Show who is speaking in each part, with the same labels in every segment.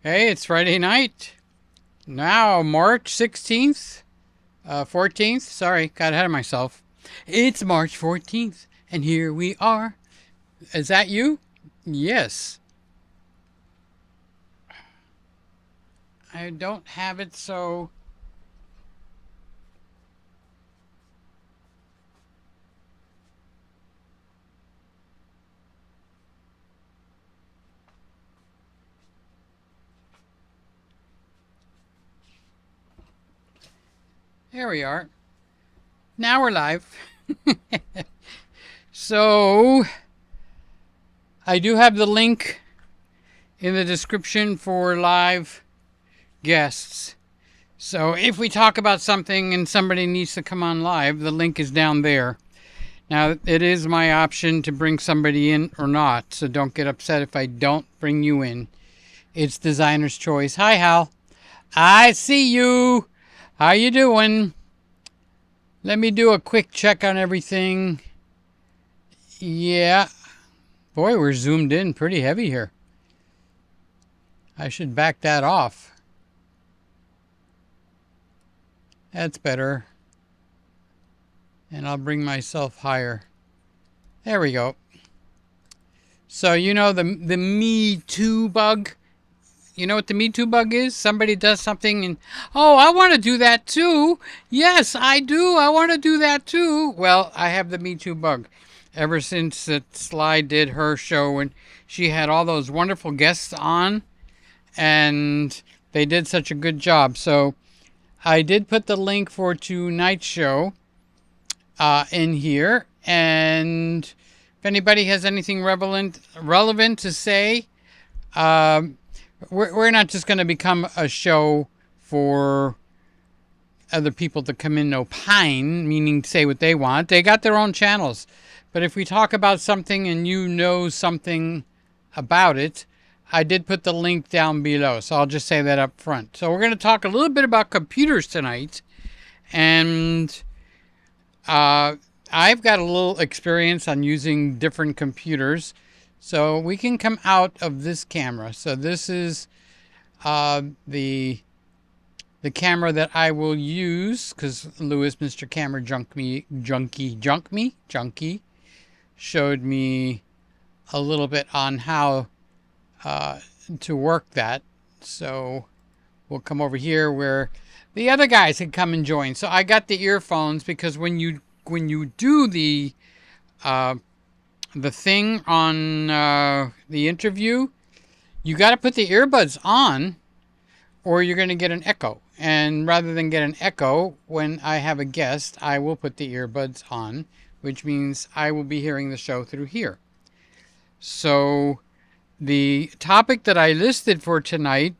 Speaker 1: Hey, it's Friday night. Now, March 16th, 14th. Sorry, got ahead of myself. It's March 14th, and here we are. Is that you? Yes. I don't have it, so there we are. Now we're live. So, I do have the link in the description for live guests. So, if we talk about something and somebody needs to come on live, the link is down there. Now, it is my option to bring somebody in or not, so don't get upset if I don't bring you in. It's designer's choice. Hi, Hal. I see you. How you doing? Let me do a quick check on everything. Yeah. Boy, we're zoomed in pretty heavy here. I should back that off. That's better. And I'll bring myself higher. There we go. So you know the Me Too bug? You know what the Me Too bug is? Somebody does something and, oh, I want to do that too. Yes, I do. I want to do that too. Well, I have the Me Too bug. Ever since that Sly did her show and she had all those wonderful guests on and they did such a good job. So I did put the link for tonight's show in here. And if anybody has anything relevant to say, we're not just going to become a show for other people to come in and opine, meaning say what they want. They got their own channels. But if we talk about something and you know something about it, I did put the link down below. So I'll just say that up front. So we're going to talk a little bit about computers tonight. And I've got a little experience on using different computers. So we can come out of this camera. So this is the camera that I will use because Lewis, Mr. Camera Junkie, showed me a little bit on how to work that. So we'll come over here where the other guys can come and join. So I got the earphones because when you do the thing on the interview, you got to put the earbuds on or you're going to get an echo. And rather than get an echo, when I have a guest, I will put the earbuds on, which means I will be hearing the show through here. So the topic that I listed for tonight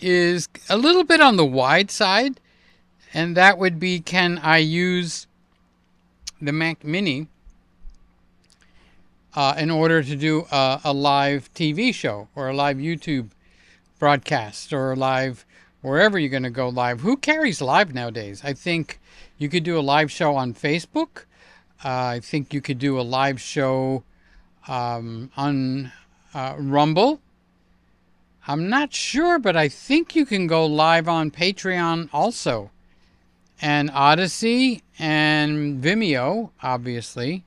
Speaker 1: is a little bit on the wide side, and that would be, can I use the Mac Mini in order to do a live TV show or a live YouTube broadcast or a live wherever you're going to go live. Who carries live nowadays? I think you could do a live show on Facebook. I think you could do a live show on Rumble. I'm not sure, but I think you can go live on Patreon also. And Odyssey and Vimeo, obviously.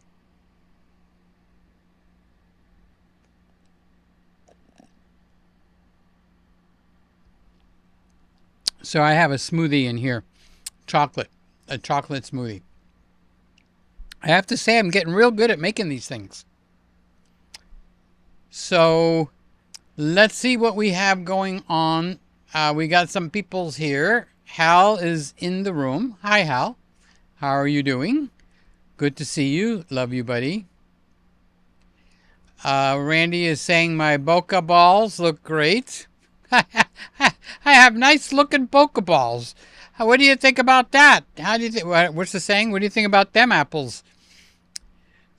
Speaker 1: So I have a smoothie in here. A chocolate smoothie. I have to say I'm getting real good at making these things. So let's see what we have going on. We got some peoples here. Hal is in the room. Hi, Hal. How are you doing? Good to see you. Love you, buddy. Randy is saying my bokeh balls look great. I have nice looking Pokeballs. What do you think about that? How do you think? What's the saying? What do you think about them apples?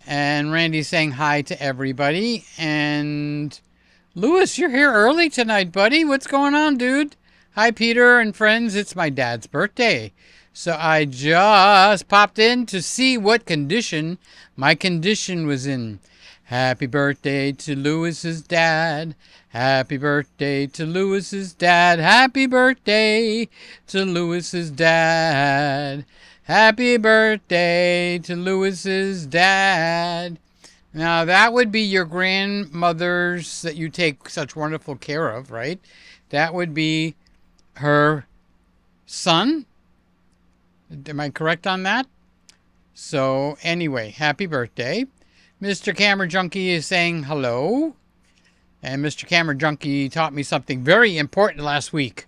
Speaker 1: And Randy's saying hi to everybody. And Lewis, you're here early tonight, buddy. What's going on, dude? Hi, Peter and friends. It's my dad's birthday. So I just popped in to see what condition my condition was in. Happy birthday to Lewis's dad. Happy birthday to Lewis's dad. Happy birthday to Lewis's dad. Happy birthday to Lewis's dad. Now that would be your grandmother's that you take such wonderful care of, right? That would be her son. Am I correct on that? So anyway, happy birthday. Mr. Camera Junkie is saying hello. And Mr. Camera Junkie taught me something very important last week.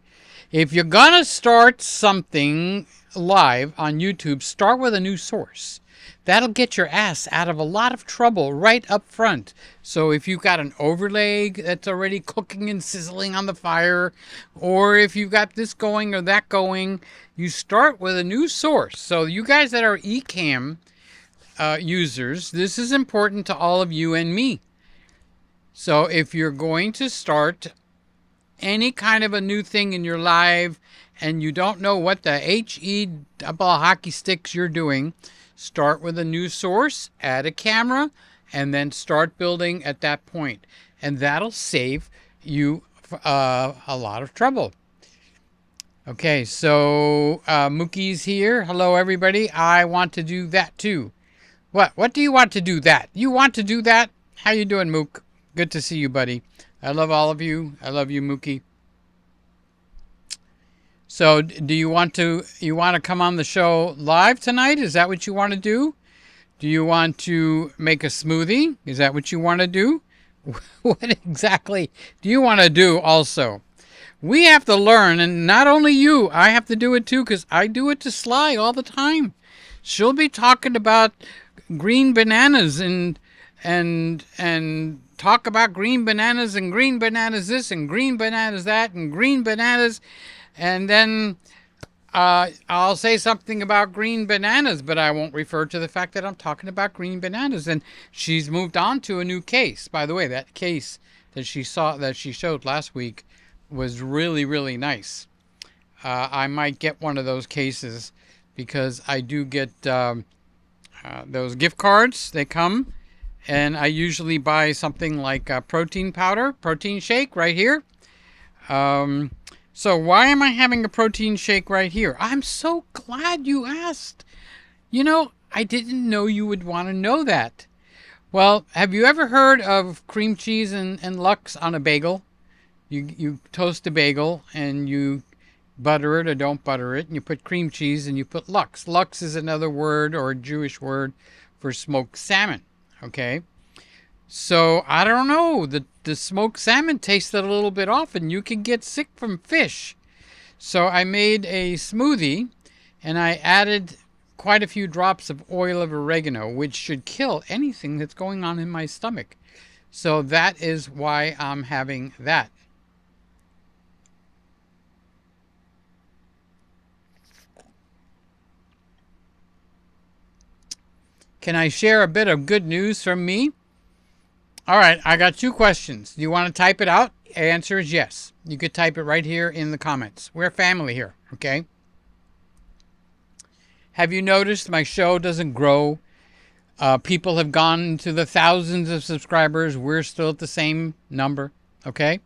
Speaker 1: If you're going to start something live on YouTube, start with a new source. That'll get your ass out of a lot of trouble right up front. So if you've got an overlay that's already cooking and sizzling on the fire, or if you've got this going or that going, you start with a new source. So you guys that are Ecamm users, this is important to all of you and me. So if you're going to start any kind of a new thing in your live and you don't know what the HE double hockey sticks you're doing, start with a new source, add a camera, and then start building at that point. And that'll save you a lot of trouble. Okay, so Mookie's here. Hello, everybody. I want to do that too. What do you want to do that? You want to do that? How you doing, Mook? Good to see you, buddy. I love all of you. I love you, Mookie. So do you want to come on the show live tonight? Is that what you want to do? Do you want to make a smoothie? Is that what you want to do? What exactly do you want to do also? We have to learn, and not only you, I have to do it too, because I do it to Sly all the time. She'll be talking about green bananas and talk about green bananas and green bananas this and green bananas that and green bananas. And then I'll say something about green bananas, but I won't refer to the fact that I'm talking about green bananas. And she's moved on to a new case. By the way, that case that she showed last week was really, really nice. I might get one of those cases because I do get those gift cards. They come, and I usually buy something like protein powder, protein shake right here. So why am I having a protein shake right here? I'm so glad you asked. You know, I didn't know you would want to know that. Well, have you ever heard of cream cheese and Lux on a bagel? You toast a bagel and you butter it or don't butter it, and you put cream cheese and you put Lux. Lux is another word or a Jewish word for smoked salmon, okay? So, I don't know, the smoked salmon tasted a little bit off and you can get sick from fish. So I made a smoothie and I added quite a few drops of oil of oregano, which should kill anything that's going on in my stomach. So that is why I'm having that. Can I share a bit of good news from me? All right, I got 2 questions. Do you want to type it out? The answer is yes. You could type it right here in the comments. We're family here, okay? Have you noticed my show doesn't grow? People have gone to the thousands of subscribers. We're still at the same number, okay?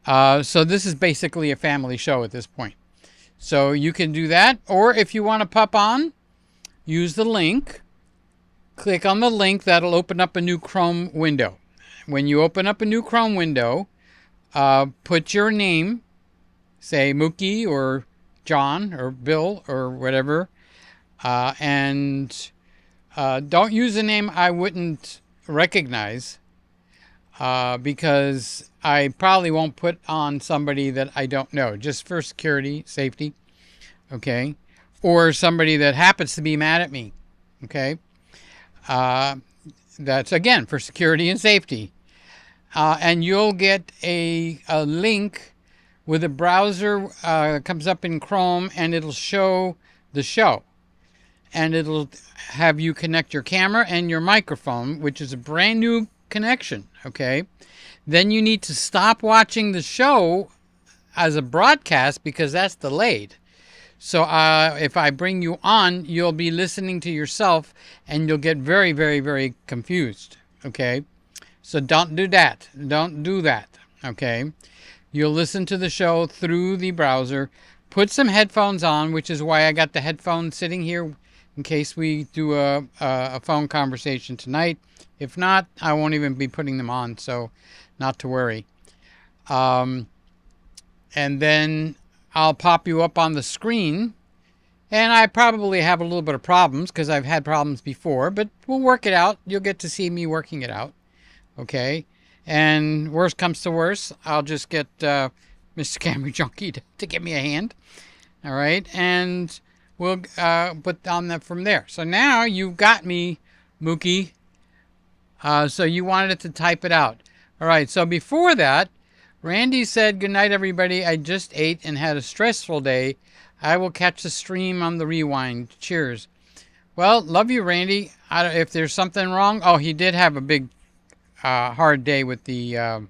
Speaker 1: So this is basically a family show at this point. So you can do that. Or if you want to pop on, use the link. Click on the link. That'll open up a new Chrome window. When you open up a new Chrome window, put your name, say Mookie or John or Bill or whatever, and don't use a name I wouldn't recognize because I probably won't put on somebody that I don't know, just for security, safety, okay, or somebody that happens to be mad at me, okay. That's, again, for security and safety. And you'll get a link with a browser comes up in Chrome, and it'll show the show. And it'll have you connect your camera and your microphone, which is a brand new connection, okay? Then you need to stop watching the show as a broadcast because that's delayed. So if I bring you on, you'll be listening to yourself and you'll get very, very, very confused. Okay? So don't do that. Don't do that. Okay? You'll listen to the show through the browser. Put some headphones on, which is why I got the headphones sitting here in case we do a phone conversation tonight. If not, I won't even be putting them on, so not to worry. And then I'll pop you up on the screen. And I probably have a little bit of problems because I've had problems before, but we'll work it out. You'll get to see me working it out. Okay? And worst comes to worst, I'll just get Mr. Camera Junkie to give me a hand. All right? And we'll put on that from there. So now you've got me, Mookie. So you wanted to type it out. All right. So before that, Randy said, "Good night, everybody. I just ate and had a stressful day. I will catch the stream on the rewind. Cheers." Well, love you, Randy. If there's something wrong, oh, he did have a big hard day with the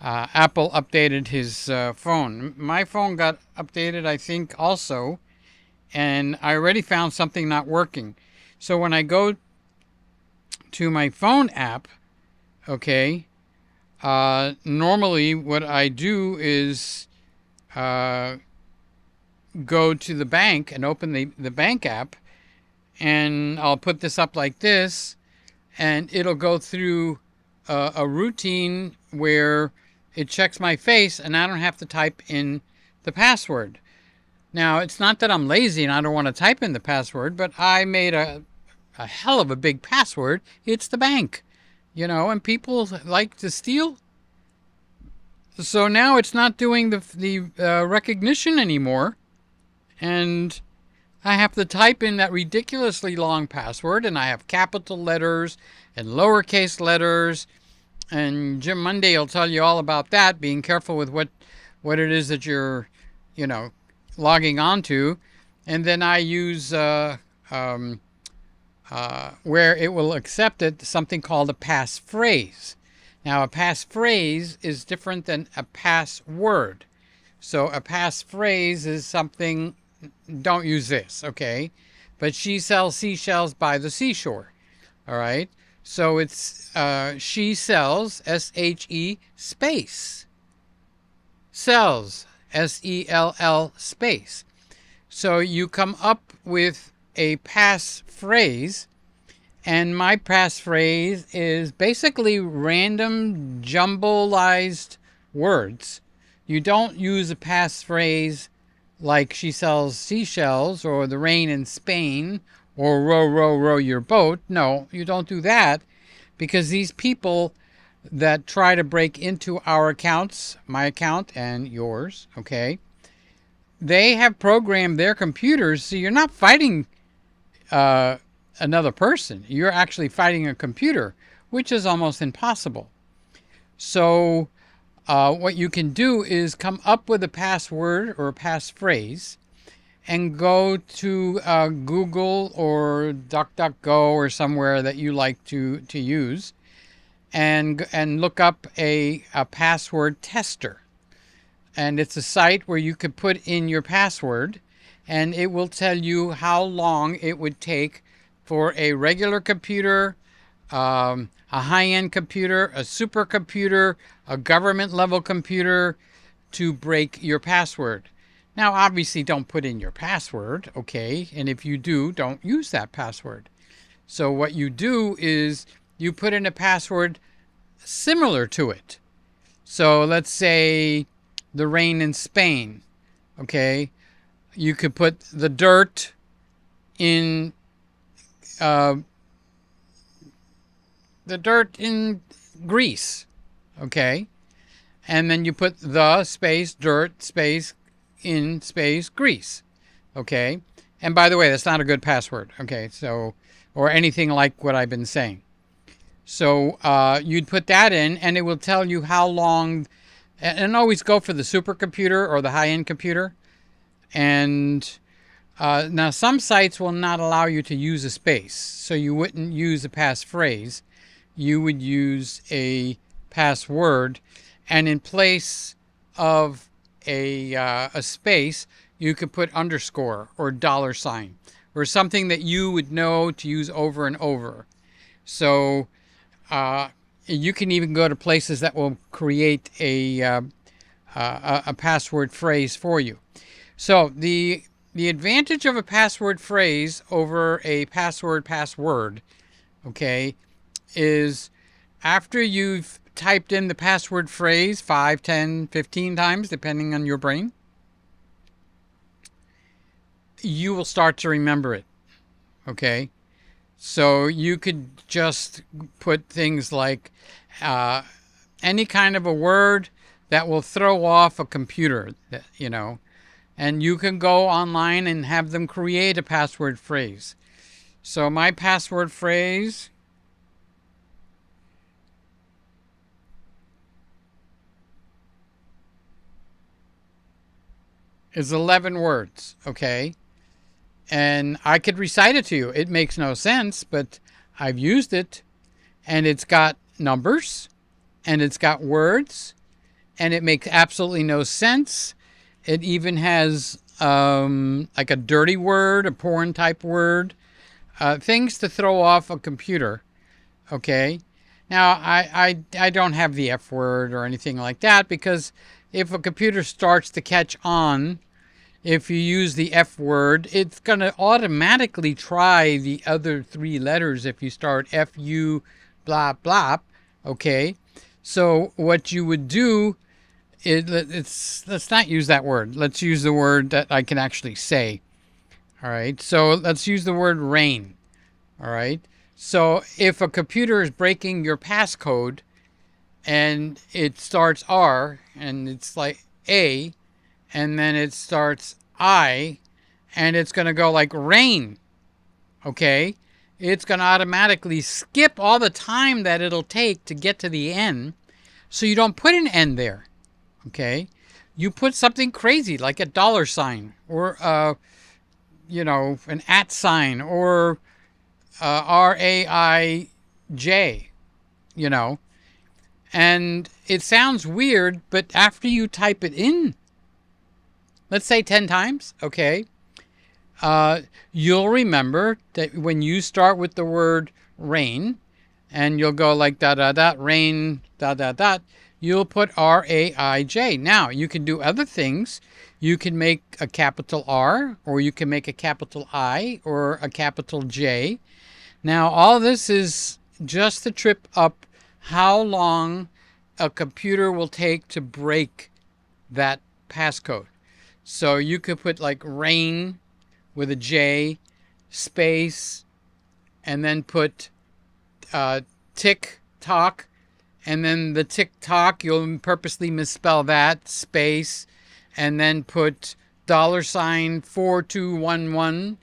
Speaker 1: Apple updated his phone. My phone got updated, I think, also, and I already found something not working. So when I go to my phone app, okay, normally what I do is go to the bank and open the bank app, and I'll put this up like this, and it'll go through a routine where it checks my face and I don't have to type in the password. Now, it's not that I'm lazy and I don't want to type in the password, but I made a hell of a big password. It's the bank, and people like to steal. So now it's not doing the recognition anymore. And I have to type in that ridiculously long password, and I have capital letters and lowercase letters. And Jim Monday will tell you all about that, being careful with what it is that you're, logging on to. And then I use, where it will accept it, something called a passphrase. Now, a passphrase is different than a password. So a passphrase is something, don't use this, okay? But she sells seashells by the seashore, all right? So it's she sells, S-H-E space. Sells, S-E-L-L space. So you come up with a passphrase, and my passphrase is basically random jumblized words. You don't use a passphrase like she sells seashells or the rain in Spain or row, row, row your boat. No, you don't do that, because these people that try to break into our accounts, my account and yours, okay, they have programmed their computers, so you're not fighting another person. You're actually fighting a computer, which is almost impossible. So what you can do is come up with a password or a passphrase and go to Google or DuckDuckGo or somewhere that you like to use, and look up a password tester. And it's a site where you could put in your password, and it will tell you how long it would take for a regular computer, a high-end computer, a supercomputer, a government-level computer to break your password. Now, obviously, don't put in your password, okay? And if you do, don't use that password. So what you do is you put in a password similar to it. So let's say the rain in Spain, okay? You could put the dirt in Greece, okay? And then you put the space dirt space in space Greece, okay? And by the way, that's not a good password, okay? So, or anything like what I've been saying. So you'd put that in, and it will tell you how long, and always go for the supercomputer or the high-end computer. And now some sites will not allow you to use a space, so you wouldn't use a passphrase. You would use a password, and in place of a space, you could put underscore or $, or something that you would know to use over and over. So you can even go to places that will create a password phrase for you. So the advantage of a password phrase over a password, okay, is after you've typed in the password phrase 5, 10, 15 times, depending on your brain, you will start to remember it, okay? So you could just put things like any kind of a word that will throw off a computer, you know, and you can go online and have them create a password phrase. So my password phrase is 11 words, okay? And I could recite it to you. It makes no sense, but I've used it, and it's got numbers, and it's got words, and it makes absolutely no sense. It even has like a dirty word, a porn type word, things to throw off a computer, okay? Now, I don't have the F word or anything like that, because if a computer starts to catch on, if you use the F word, it's going to automatically try the other 3 letters if you start F-U, blah, blah, okay? So what you would do is, let's not use that word. Let's use the word that I can actually say, all right? So let's use the word rain, all right? So if a computer is breaking your passcode and it starts R and it's like A, and then it starts I, and it's going to go like rain, okay? It's going to automatically skip all the time that it'll take to get to the N, so you don't put an N there, okay? You put something crazy like a $, or, you know, an @ sign, or RAIJ, you know? And it sounds weird, but after you type it in, let's say 10 times, okay, you'll remember that when you start with the word rain, and you'll go like dot, dot, dot, rain, dot, dot, dot, you'll put RAIJ. Now, you can do other things. You can make a capital R, or you can make a capital I, or a capital J. Now, all this is just to trip up how long a computer will take to break that passcode. So you could put like rain with a J, space, and then put tick tock, and then the tick tock, you'll purposely misspell that, space, and then put $4211,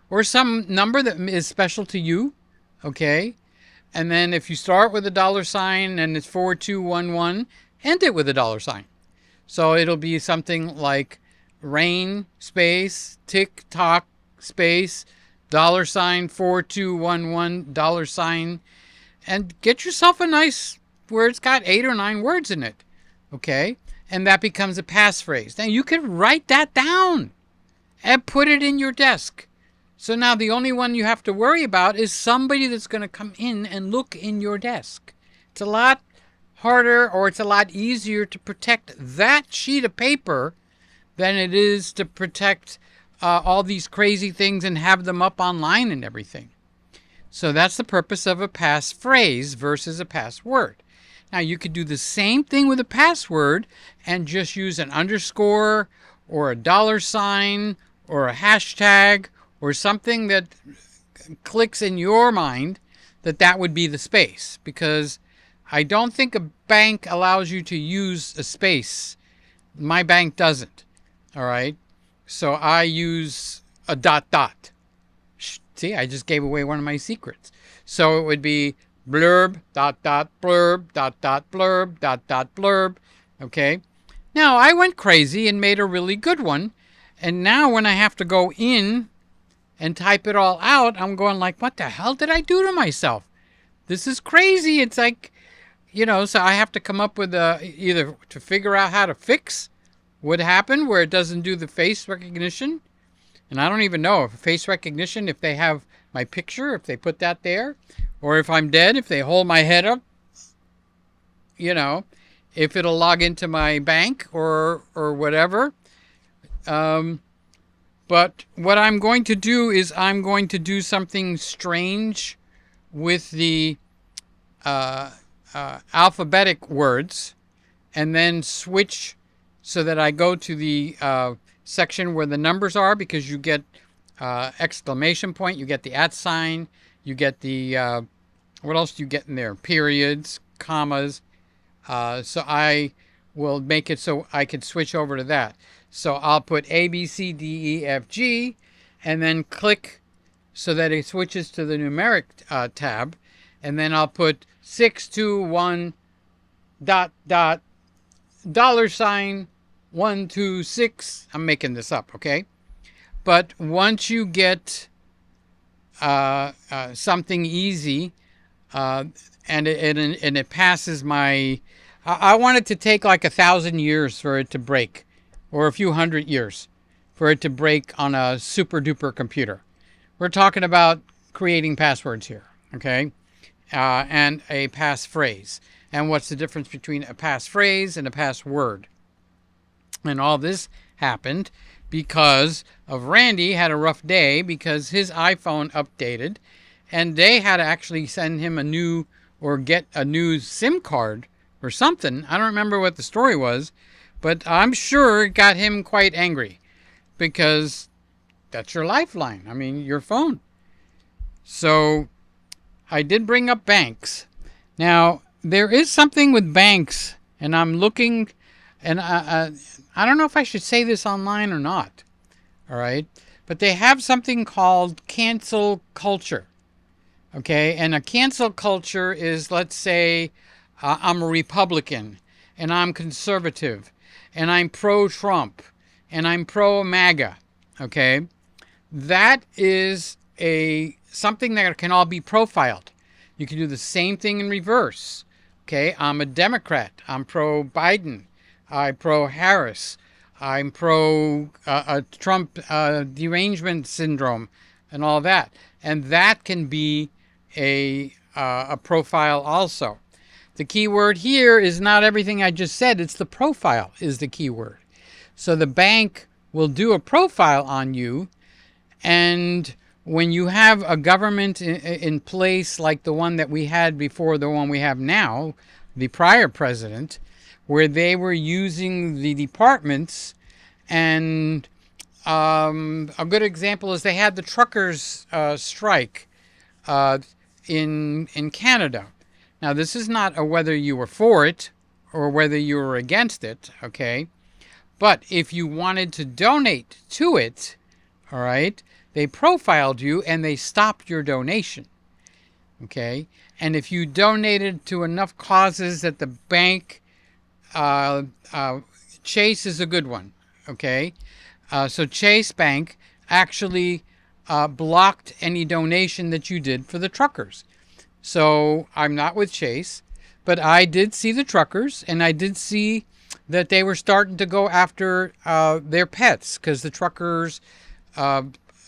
Speaker 1: or some number that is special to you, okay? And then if you start with a $, and it's 4211, end it with a $. So it'll be something like rain, space, tick tock, space, $4211, and get yourself a nice where it's got 8 or 9 words in it, okay? And that becomes a passphrase. Now you can write that down and put it in your desk. So now the only one you have to worry about is somebody that's going to come in and look in your desk. It's a lot harder, or it's a lot easier to protect that sheet of paper than it is to protect all these crazy things and have them up online and everything. So that's the purpose of a passphrase versus a password. Now you could do the same thing with a password and just use an underscore or a $, or a hashtag, or something that clicks in your mind that would be the space, because I don't think a bank allows you to use a space. My bank doesn't. All right. So I use a ... See, I just gave away one of my secrets. So it would be blurb, ... blurb, ... blurb, ... blurb. Okay. Now I went crazy and made a really good one. And now when I have to go in and type it all out, I'm going like, what the hell did I do to myself? This is crazy. It's like, you know, so I have to come up with either to figure out how to fix would happen where it doesn't do the face recognition. And I don't even know if face recognition, if they have my picture, if they put that there, or if I'm dead, if they hold my head up, you know, if it'll log into my bank or whatever. But what I'm going to do is I'm going to do something strange with the alphabetic words, and then switch so that I go to the section where the numbers are, because you get exclamation point, you get the @ sign, you get the, what else do you get in there? Periods, commas. So I will make it so I can switch over to that. So I'll put A, B, C, D, E, F, G, and then click so that it switches to the numeric tab. And then I'll put 621 ... $126. I'm making this up, okay? But once you get something easy, and it passes my, I want it to take like 1,000 years for it to break, or a few hundred years for it to break on a super duper computer. We're talking about creating passwords here, okay? And a passphrase. And what's the difference between a passphrase and a password? And all this happened because of Randy had a rough day because his iPhone updated, and they had to actually send him a new, or get a new SIM card or something. I don't remember what the story was, but I'm sure it got him quite angry, because that's your lifeline. I mean, your phone. So I did bring up banks. Now, there is something with banks, and I'm looking, and I don't know if I should say this online or not. All right. But they have something called cancel culture. Okay. And a cancel culture is, let's say, I'm a Republican, and I'm conservative, and I'm pro-Trump, and I'm pro-MAGA. Okay. That is something that can all be profiled. You can do the same thing in reverse. Okay. I'm a Democrat. I'm pro-Biden. I'm pro-Harris. I'm pro Trump derangement syndrome and all that. And that can be a profile also. The key word here is not everything I just said. It's the profile is the key word. So the bank will do a profile on you. And when you have a government in place like the one that we had before the one we have now, the prior president, where they were using the departments, and a good example is they had the truckers strike in Canada. Now, this is not a whether you were for it or whether you were against it, okay? But if you wanted to donate to it, all right, they profiled you and they stopped your donation, okay? And if you donated to enough causes that the bank, Chase is a good one, okay? So Chase Bank actually blocked any donation that you did for the truckers. So I'm not with Chase, but I did see the truckers, and I did see that they were starting to go after their pets, because the truckers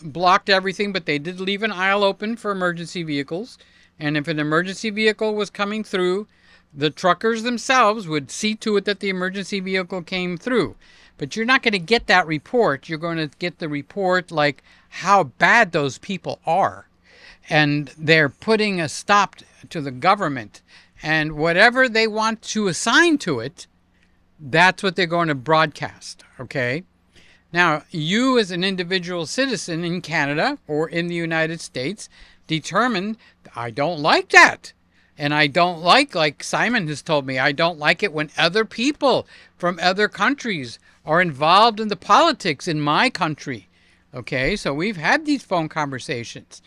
Speaker 1: blocked everything, but they did leave an aisle open for emergency vehicles. And if an emergency vehicle was coming through, the truckers themselves would see to it that the emergency vehicle came through. But you're not going to get that report. You're going to get the report like how bad those people are. And they're putting a stop to the government. And whatever they want to assign to it, that's what they're going to broadcast, okay? Now, you as an individual citizen in Canada or in the United States determined, I don't like that. And I don't like Simon has told me, I don't like it when other people from other countries are involved in the politics in my country. Okay, so we've had these phone conversations.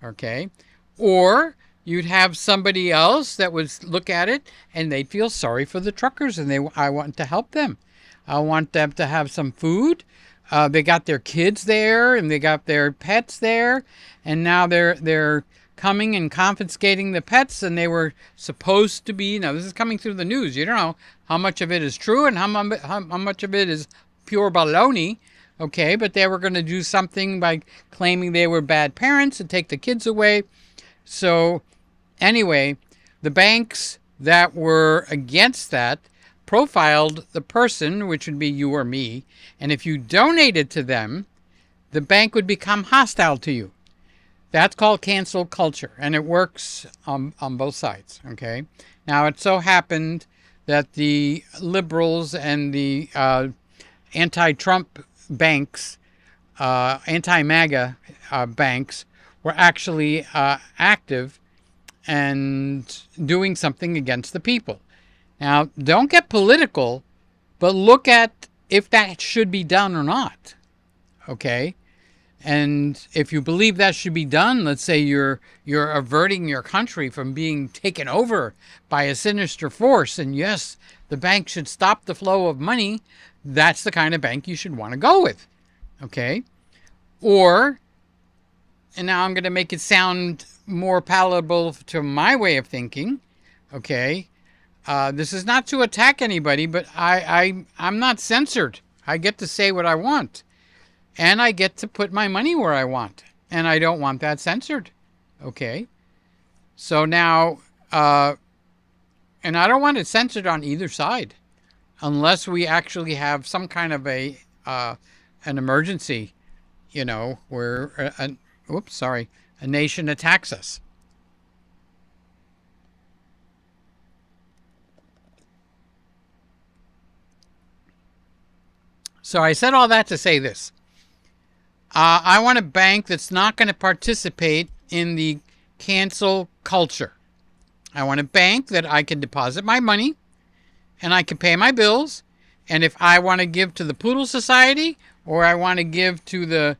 Speaker 1: Okay, or you'd have somebody else that would look at it and they'd feel sorry for the truckers, and I want to help them. I want them to have some food. They got their kids there and they got their pets there, and now they're coming and confiscating the pets, and they were supposed to be, now this is coming through the news, you don't know how much of it is true and how much of it is pure baloney, okay, but they were going to do something by claiming they were bad parents and take the kids away. So anyway, the banks that were against that profiled the person, which would be you or me, and if you donated to them, the bank would become hostile to you. That's called cancel culture, and it works on both sides, okay? Now, it so happened that the liberals and the anti-Trump banks, anti-MAGA banks, were actually active and doing something against the people. Now, don't get political, but look at if that should be done or not, okay? And if you believe that should be done, let's say you're averting your country from being taken over by a sinister force, and yes, the bank should stop the flow of money, that's the kind of bank you should want to go with, okay? Or, and now I'm going to make it sound more palatable to my way of thinking, okay? This is not to attack anybody, but I'm not censored. I get to say what I want. And I get to put my money where I want. And I don't want that censored. Okay? So now, and I don't want it censored on either side. Unless we actually have some kind of an emergency, you know, where, a nation attacks us. So I said all that to say this. I want a bank that's not going to participate in the cancel culture. I want a bank that I can deposit my money and I can pay my bills. And if I want to give to the Poodle Society or I want to give to the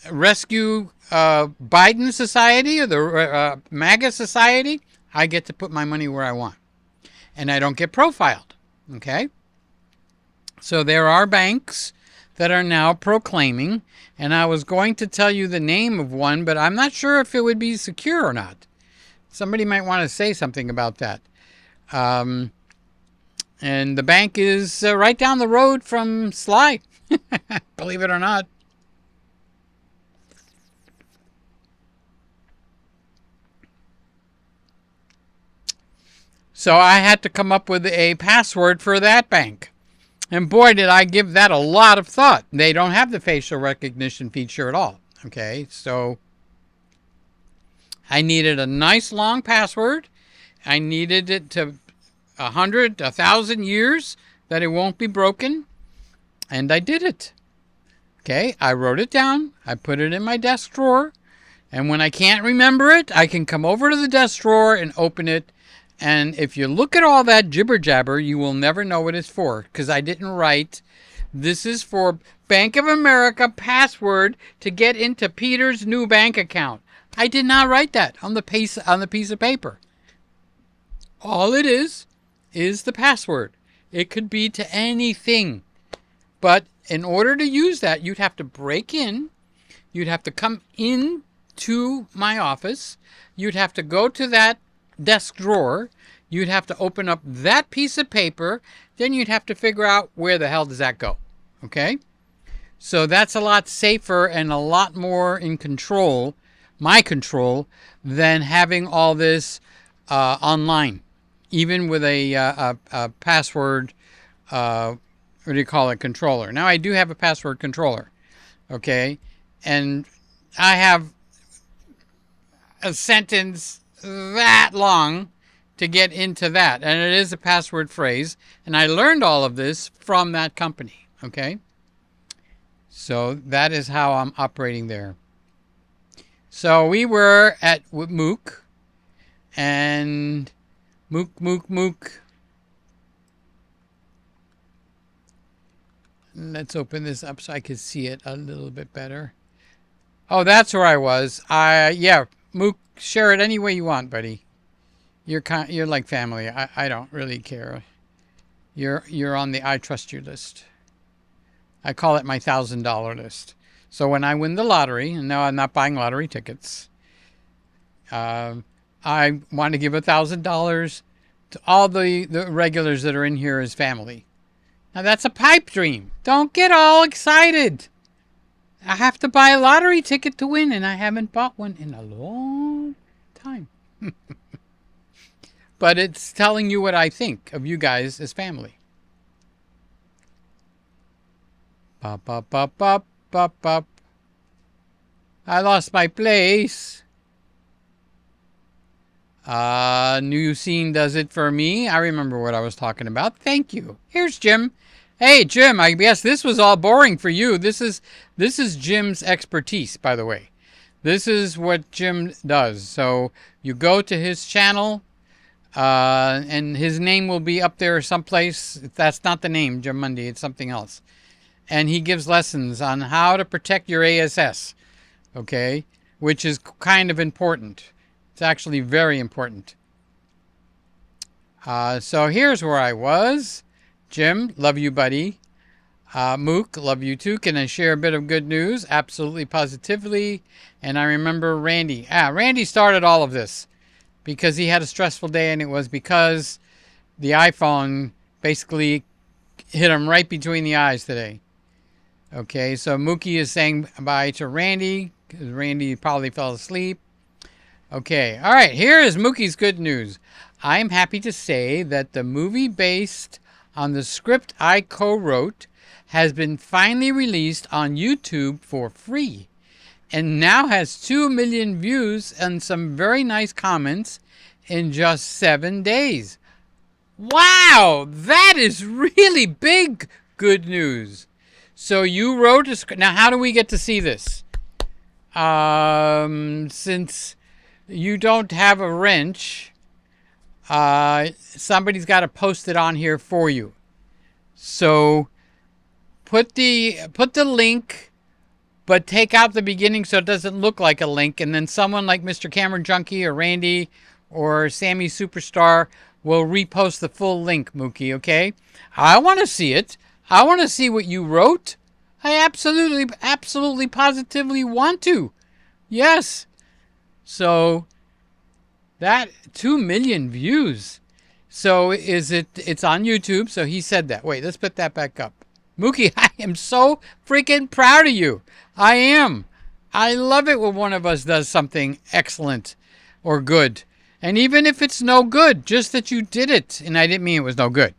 Speaker 1: Rescue Biden Society or the MAGA Society, I get to put my money where I want. And I don't get profiled. Okay? So there are banks that are now proclaiming, and I was going to tell you the name of one, but I'm not sure if it would be secure or not. Somebody might want to say something about that. And the bank is right down the road from Sly, believe it or not. So I had to come up with a password for that bank. And boy, did I give that a lot of thought. They don't have the facial recognition feature at all. Okay, so I needed a nice long password. I needed it to 100, 1,000 years that it won't be broken. And I did it. Okay, I wrote it down. I put it in my desk drawer. And when I can't remember it, I can come over to the desk drawer and open it. And if you look at all that jibber jabber, you will never know what it's for, because I didn't write, this is for Bank of America password to get into Peter's new bank account. I did not write that on the piece of paper. All it is the password. It could be to anything. But in order to use that, you'd have to break in. You'd have to come into my office. You'd have to go to that desk drawer, you'd have to open up that piece of paper, then you'd have to figure out where the hell does that go. Okay? So that's a lot safer and a lot more in control, my control, than having all this online. Even with a password, what do you call it, controller. Now I do have a password controller. Okay? And I have a sentence that long to get into that, and it is a password phrase, and I learned all of this from that company. Okay, so that is how I'm operating there. So we were at Mookie, and Mookie. Let's open this up so I can see it a little bit better. Oh, that's where I was. Yeah, Mookie. Share it any way you want, buddy. You're like family. I don't really care. You're on the I trust you list. I call it my $1,000 list. So when I win the lottery, and no, I'm not buying lottery tickets. I want to give $1,000 to all the regulars that are in here as family. Now that's a pipe dream. Don't get all excited. I have to buy a lottery ticket to win, and I haven't bought one in a long time. But it's telling you what I think of you guys as family. Bop, bop, bop, bop, bop, bop. I lost my place. New scene does it for me. I remember what I was talking about. Thank you. Here's Jim. Hey, Jim, I guess this was all boring for you. This is Jim's expertise, by the way. This is what Jim does. So you go to his channel, and his name will be up there someplace. That's not the name, Jim Mundy. It's something else. And he gives lessons on how to protect your ASS, okay, which is kind of important. It's actually very important. So here's where I was. Jim, love you, buddy. Mook, love you too. Can I share a bit of good news? Absolutely, positively. And I remember Randy. Randy started all of this because he had a stressful day, and it was because the iPhone basically hit him right between the eyes today. Okay, so Mookie is saying bye to Randy because Randy probably fell asleep. Okay, all right, here is Mookie's good news. I'm happy to say that the movie based on the script I co-wrote has been finally released on YouTube for free and now has 2 million views and some very nice comments in just 7 days. Wow, that is really big good news. So you wrote a script. Now, how do we get to see this? Since you don't have a wrench, somebody's got to post it on here for you. So put the link, but take out the beginning so it doesn't look like a link, and then someone like Mr. Cameron Junkie or Randy or Sammy Superstar will repost the full link, Mookie, okay? I want to see it. I want to see what you wrote. I absolutely, positively want to. Yes. So that 2 million views. So it's on YouTube. So he said that. Wait, let's put that back up. Mookie, I am so freaking proud of you. I am. I love it when one of us does something excellent or good. And even if it's no good, just that you did it. And I didn't mean it was no good.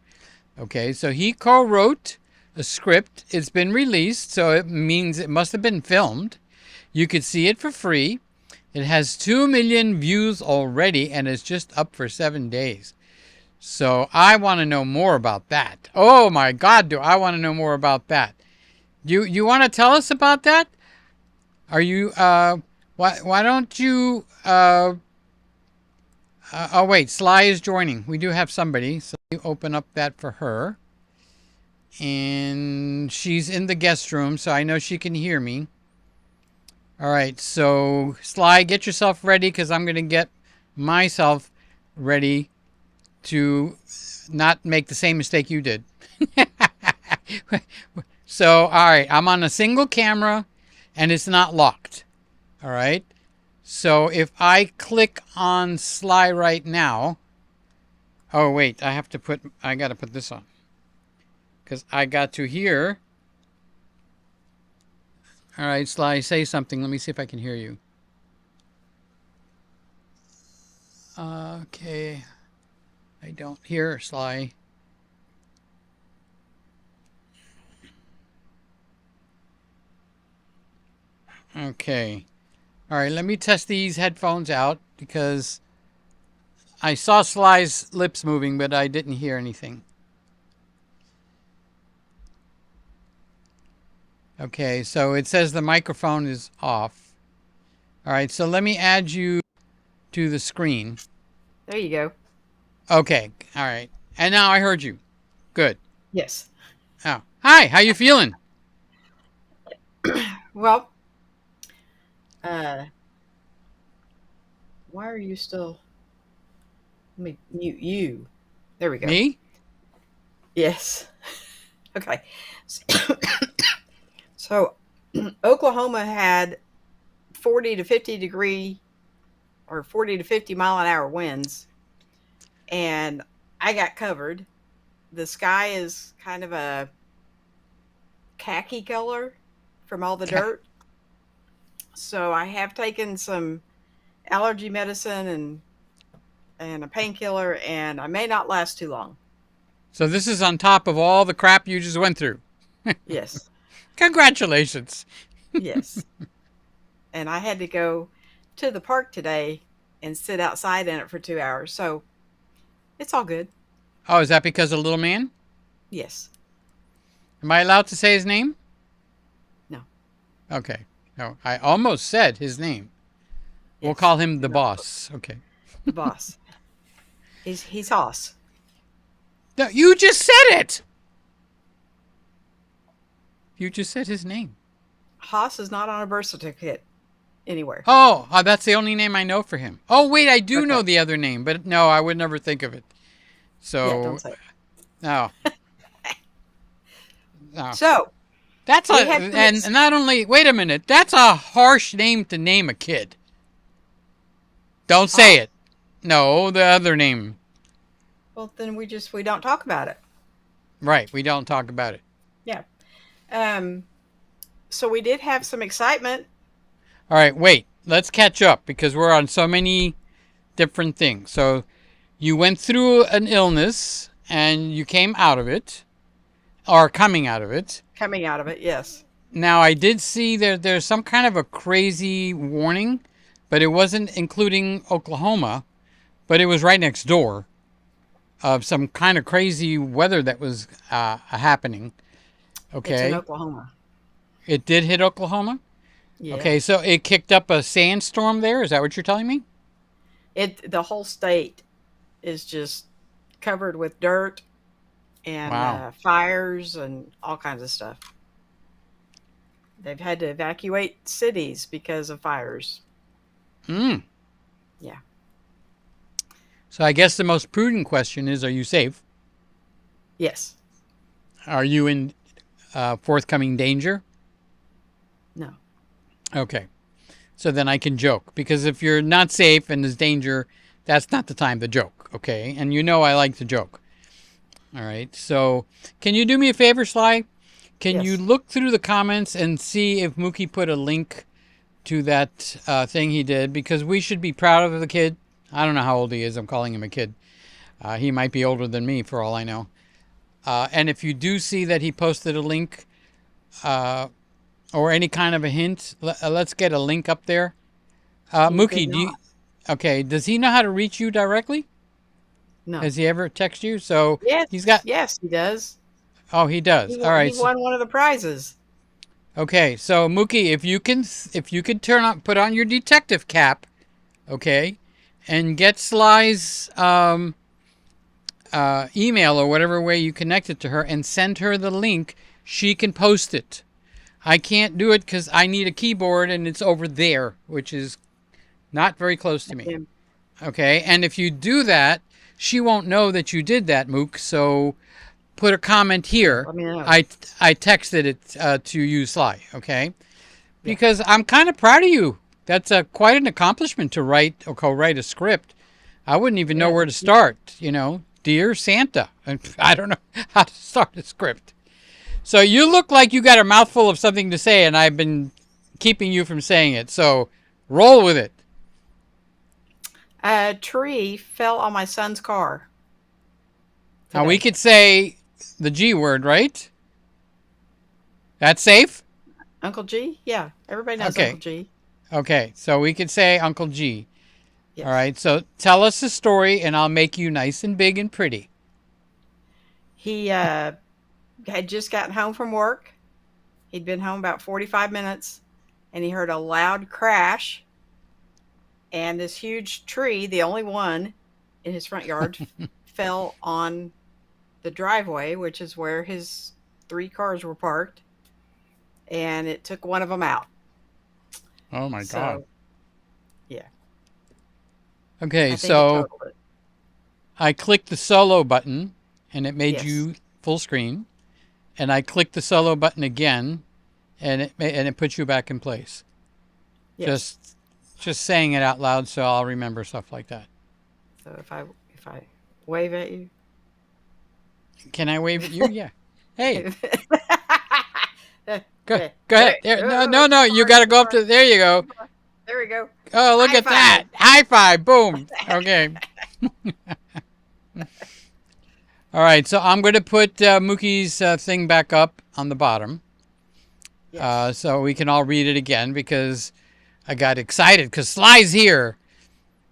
Speaker 1: Okay, so he co-wrote a script. It's been released, so it means it must have been filmed. You could see it for free. It has 2 million views already, and it's just up for 7 days. So I want to know more about that. Oh my God, do I want to know more about that? You want to tell us about that? Are you, why don't you, oh wait, Sly is joining. We do have somebody, so you open up that for her. And she's in the guest room, so I know she can hear me. All right, so Sly, get yourself ready because I'm going to get myself ready to not make the same mistake you did. So, all right, I'm on a single camera and it's not locked. All right. So if I click on Sly right now, oh wait, I got to put this on. Because I got to hear. All right, Sly, say something. Let me see if I can hear you. Okay. I don't hear Sly. Okay. All right, let me test these headphones out because I saw Sly's lips moving, but I didn't hear anything. Okay, so it says the microphone is off. All right, so let me add you to the screen.
Speaker 2: There you go.
Speaker 1: Okay, all right. And now I heard you. Good.
Speaker 2: Yes.
Speaker 1: Oh, hi, how you feeling?
Speaker 2: Well, why are you still... Let me mute you. There we go.
Speaker 1: Me?
Speaker 2: Yes. Okay. So Oklahoma had 40 to 50 degree or 40 to 50 mile an hour winds, and I got covered. The sky is kind of a khaki color from all the dirt. So I have taken some allergy medicine and a painkiller, and I may not last too long.
Speaker 1: So this is on top of all the crap you just went through.
Speaker 2: Yes.
Speaker 1: Congratulations.
Speaker 2: Yes. And I had to go to the park today and sit outside in it for 2 hours. So it's all good.
Speaker 1: Oh, is that because of little man?
Speaker 2: Yes.
Speaker 1: Am I allowed to say his name?
Speaker 2: No.
Speaker 1: Okay. No, I almost said his name. We'll
Speaker 2: Yes.
Speaker 1: call him the
Speaker 2: No.
Speaker 1: boss. Okay.
Speaker 2: The boss. He's Hoss.
Speaker 1: No, you just said it. You just said his name.
Speaker 2: Hoss is not on a birth certificate anywhere.
Speaker 1: Oh, that's the only name I know for him. Oh, wait, I do know
Speaker 2: Okay.
Speaker 1: the other name, but no, I would never think of it.
Speaker 2: Yeah, don't
Speaker 1: So,
Speaker 2: say it.
Speaker 1: no. No.
Speaker 2: So
Speaker 1: That's
Speaker 2: we
Speaker 1: a,
Speaker 2: had some
Speaker 1: and not only, wait a minute, that's a harsh name to name a kid. Don't say it. No, the other name.
Speaker 2: Well, then we don't talk about it.
Speaker 1: Right, we don't talk about it.
Speaker 2: Yeah. So we did have some excitement.
Speaker 1: All right, wait, let's catch up because we're on so many different things. So you went through an illness and you came out of it, or coming out of it.
Speaker 2: Coming out of it, yes.
Speaker 1: Now, I did see there's some kind of a crazy warning, but it wasn't including Oklahoma, but it was right next door of some kind of crazy weather that was happening. Okay.
Speaker 2: It's in Oklahoma.
Speaker 1: It did hit Oklahoma?
Speaker 2: Yeah.
Speaker 1: Okay, so it kicked up a sandstorm there? Is that what you're telling me?
Speaker 2: The whole state is just covered with dirt and
Speaker 1: Wow.
Speaker 2: fires and all kinds of stuff. They've had to evacuate cities because of fires.
Speaker 1: Mm.
Speaker 2: Yeah.
Speaker 1: So I guess the most prudent question is, are you safe?
Speaker 2: Yes.
Speaker 1: Are you in forthcoming danger?
Speaker 2: No.
Speaker 1: Okay. So then I can joke. Because if you're not safe and there's danger, that's not the time to joke. Okay? And you know I like to joke. All right. So can you do me a favor, Sly? Can
Speaker 2: Yes.
Speaker 1: you look through the comments and see if Mookie put a link to that thing he did? Because we should be proud of the kid. I don't know how old he is. I'm calling him a kid. He might be older than me for all I know. And if you do see that he posted a link or any kind of a hint, let's get a link up there. Mookie,
Speaker 2: did not.
Speaker 1: okay, does he know how to reach you directly?
Speaker 2: No.
Speaker 1: Has he ever texted you? So
Speaker 2: Yes.
Speaker 1: he's got,
Speaker 2: Yes, he does.
Speaker 1: oh, he does. All right.
Speaker 2: He won one of the prizes.
Speaker 1: Okay, so Mookie, if you could put on your detective cap, okay, and get Sly's email or whatever way you connect it to her and send her the link, she can post it. I can't do it because I need a keyboard and it's over there, which is not very close to me.
Speaker 2: Yeah.
Speaker 1: Okay, and if you do that, she won't know that you did that, Mook. So put a comment here.
Speaker 2: Let me know.
Speaker 1: I texted it to you, Sly. Okay, because I'm kind of proud of you. That's quite an accomplishment to write or co-write a script. I wouldn't even know where to start. You know, Dear Santa, I don't know how to start a script. So you look like you got a mouthful of something to say, and I've been keeping you from saying it. So roll with it.
Speaker 2: A tree fell on my son's car.
Speaker 1: Now we
Speaker 2: today.
Speaker 1: could say the G word, right? That's safe?
Speaker 2: Uncle G? Yeah, everybody knows
Speaker 1: Okay.
Speaker 2: Uncle G.
Speaker 1: Okay, so we could say Uncle G.
Speaker 2: Yes.
Speaker 1: All right, so tell us the story, and I'll make you nice and big and pretty.
Speaker 2: He had just gotten home from work. He'd been home about 45 minutes, and he heard a loud crash. And this huge tree, the only one in his front yard, fell on the driveway, which is where his 3 cars were parked. And it took one of them out.
Speaker 1: Oh my
Speaker 2: So,
Speaker 1: God.
Speaker 2: yeah.
Speaker 1: Okay,
Speaker 2: I think it
Speaker 1: so
Speaker 2: totaled it.
Speaker 1: I clicked the solo button, and it made
Speaker 2: Yes.
Speaker 1: you full screen. And I clicked the solo button again, and it put you back in place.
Speaker 2: Yes.
Speaker 1: Just just saying it out loud so I'll remember stuff like that.
Speaker 2: So if I wave at you.
Speaker 1: Can I wave at you? Yeah. Hey,
Speaker 2: There,
Speaker 1: go ahead. There, no. You got to go up to. There you go.
Speaker 2: there we go.
Speaker 1: Oh, look
Speaker 2: High
Speaker 1: at that!
Speaker 2: five.
Speaker 1: High five! Boom. Okay. All right. So I'm going to put Mookie's thing back up on the bottom,
Speaker 2: Yes.
Speaker 1: so we can all read it again because I got excited because Sly's here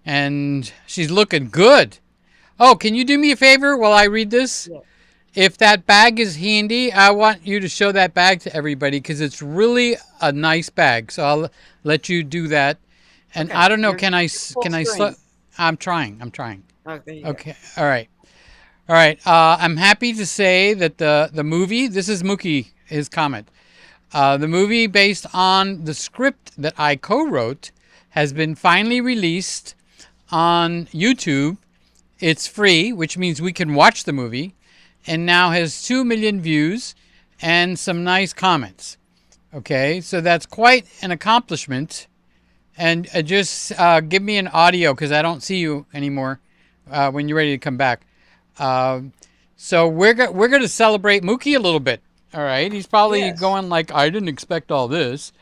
Speaker 1: and she's looking good. Oh, can you do me a favor while I read this?
Speaker 2: Yes.
Speaker 1: If that bag is handy, I want you to show that bag to everybody because it's really a nice bag. So I'll let you do that. And
Speaker 2: Okay.
Speaker 1: I don't know,
Speaker 2: You're
Speaker 1: can I?
Speaker 2: full
Speaker 1: Can I?
Speaker 2: screen.
Speaker 1: I'm trying. I'm trying.
Speaker 2: Oh, there you
Speaker 1: Okay. All right. All right. I'm happy to say that the movie. This is Mookie. His comment. The movie based on the script that I co-wrote has been finally released on YouTube. It's free, which means we can watch the movie, and now has 2 million views and some nice comments. Okay, so that's quite an accomplishment. And just give me an audio because I don't see you anymore when you're ready to come back. So we're going to celebrate Mookie a little bit. All right, he's probably
Speaker 2: Yes.
Speaker 1: going like, I didn't expect all this,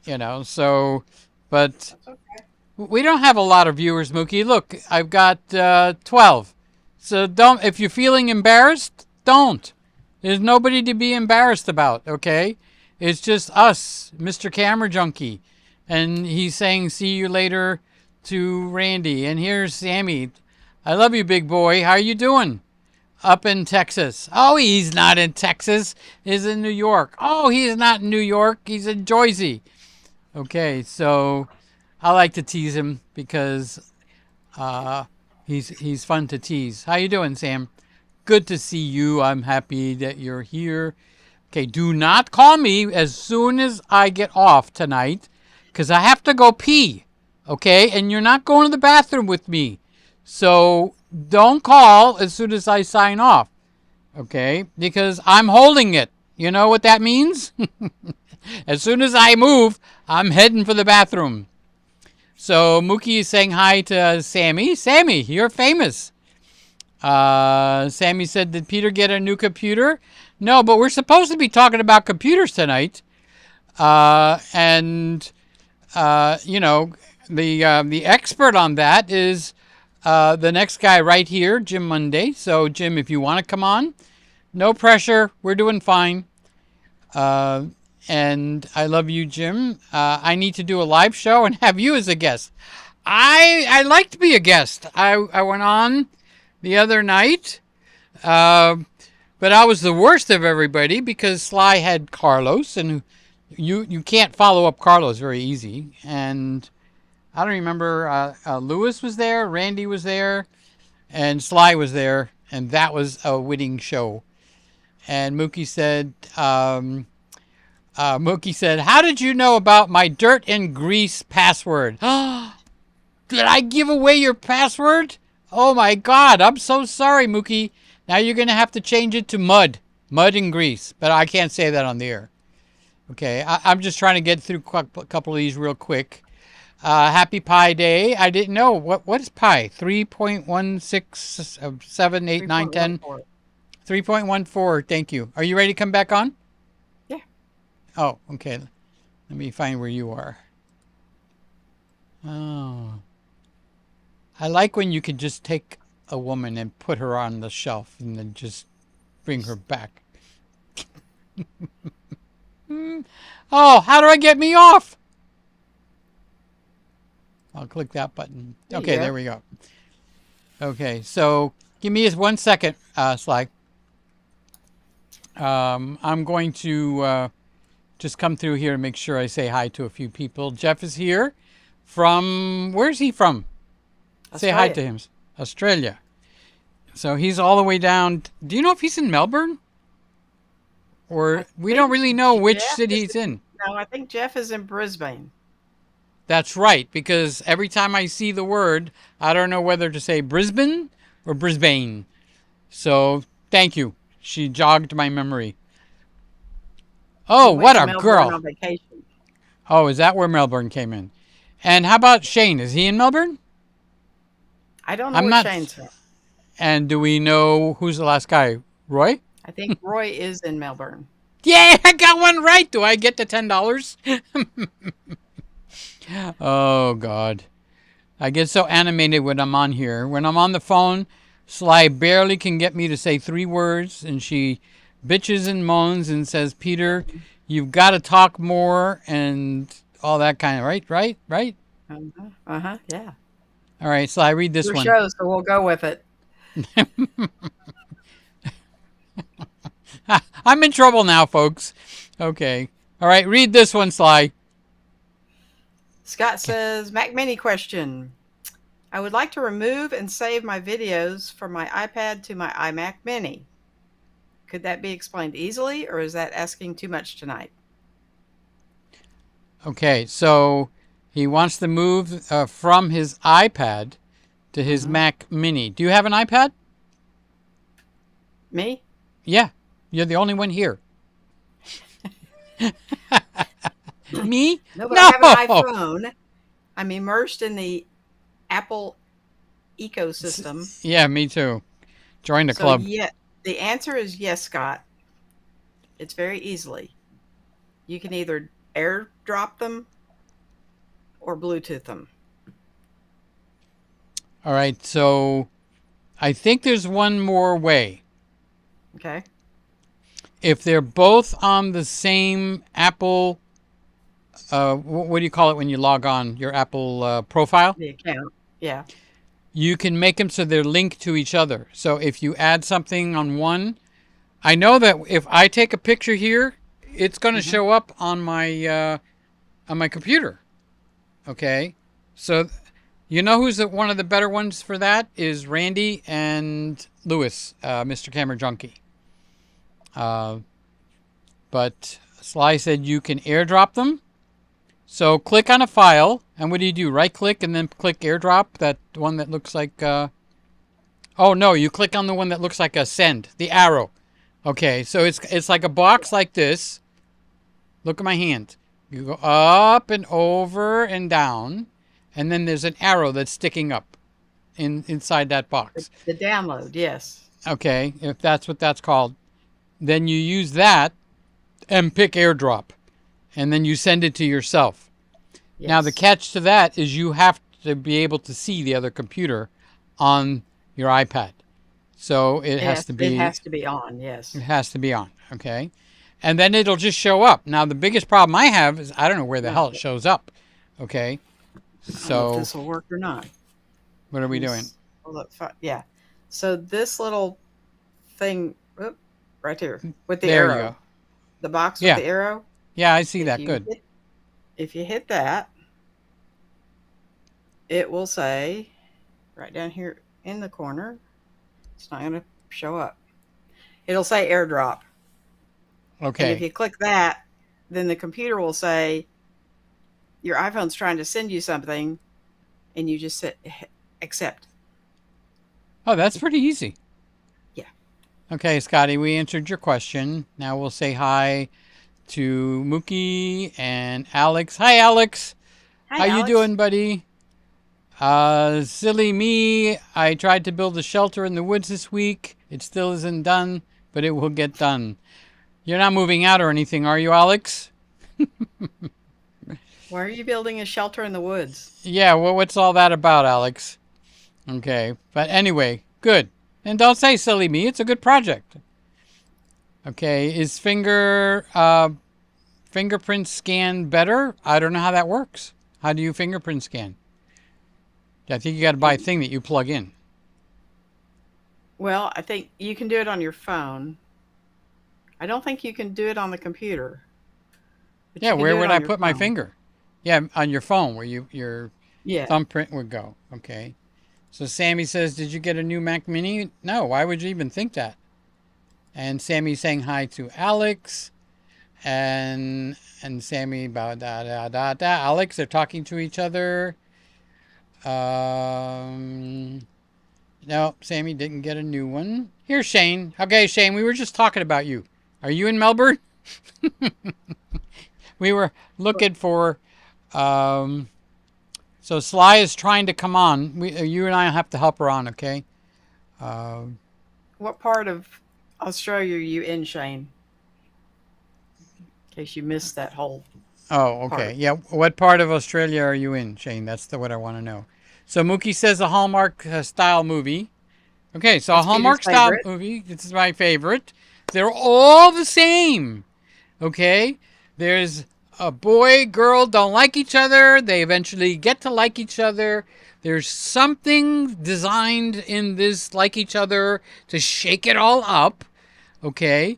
Speaker 1: So, but
Speaker 2: That's okay.
Speaker 1: we don't have a lot of viewers, Mookie. Look, I've got 12. So don't. If you're feeling embarrassed, don't. There's nobody to be embarrassed about. Okay, it's just us, Mr. Camera Junkie, and he's saying, "See you later," to Randy. And here's Sammy. I love you, big boy. How you doing? Up in Texas. Oh, he's not in Texas. He's in New York. Oh, he's not in New York. He's in Jersey. Okay, so I like to tease him because he's fun to tease. How you doing, Sam? Good to see you. I'm happy that you're here. Okay, do not call me as soon as I get off tonight because I have to go pee. Okay, and you're not going to the bathroom with me. So don't call as soon as I sign off. Okay, because I'm holding it. You know what that means? As soon as I move, I'm heading for the bathroom. So Mookie is saying hi to Sammy. Sammy, you're famous. Sammy said, did Peter get a new computer? No, but we're supposed to be talking about computers tonight. And the expert on that is the next guy right here, Jim Monday. So, Jim, if you want to come on, no pressure. We're doing fine. And I love you, Jim. I need to do a live show and have you as a guest. I like to be a guest. I went on the other night, but I was the worst of everybody because Sly had Carlos, and you can't follow up Carlos very easy. And I don't remember, Lewis was there, Randy was there, and Sly was there, and that was a winning show. And Mookie said, how did you know about my dirt and grease password? Did I give away your password? Oh my God, I'm so sorry, Mookie. Now you're going to have to change it to mud and grease, but I can't say that on the air. Okay, I'm just trying to get through a couple of these real quick. Happy Pi Day. I didn't know. What is pi? 3.16, 7, 8, 9, 10? 3.14. Thank you. Are you ready to come back on?
Speaker 2: Yeah.
Speaker 1: Oh, okay. Let me find where you are. Oh. I like when you can just take a woman and put her on the shelf and then just bring her back. Oh, how do I get me off? I'll click that button. Okay, there we go. Okay, so give me 1 second, Sly. I'm going to just come through here and make sure I say hi to a few people. Jeff is here from, where's he from? Australia. Say hi to him. Australia. So he's all the way down. Do you know if he's in Melbourne? Or we don't really know which city he's in.
Speaker 2: No, I think Jeff is in Brisbane.
Speaker 1: That's right, because every time I see the word, I don't know whether to say Brisbane or Brisbane. So thank you. She jogged my memory. Oh, what a girl.
Speaker 2: On vacation.
Speaker 1: Oh, is that where Melbourne came in? And how about Shane? Is he in Melbourne?
Speaker 2: I don't know
Speaker 1: I'm
Speaker 2: what
Speaker 1: not.
Speaker 2: Shane's from.
Speaker 1: And do we know who's the last guy? Roy?
Speaker 2: I think Roy is in Melbourne.
Speaker 1: Yeah, I got one right. Do I get the $10? Oh, God. I get so animated when I'm on here. When I'm on the phone, Sly barely can get me to say 3 words, and she bitches and moans and says, Peter, you've got to talk more and all that kind of, right?
Speaker 2: Yeah.
Speaker 1: All right, Sly, read this
Speaker 2: Your
Speaker 1: one.
Speaker 2: show, so we'll go with it.
Speaker 1: I'm in trouble now, folks. Okay. All right, read this one, Sly.
Speaker 2: Scott says, Mac Mini question. I would like to remove and save my videos from my iPad to my iMac Mini. Could that be explained easily, or is that asking too much tonight?
Speaker 1: Okay, so he wants to move from his iPad to his Mac Mini. Do you have an iPad?
Speaker 2: Me?
Speaker 1: Yeah, you're the only one here. Me?
Speaker 2: No, but I
Speaker 1: No.
Speaker 2: have an iPhone. I'm immersed in the Apple ecosystem.
Speaker 1: Yeah, me too. Join the club.
Speaker 2: Yeah, the answer is yes, Scott. It's very easily. You can either AirDrop them or Bluetooth them.
Speaker 1: All right, so I think there's one more way.
Speaker 2: Okay.
Speaker 1: If they're both on the same Apple, what do you call it when you log on, your Apple profile?
Speaker 2: The account. Yeah.
Speaker 1: You can make them so they're linked to each other. So if you add something on one, I know that if I take a picture here, it's going to show up on my computer. Okay, so you know who's one of the better ones for that is Randy and Lewis, Mr. Camera Junkie. But Sly said you can airdrop them. So click on a file, and what do? Right click and then click airdrop, that one that looks like, oh no, you click on the one that looks like a send, the arrow. Okay, so it's like a box like this. Look at my hand. You go up and over and down, and then there's an arrow that's sticking up inside that box.
Speaker 2: The download, yes.
Speaker 1: Okay, if that's what that's called. Then you use that and pick airdrop, and then you send it to yourself. Yes. Now the catch to that is you have to be able to see the other computer on your iPad. So it has to be
Speaker 2: on, yes.
Speaker 1: It has to be on, okay? And then it'll just show up. Now the biggest problem I have is I don't know where the hell it shows up. Okay? So
Speaker 2: I don't know if this will work or not.
Speaker 1: What are we doing?
Speaker 2: Yeah. So this little thing right here with the
Speaker 1: there
Speaker 2: arrow.
Speaker 1: You go.
Speaker 2: The box with the arrow.
Speaker 1: Yeah, I see that. Good.
Speaker 2: If you hit that, it will say right down here in the corner. It's not going to show up. It'll say airdrop.
Speaker 1: Okay.
Speaker 2: And if you click that, then the computer will say your iPhone's trying to send you something, and you just hit accept.
Speaker 1: Oh, that's pretty easy.
Speaker 2: Yeah.
Speaker 1: Okay, Scotty, we answered your question. Now we'll say hi to Mookie and Alex. Hi, Alex.
Speaker 2: Hi,
Speaker 1: How you doing, buddy? Silly me. I tried to build a shelter in the woods this week. It still isn't done, but it will get done. You're not moving out or anything, are you, Alex?
Speaker 2: Why are you building a shelter in the woods?
Speaker 1: Yeah, well, what's all that about, Alex? Okay, but anyway, good. And don't say silly me. It's a good project. Okay, is fingerprint scan better? I don't know how that works. How do you fingerprint scan? I think you got to buy a thing that you plug in.
Speaker 2: Well, I think you can do it on your phone. I don't think you can do it on the computer.
Speaker 1: Yeah, where would I put my finger? Yeah, on your phone where your thumbprint would go. Okay. So Sammy says, did you get a new Mac Mini? No, why would you even think that? And Sammy's saying hi to Alex. And Sammy, Alex, they're talking to each other. No, Sammy didn't get a new one. Here's Shane. Okay, Shane, we were just talking about you. Are you in Melbourne? We were looking for So Sly is trying to come on. You and I have to help her on, okay?
Speaker 2: What part of Australia are you in, Shane? In case you missed that whole
Speaker 1: Oh, okay.
Speaker 2: part.
Speaker 1: Yeah. What part of Australia are you in, Shane? That's what I want to know. So Mookie says a Hallmark style movie. Okay, so a
Speaker 2: That's Peter's
Speaker 1: Hallmark style
Speaker 2: favorite.
Speaker 1: movie. This is my favorite. They're all the same. Okay? There's a boy, girl don't like each other. They eventually get to like each other. There's something designed in this like each other to shake it all up. Okay?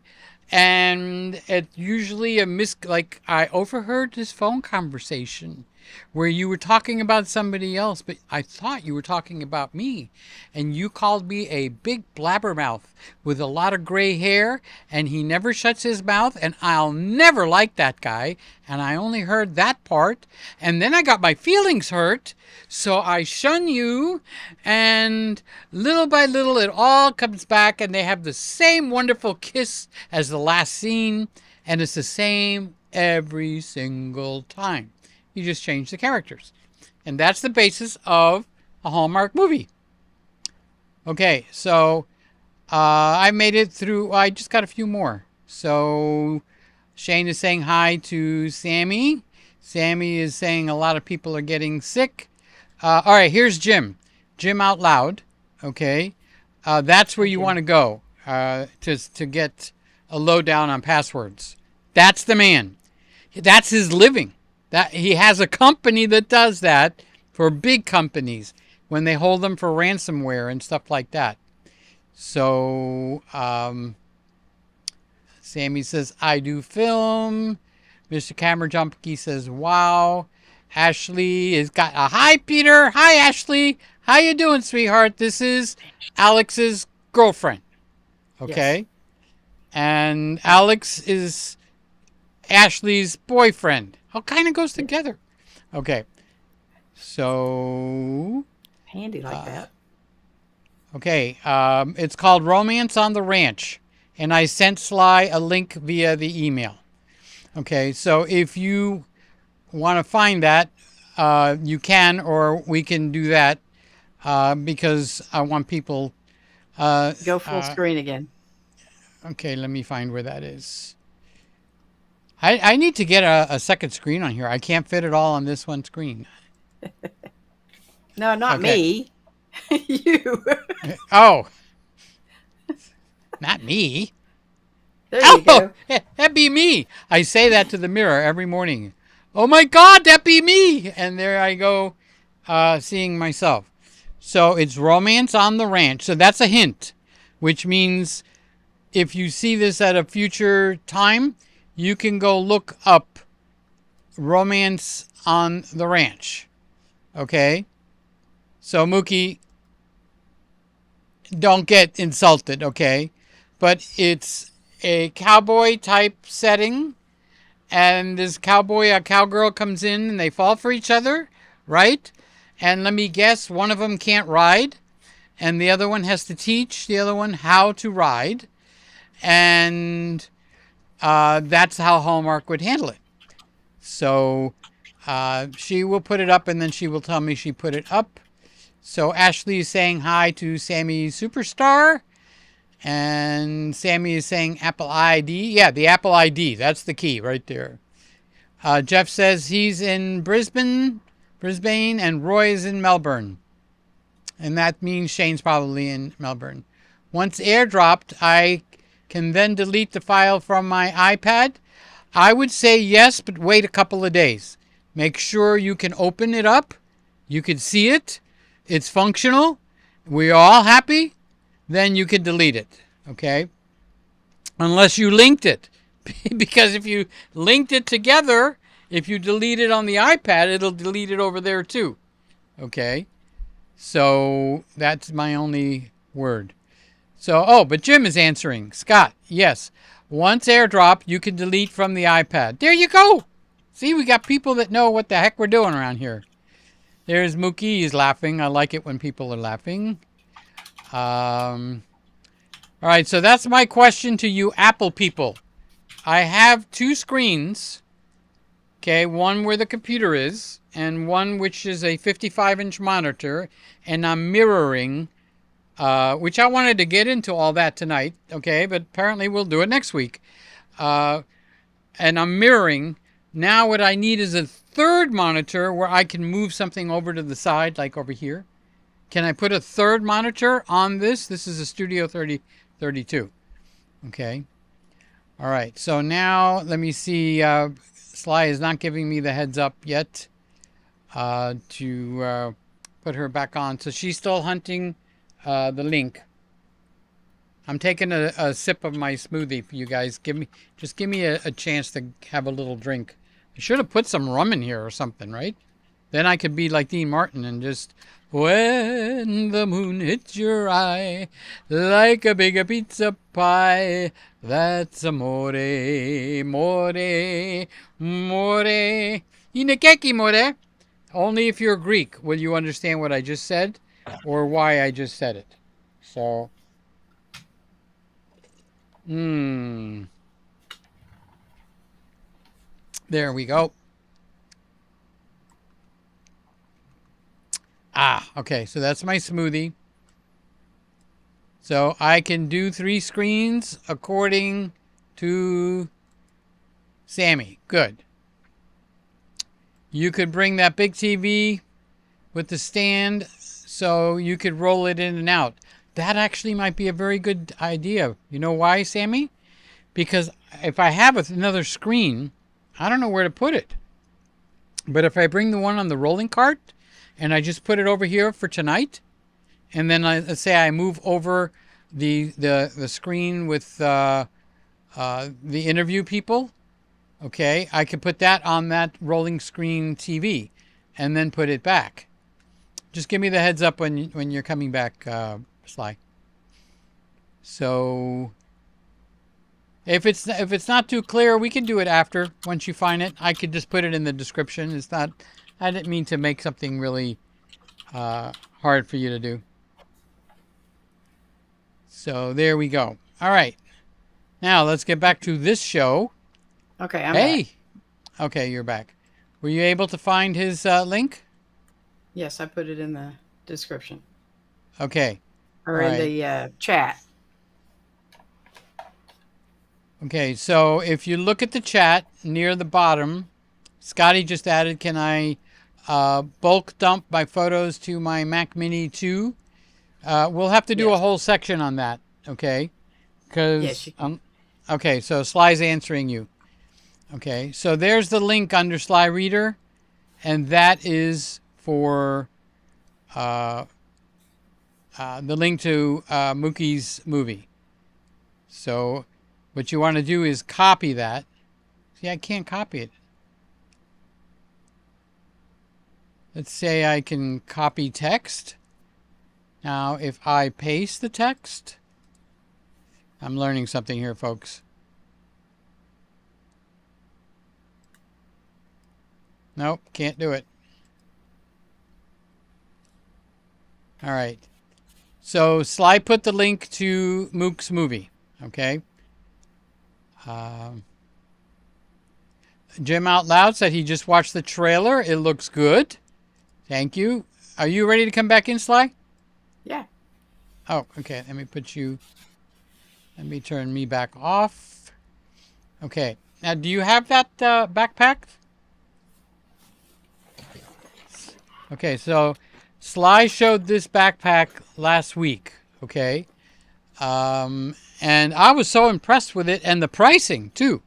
Speaker 1: And it usually like I overheard this phone conversation where you were talking about somebody else, but I thought you were talking about me. And you called me a big blabbermouth with a lot of gray hair, and he never shuts his mouth, and I'll never like that guy. And I only heard that part, and then I got my feelings hurt, so I shun you, and little by little it all comes back, and they have the same wonderful kiss as the last scene, and it's the same every single time. You just change the characters. And that's the basis of a Hallmark movie. Okay, so I made it through. I just got a few more. So Shane is saying hi to Sammy. Sammy is saying a lot of people are getting sick. All right, here's Jim. Jim out loud. Okay, that's where you want to go to get a lowdown on passwords. That's the man. That's his living. That he has a company that does that for big companies when they hold them for ransomware and stuff like that. So Sammy says, I do film. Mr. Camera Jumpy says, wow. Ashley has got a hi, Peter. Hi, Ashley. How you doing, sweetheart? This is Alex's girlfriend. Okay. Yes. And Alex is Ashley's boyfriend. All kind of goes together. Okay. So.
Speaker 2: Handy like that.
Speaker 1: Okay. It's called Romance on the Ranch. And I sent Sly a link via the email. Okay. So if you want to find that, you can, or we can do that because I want people.
Speaker 2: Go full screen again.
Speaker 1: Okay. Let me find where that is. I need to get a second screen on here. I can't fit it all on this one screen.
Speaker 2: No, not me. You.
Speaker 1: Oh. Not me.
Speaker 2: There you go.
Speaker 1: That'd be me. I say that to the mirror every morning. Oh my God, that'd be me. And there I go seeing myself. So it's Romance on the Ranch. So that's a hint, which means if you see this at a future time, you can go look up Romance on the Ranch. Okay? So, Mookie, don't get insulted, okay? But it's a cowboy type setting, and this cowboy, a cowgirl comes in, and they fall for each other, right? And let me guess, one of them can't ride, and the other one has to teach the other one how to ride. And that's how Hallmark would handle it. So she will put it up, and then she will tell me she put it up. So Ashley is saying hi to Sammy Superstar. And Sammy is saying Apple ID. Yeah, the Apple ID. That's the key right there. Jeff says he's in Brisbane, and Roy is in Melbourne. And that means Shane's probably in Melbourne. Once airdropped, I can then delete the file from my iPad. I would say yes, but wait a couple of days. Make sure you can open it up. You can see it. It's functional. We're all happy. Then you can delete it. Okay? Unless you linked it. Because if you linked it together, if you delete it on the iPad, it'll delete it over there too. Okay? So that's my only word. So, but Jim is answering. Scott, yes. Once airdrop, you can delete from the iPad. There you go. See, we got people that know what the heck we're doing around here. There's Mookie. He's laughing. I like it when people are laughing. All right, so that's my question to you Apple people. I have two screens. Okay, one where the computer is, and one which is a 55-inch monitor, and I'm mirroring, which I wanted to get into all that tonight, okay, but apparently we'll do it next week. And I'm mirroring. Now what I need is a third monitor where I can move something over to the side, like over here. Can I put a third monitor on this? This is a Studio 3032. Okay. All right. So now let me see. Sly is not giving me the heads up yet to put her back on. So she's still hunting the link. I'm taking a sip of my smoothie for you guys. Just give me a chance to have a little drink. I should have put some rum in here or something, right? Then I could be like Dean Martin and just, when the moon hits your eye like a big pizza pie, that's amore, more, more. Inekeki more. Only if you're Greek will you understand what I just said or why I just said it. So, there we go. Okay, so that's my smoothie. So I can do 3 screens according to Sammy. Good. You could bring that big TV with the stand so you could roll it in and out. That actually might be a very good idea. You know why, Sammy? Because if I have another screen, I don't know where to put it. But if I bring the one on the rolling cart and I just put it over here for tonight, and then let's say I move over the screen with the interview people, okay, I could put that on that rolling screen TV and then put it back. Just give me the heads up when you're coming back, Sly. So if it's not too clear, we can do it after. Once you find it, I could just put it in the description. It's not. I didn't mean to make something really hard for you to do. So there we go. All right. Now let's get back to this show.
Speaker 2: Okay, I'm back.
Speaker 1: Okay, you're back. Were you able to find his link?
Speaker 2: Yes, I put it in the description.
Speaker 1: Okay.
Speaker 2: Or in the chat.
Speaker 1: Okay, so if you look at the chat near the bottom, Scotty just added, can I bulk dump my photos to my Mac Mini 2? We'll have to do a whole section on that, okay? Because okay, so Sly's answering you. Okay, so there's the link under Sly Reader, and that is for the link to Mookie's movie. So what you want to do is copy that. See, I can't copy it. Let's say I can copy text. Now, if I paste the text, I'm learning something here, folks. Nope, can't do it. All right. So Sly put the link to Mook's movie, okay? Jim Out Loud said he just watched the trailer. It looks good. Thank you. Are you ready to come back in, Sly?
Speaker 2: Yeah.
Speaker 1: Oh, okay. Let me turn me back off. Okay. Now, do you have that backpack? Okay, so Sly showed this backpack last week, okay? And I was so impressed with it and the pricing, too.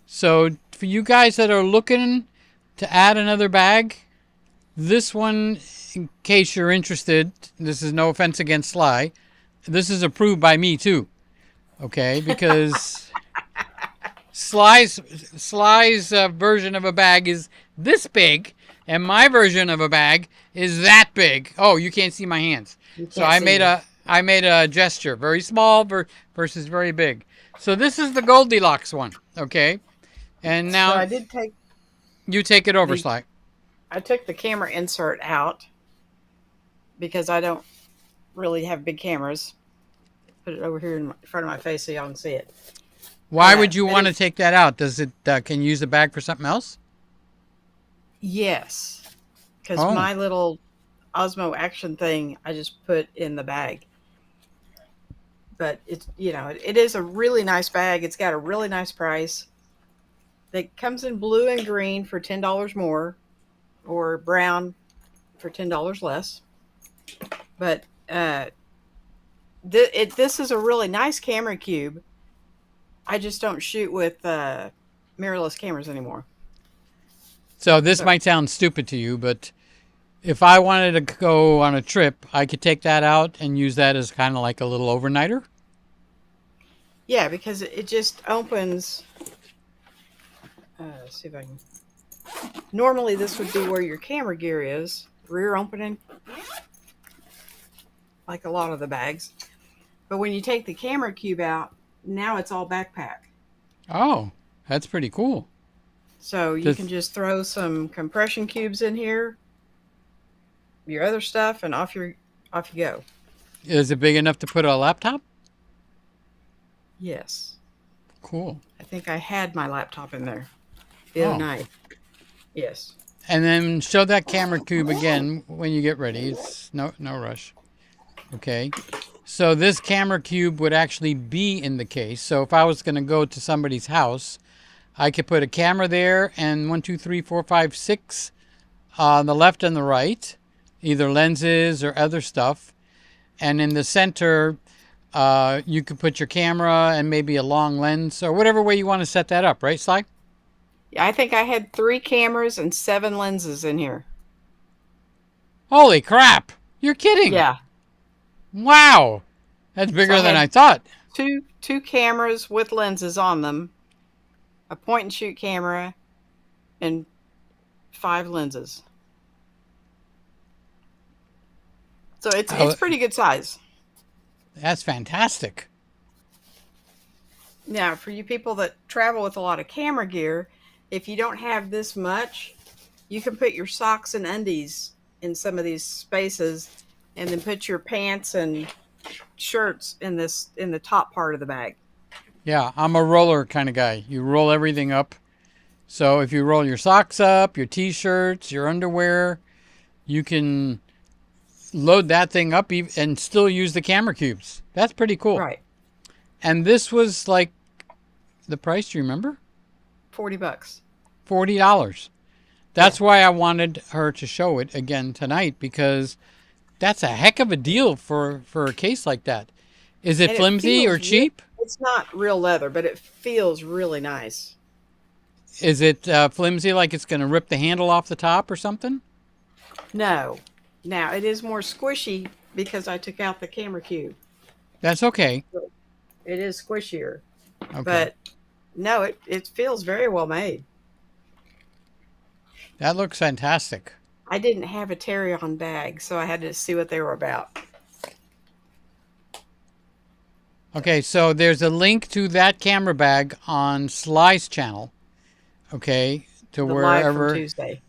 Speaker 1: So for you guys that are looking to add another bag, this one, in case you're interested, this is no offense against Sly, this is approved by me, too, okay? Because Sly's version of a bag is this big, and my version of a bag is that big. Oh, you can't see my hands. So I made a gesture, very small versus very big. So this is the Goldilocks one, okay? And now
Speaker 2: so I did take.
Speaker 1: You take it over, Sly.
Speaker 2: I took the camera insert out because I don't really have big cameras. Put it over here in front of my face so y'all can see it.
Speaker 1: Why would you want to take that out? Does it can you use the bag for something else?
Speaker 2: Yes, because
Speaker 1: Oh,
Speaker 2: my little Osmo Action thing I just put in the bag. But it's, it is a really nice bag. It's got a really nice price. It comes in blue and green for $10 more, or brown for $10 less. But this is a really nice camera cube. I just don't shoot with mirrorless cameras anymore.
Speaker 1: so this
Speaker 2: So
Speaker 1: might sound stupid to you, but if I wanted to go on a trip, I could take that out and use that as kind of like a little overnighter.
Speaker 2: yeah, because it just opens. Let's see if I can. Normally, this would be where your camera gear is, rear opening, like a lot of the bags. But when you take the camera cube out, now it's all backpack.
Speaker 1: Oh, that's pretty cool.
Speaker 2: So you can
Speaker 1: Does,
Speaker 2: just throw some compression cubes in here, your other stuff, and off you go.
Speaker 1: is it big enough to put a laptop?
Speaker 2: Yes,
Speaker 1: Cool.
Speaker 2: I think I had my laptop in there the other
Speaker 1: Oh,
Speaker 2: night. Yes.
Speaker 1: and then show that camera cube again when you get ready. It's no rush. Okay. So this camera cube would actually be in the case. So if I was going to go to somebody's house, I could put a camera there and 1, 2, 3, 4, 5, 6 on the left and the right, either lenses or other stuff. And in the center, you could put your camera and maybe a long lens or whatever way you want to set that up, right, Sly?
Speaker 2: Yeah, I think I had 3 cameras and 7 lenses in here.
Speaker 1: Holy crap! You're kidding!
Speaker 2: Yeah.
Speaker 1: Wow! That's
Speaker 2: So I
Speaker 1: bigger than I
Speaker 2: had
Speaker 1: thought.
Speaker 2: two cameras with lenses on them, a point and shoot camera, and 5 lenses. So it's
Speaker 1: Oh,
Speaker 2: pretty good size.
Speaker 1: that's fantastic.
Speaker 2: Now, for you people that travel with a lot of camera gear, if you don't have this much, you can put your socks and undies in some of these spaces, and then put your pants and shirts in the top part of the bag.
Speaker 1: Yeah, I'm a roller kind of guy. You roll everything up. So if you roll your socks up, your t-shirts, your underwear, you can load that thing up and still use the camera cubes. That's pretty cool.
Speaker 2: Right.
Speaker 1: And this was like the price, do you remember?
Speaker 2: $40.
Speaker 1: $40.
Speaker 2: Yeah.
Speaker 1: That's why I wanted her to show it again tonight, because that's a heck of a deal for a case like that. Is it
Speaker 2: And it
Speaker 1: flimsy or
Speaker 2: feels
Speaker 1: cheap?
Speaker 2: it's not real leather, but it feels really nice.
Speaker 1: Is it flimsy, like it's going to rip the handle off the top or something?
Speaker 2: No. Now, it is more squishy because I took out the camera cube.
Speaker 1: That's okay.
Speaker 2: It is squishier.
Speaker 1: Okay.
Speaker 2: But no, it feels very well made.
Speaker 1: That looks fantastic.
Speaker 2: I didn't have a Terry-on bag, so I had to see what they were about.
Speaker 1: Okay, so there's a link to that camera bag on Sly's channel. Okay, to
Speaker 2: The live from
Speaker 1: wherever
Speaker 2: Tuesday.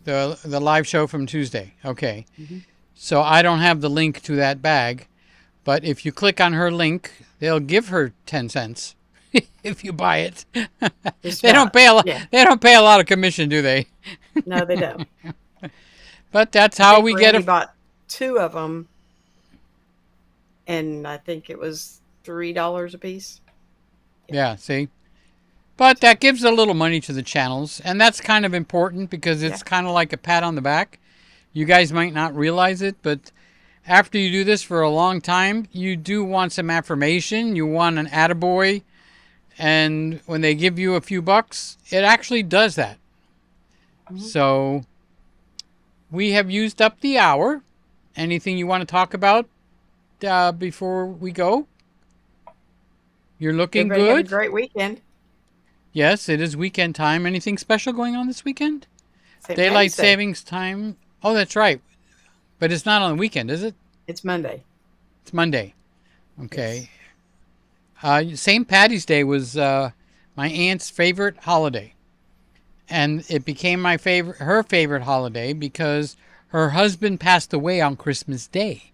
Speaker 1: the live show from Tuesday. Okay,
Speaker 2: Mm-hmm.
Speaker 1: so I don't have the link to that bag, but if you click on her link, they'll give her 10 cents if you buy it.
Speaker 2: Just
Speaker 1: They don't
Speaker 2: about.
Speaker 1: pay a lot.
Speaker 2: Yeah.
Speaker 1: They don't pay a lot of commission, do they?
Speaker 2: No, they don't.
Speaker 1: But that's
Speaker 2: I
Speaker 1: how
Speaker 2: think
Speaker 1: we
Speaker 2: Randy
Speaker 1: get a.
Speaker 2: bought 2 of them, and I think it was $3 a piece.
Speaker 1: Yeah, see. But that gives a little money to the channels, and that's kind of important because it's
Speaker 2: Yeah.
Speaker 1: kind of like a pat on the back. You guys might not realize it, but after you do this for a long time, you do want some affirmation. You want an attaboy, and when they give you a few bucks, it actually does that.
Speaker 2: Mm-hmm.
Speaker 1: So we have used up the hour. Anything you want to talk about before we go? You're looking
Speaker 2: Everybody had a
Speaker 1: good.
Speaker 2: great weekend.
Speaker 1: Yes, it is weekend time. Anything special going on this weekend?
Speaker 2: St.
Speaker 1: Daylight
Speaker 2: Patty's Day.
Speaker 1: savings time. Oh, that's right. But it's not on the weekend, is it?
Speaker 2: It's Monday.
Speaker 1: It's Monday. Okay.
Speaker 2: Yes.
Speaker 1: St. Patty's Day was my aunt's favorite holiday. And it became her favorite holiday because her husband passed away on Christmas Day.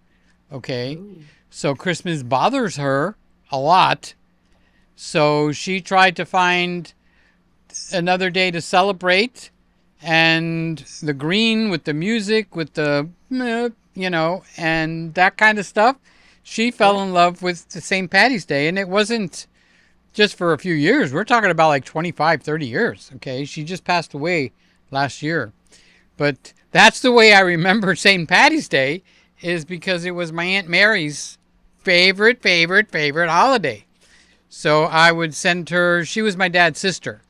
Speaker 1: Okay.
Speaker 2: Ooh.
Speaker 1: So Christmas bothers her a lot. So she tried to find another day to celebrate, and the green with the music, with the, and that kind of stuff. She fell
Speaker 2: Yeah.
Speaker 1: in love with the St. Patty's Day, and it wasn't just for a few years. We're talking about like 25, 30 years. Okay. She just passed away last year. But that's the way I remember St. Patty's Day, is because it was my Aunt Mary's favorite holiday. So I would send her, she was my dad's sister.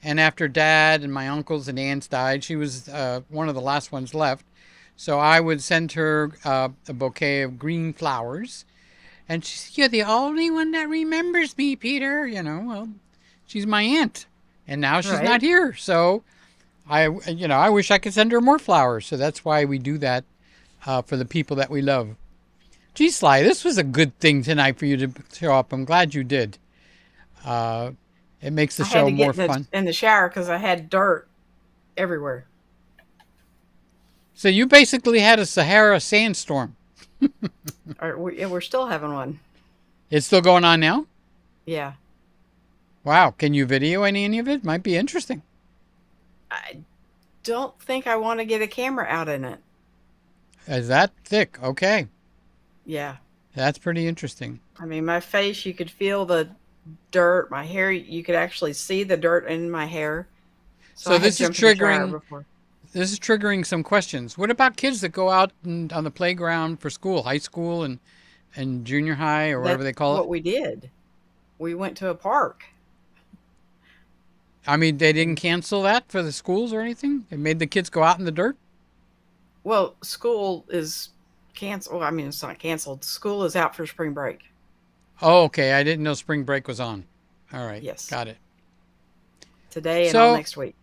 Speaker 1: And after dad and my uncles and aunts died, she was one of the last ones left. So I would send her a bouquet of green flowers. And she said, "You're the only one that remembers me, Peter." Well, she's my aunt. And now she's not
Speaker 2: Right.
Speaker 1: here. So I wish I could send her more flowers. So that's why we do that for the people that we love. Gee, Sly, this was a good thing tonight for you to show up. I'm glad you did. Uh, it makes the
Speaker 2: I had
Speaker 1: show
Speaker 2: to
Speaker 1: more
Speaker 2: get
Speaker 1: fun.
Speaker 2: in the shower because I had dirt everywhere.
Speaker 1: So you basically had a Sahara sandstorm.
Speaker 2: We're still having one.
Speaker 1: It's still going on now?
Speaker 2: Yeah.
Speaker 1: Wow. Can you video any of it? Might be interesting.
Speaker 2: I don't think I want to get a camera out in it.
Speaker 1: Is that thick? Okay.
Speaker 2: Yeah.
Speaker 1: That's pretty interesting.
Speaker 2: I mean, my face, you could feel the dirt. My hair, you could actually see the dirt in my hair. So I had
Speaker 1: this is
Speaker 2: jumped in the shower
Speaker 1: triggering
Speaker 2: before.
Speaker 1: this is triggering some questions. What about kids that go out on the playground for school, high school and junior high or whatever
Speaker 2: That's
Speaker 1: they call it?
Speaker 2: what we did. We went to a park.
Speaker 1: I mean, they didn't cancel that for the schools or anything? They made the kids go out in the dirt?
Speaker 2: Well, school is canceled. I mean, it's not canceled. School is out for spring break.
Speaker 1: Oh, okay. I didn't know spring break was on. All right.
Speaker 2: Yes.
Speaker 1: Got it.
Speaker 2: Today and all
Speaker 1: So,
Speaker 2: next week.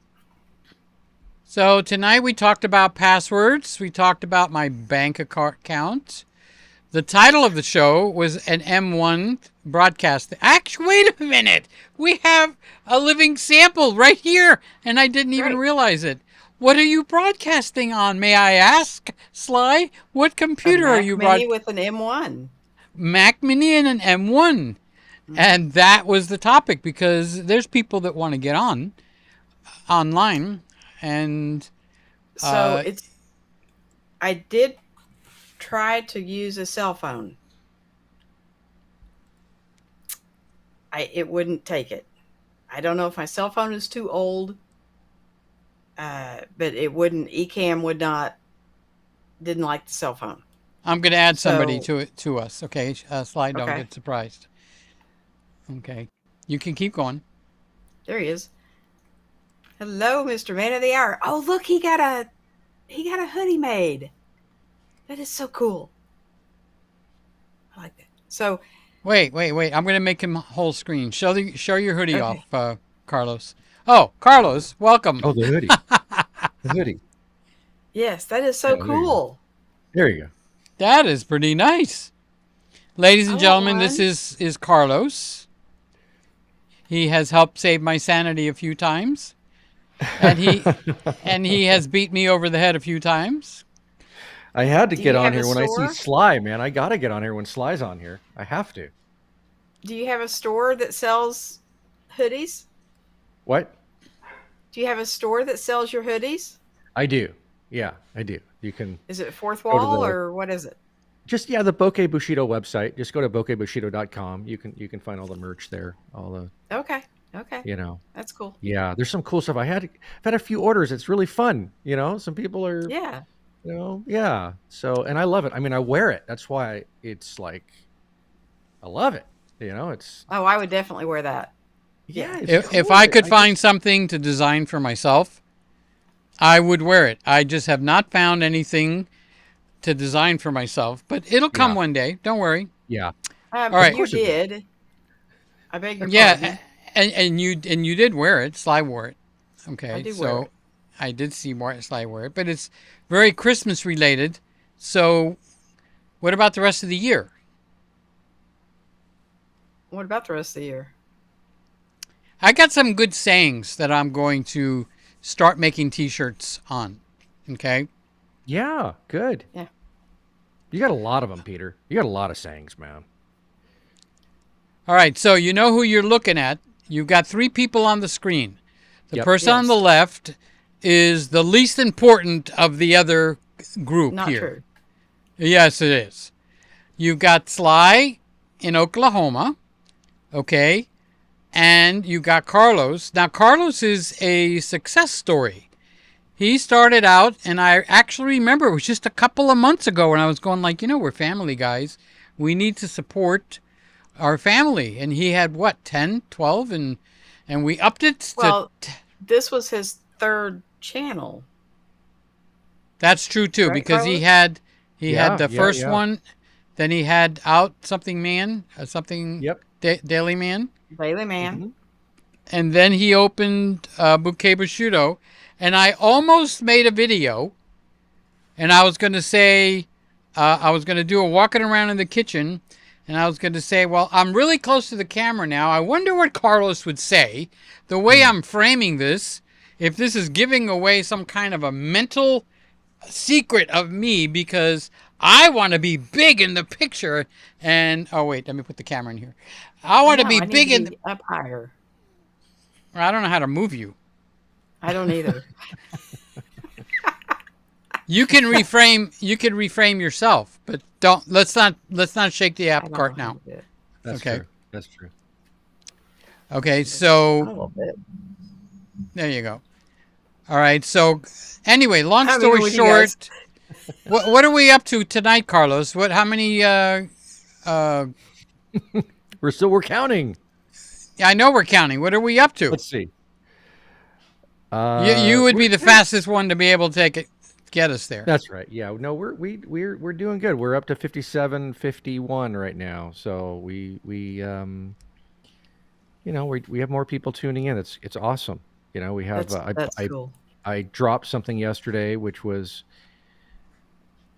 Speaker 1: so tonight we talked about passwords. We talked about my bank account. The title of the show was an M1 broadcast. Actually, wait a minute. We have a living sample right here, and I didn't even
Speaker 2: Right.
Speaker 1: realize it. What are you broadcasting on, may I ask, Sly? What
Speaker 2: A
Speaker 1: computer are
Speaker 2: Mac
Speaker 1: you
Speaker 2: Mini with an M1.
Speaker 1: Mac Mini and an M1. And that was the topic because there's people that want to get online, and
Speaker 2: So I did try to use a cell phone. It wouldn't take it. I don't know if my cell phone is too old, but it wouldn't. Ecamm didn't like the cell phone.
Speaker 1: I'm going to add somebody
Speaker 2: So
Speaker 1: to us. Okay, Sly, don't
Speaker 2: okay,
Speaker 1: get surprised. Okay, you can keep going.
Speaker 2: there he is. Hello, Mr. Man of the Hour. Oh, look, he got a hoodie made. That is so cool. I like that. So
Speaker 1: Wait. I'm going to make him whole screen. Show your hoodie
Speaker 2: okay.
Speaker 1: off, Carlos. Oh, Carlos, welcome.
Speaker 3: Oh, the hoodie. The hoodie.
Speaker 2: Yes, that is
Speaker 3: Yeah,
Speaker 2: so
Speaker 3: there you go.
Speaker 2: cool.
Speaker 3: There you go.
Speaker 1: That is pretty nice. Ladies
Speaker 2: I
Speaker 1: and
Speaker 2: want
Speaker 1: gentlemen, this
Speaker 2: one.
Speaker 1: is Carlos. He has helped save my sanity a few times, and he has beat me over the head a few times.
Speaker 3: I had to
Speaker 2: Do
Speaker 3: get
Speaker 2: you
Speaker 3: on
Speaker 2: have a
Speaker 3: here when I see
Speaker 2: store?
Speaker 3: Sly, man. I got to get on here when Sly's on here. I have to.
Speaker 2: Do you have a store that sells hoodies?
Speaker 3: What?
Speaker 2: Do you have a store that sells your hoodies?
Speaker 3: I do. Yeah, I do. You can
Speaker 2: Is it Fourth
Speaker 3: go to
Speaker 2: Wall
Speaker 3: the
Speaker 2: or what is it?
Speaker 3: the Bokeh Bushido website. Just go to bokehbushido.com. You can find all the merch there. All the,
Speaker 2: Okay. Okay. That's cool.
Speaker 3: yeah, there's some cool stuff. I've had a few orders. It's really fun, Some people are,
Speaker 2: Yeah.
Speaker 3: yeah. So, and I love it. I mean, I wear it. That's why it's like I love it. It's
Speaker 2: Oh, I would definitely wear that.
Speaker 3: yeah,
Speaker 2: Yeah.
Speaker 3: it's
Speaker 1: If
Speaker 3: cool.
Speaker 1: I could find something to design for myself, I would wear it. I just have not found anything to design for myself, but it'll come
Speaker 3: Yeah,
Speaker 1: one day. Don't worry.
Speaker 3: yeah.
Speaker 1: All right.
Speaker 2: You
Speaker 3: Course it will.
Speaker 2: did. I beg your
Speaker 1: Yeah,
Speaker 2: pardon.
Speaker 1: and you did wear it. Sly wore it.
Speaker 2: I
Speaker 1: Okay,
Speaker 2: do wear
Speaker 1: so
Speaker 2: it.
Speaker 1: I did see Sly wear it, but it's very Christmas related. So, what about the rest of the year?
Speaker 2: What about the rest of the year?
Speaker 1: I got some good sayings that I'm going to start making T-shirts on. Okay.
Speaker 3: Yeah, good.
Speaker 2: Yeah.
Speaker 3: You got a lot of them, Peter. You got a lot of sayings, man.
Speaker 1: All right. So you know who you're looking at. You've got three people on the screen. The
Speaker 3: Yep.
Speaker 1: person on the
Speaker 2: Yes.
Speaker 1: left is the least important of the other group
Speaker 2: Not
Speaker 1: here.
Speaker 2: true.
Speaker 1: Yes, it is. You've got Sly in Oklahoma, okay, and you got Carlos. Now, Carlos is a success story. He started out, and I actually remember it was just a couple of months ago when I was going like, we're family guys. We need to support our family. And he had, 10, 12, and we upped it to...
Speaker 2: Well, this was his third channel.
Speaker 1: That's true, too,
Speaker 2: Right,
Speaker 1: because
Speaker 2: Carlos?
Speaker 1: he had the
Speaker 3: Yeah,
Speaker 1: first
Speaker 3: yeah.
Speaker 1: one, then he had Out Something Man, something
Speaker 3: Yep.
Speaker 1: Daily Man,
Speaker 2: Bailey Man.
Speaker 3: Mhm.
Speaker 1: and then he opened Bouquet Prosciutto, and I almost made a video, and I was going to say, I was going to do a walking around in the kitchen, and I was going to say, well, I'm really close to the camera now. I wonder what Carlos would say. The way I'm framing this, if this is giving away some kind of a mental secret of me, because I want to be big in the picture. And oh wait, let me put the camera in here. I want to be
Speaker 2: I need
Speaker 1: big
Speaker 2: to
Speaker 1: in.
Speaker 2: be up higher.
Speaker 1: I don't know how to move you.
Speaker 2: I don't either.
Speaker 1: You can reframe. You can reframe yourself, but don't. Let's not shake the
Speaker 2: I
Speaker 1: apple
Speaker 2: don't
Speaker 1: cart
Speaker 2: know how
Speaker 1: now.
Speaker 2: to do it.
Speaker 3: That's
Speaker 1: Okay.
Speaker 3: true. That's true.
Speaker 1: Okay,
Speaker 2: A
Speaker 1: so
Speaker 2: little bit.
Speaker 1: there you go. All right. So anyway, long
Speaker 2: I mean,
Speaker 1: story
Speaker 2: with you guys.
Speaker 1: short, what are we up to tonight, Carlos? How many?
Speaker 3: We're counting.
Speaker 1: I know we're counting. What are we up to?
Speaker 3: Let's see.
Speaker 1: You would be the fastest one to be able to get us there.
Speaker 3: That's right. Yeah. No, we're doing good. We're up to 57, 51 right now. So we have more people tuning in. It's awesome. We have
Speaker 2: That's cool.
Speaker 3: I dropped something yesterday, which was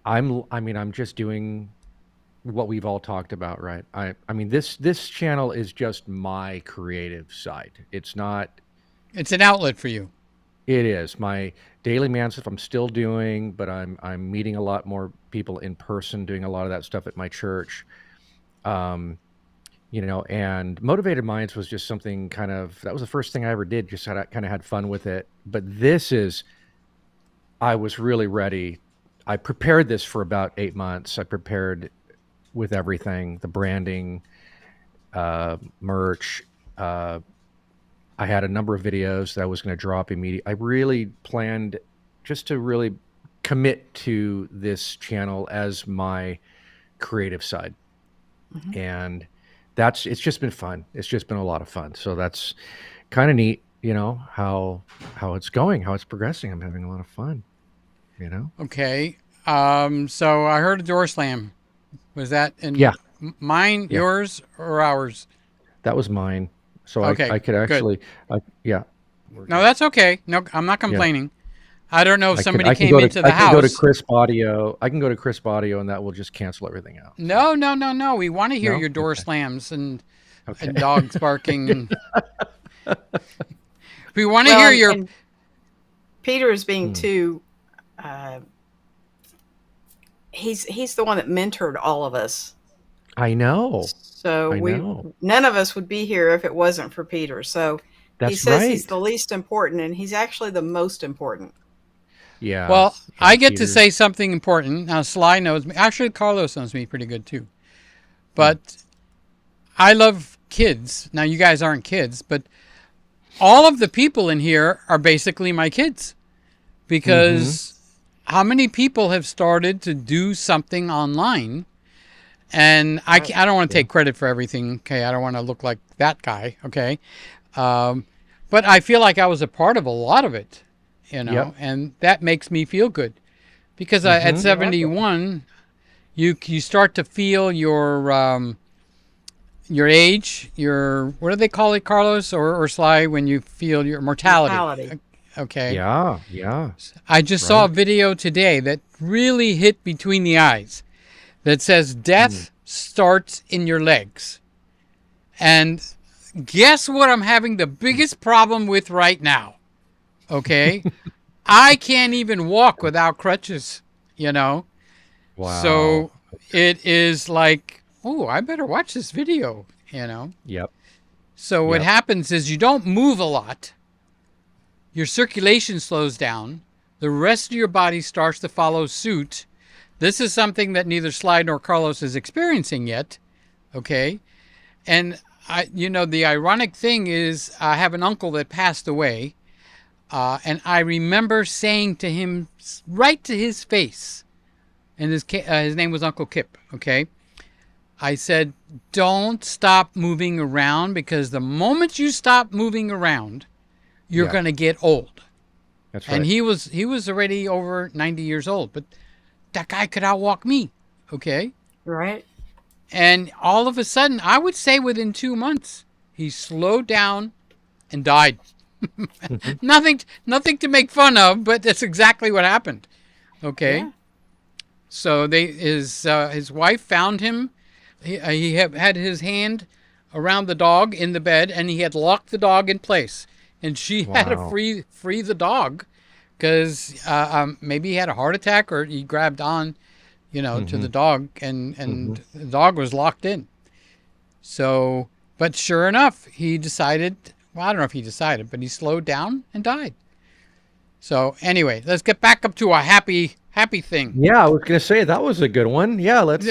Speaker 3: I'm just doing what we've all talked about, right? I mean this channel is just my creative side. It's not.
Speaker 1: It's an outlet for you.
Speaker 3: It is my daily man stuff. I'm still doing, but I'm meeting a lot more people in person, doing a lot of that stuff at my church. And Motivated Minds was just something that was the first thing I ever did. Just kind of had fun with it. But I was really ready. I prepared this for about 8 months. I prepared with everything, the branding, merch. I had a number of videos that I was going to drop immediately. I really planned just to really commit to this channel as my creative side.
Speaker 2: Mm-hmm.
Speaker 3: And it's just been fun. It's just been a lot of fun. So that's kind of neat, how it's going, how it's progressing. I'm having a lot of fun,
Speaker 1: Okay. So I heard a door slam. Was that
Speaker 3: Yeah.
Speaker 1: Mine,
Speaker 3: Yeah.
Speaker 1: yours, or ours?
Speaker 3: That was mine. So
Speaker 1: Okay,
Speaker 3: I could
Speaker 1: good.
Speaker 3: actually, yeah.
Speaker 1: No, that's okay. No, I'm not complaining. I don't know if somebody
Speaker 3: I can
Speaker 1: came
Speaker 3: go
Speaker 1: into
Speaker 3: to,
Speaker 1: the
Speaker 3: I can go to
Speaker 1: house.
Speaker 3: Crisp Audio. I can go to Crisp Audio, and that will just cancel everything out.
Speaker 1: No. We want to hear
Speaker 3: No?
Speaker 1: your door
Speaker 3: Okay.
Speaker 1: slams and
Speaker 3: Okay.
Speaker 1: dogs barking. And we want to
Speaker 2: Well,
Speaker 1: hear your.
Speaker 2: and Peter is being too. He's the one that mentored all of us.
Speaker 3: I know.
Speaker 2: So
Speaker 3: I know.
Speaker 2: none of us would be here if it wasn't for Peter. So he
Speaker 3: That's
Speaker 2: says
Speaker 3: right.
Speaker 2: he's the least important, and he's actually the most important.
Speaker 3: Yeah.
Speaker 1: Well,
Speaker 3: Yeah,
Speaker 1: I get to
Speaker 3: Peter.
Speaker 1: say something important. Now, Sly knows me. Actually, Carlos knows me pretty good, too. But I love kids. Now, you guys aren't kids, but all of the people in here are basically my kids. Because how many people have started to do something online? And I don't want to take credit for everything. Okay, I don't want to look like that guy. Okay. But I feel like I was a part of a lot of it.
Speaker 3: Yep.
Speaker 1: And that makes me feel good, because at 71, you start to feel your age, what do they call it, Carlos or Sly, when you feel your mortality. Okay.
Speaker 3: Yeah. Yeah.
Speaker 1: I just saw a video today that really hit between the eyes that says death starts in your legs. And guess what I'm having the biggest problem with right now? Okay. I can't even walk without crutches,
Speaker 3: Wow.
Speaker 1: So it is like, oh, I better watch this video.
Speaker 3: Yep.
Speaker 1: So what
Speaker 3: Yep.
Speaker 1: happens is you don't move a lot. your circulation slows down, the rest of your body starts to follow suit. This is something that neither Sly nor Carlos is experiencing yet, okay? And the ironic thing is, I have an uncle that passed away, and I remember saying to him, right to his face, and his name was Uncle Kip, okay? I said, don't stop moving around, because the moment you stop moving around, you're going to get old.
Speaker 3: That's right.
Speaker 1: And he was already over 90 years old, but that guy could outwalk me, okay?
Speaker 2: Right.
Speaker 1: And all of a sudden, I would say within 2 months, he slowed down and died. Nothing to make fun of, but that's exactly what happened. Okay.
Speaker 2: Yeah.
Speaker 1: So his wife found him. He had his hand around the dog in the bed, and he had locked the dog in place. And she had to free the dog, because maybe he had a heart attack, or he grabbed on, to the dog, and the dog was locked in. So, but sure enough, he decided. Well, I don't know if he decided, but he slowed down and died. So anyway, let's get back up to a happy thing.
Speaker 3: Yeah, I was gonna say that was a good one. Yeah, let's.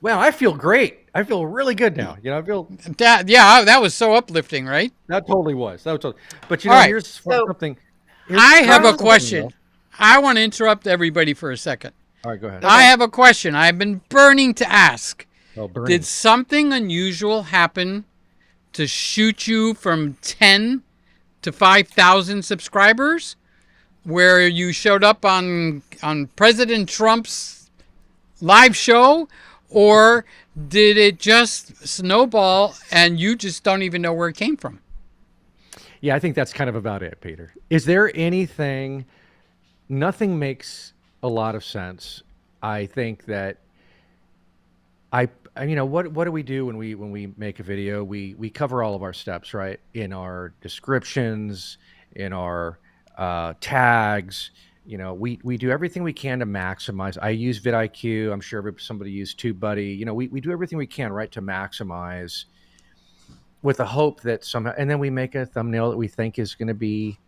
Speaker 3: Well, I feel great. I feel really good now. I feel.
Speaker 1: That was so uplifting, right?
Speaker 3: That totally was. But
Speaker 1: All right.
Speaker 3: here's something.
Speaker 1: I have a question. I want to interrupt everybody for a second.
Speaker 3: All right, go ahead.
Speaker 1: I have a question I've been burning to ask.
Speaker 3: Oh, burning.
Speaker 1: Did something unusual happen to shoot you from 10 to 5,000 subscribers, where you showed up on President Trump's live show, or did it just snowball and you just don't even know where it came from?
Speaker 3: Yeah, I think that's kind of about it, Peter. Is there anything? Nothing makes a lot of sense. I think that what do we do when we make a video? We cover all of our steps, right? In our descriptions, in our tags. We do everything we can to maximize. I use vidIQ. I'm sure somebody used TubeBuddy. We do everything we can, right, to maximize, with the hope that somehow, and then we make a thumbnail that we think is going to be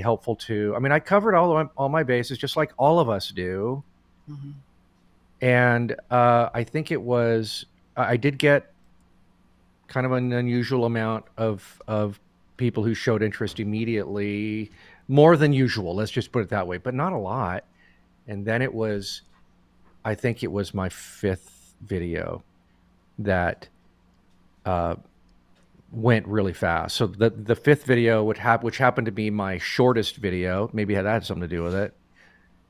Speaker 3: helpful too. I mean, I covered all my bases, just like all of us do. Mm-hmm. And I think I did get kind of an unusual amount of people who showed interest immediately, more than usual. Let's just put it that way, but not a lot. And then I think it was my 5th video that went really fast. So the 5th video which happened to be my shortest video, maybe that had something to do with it.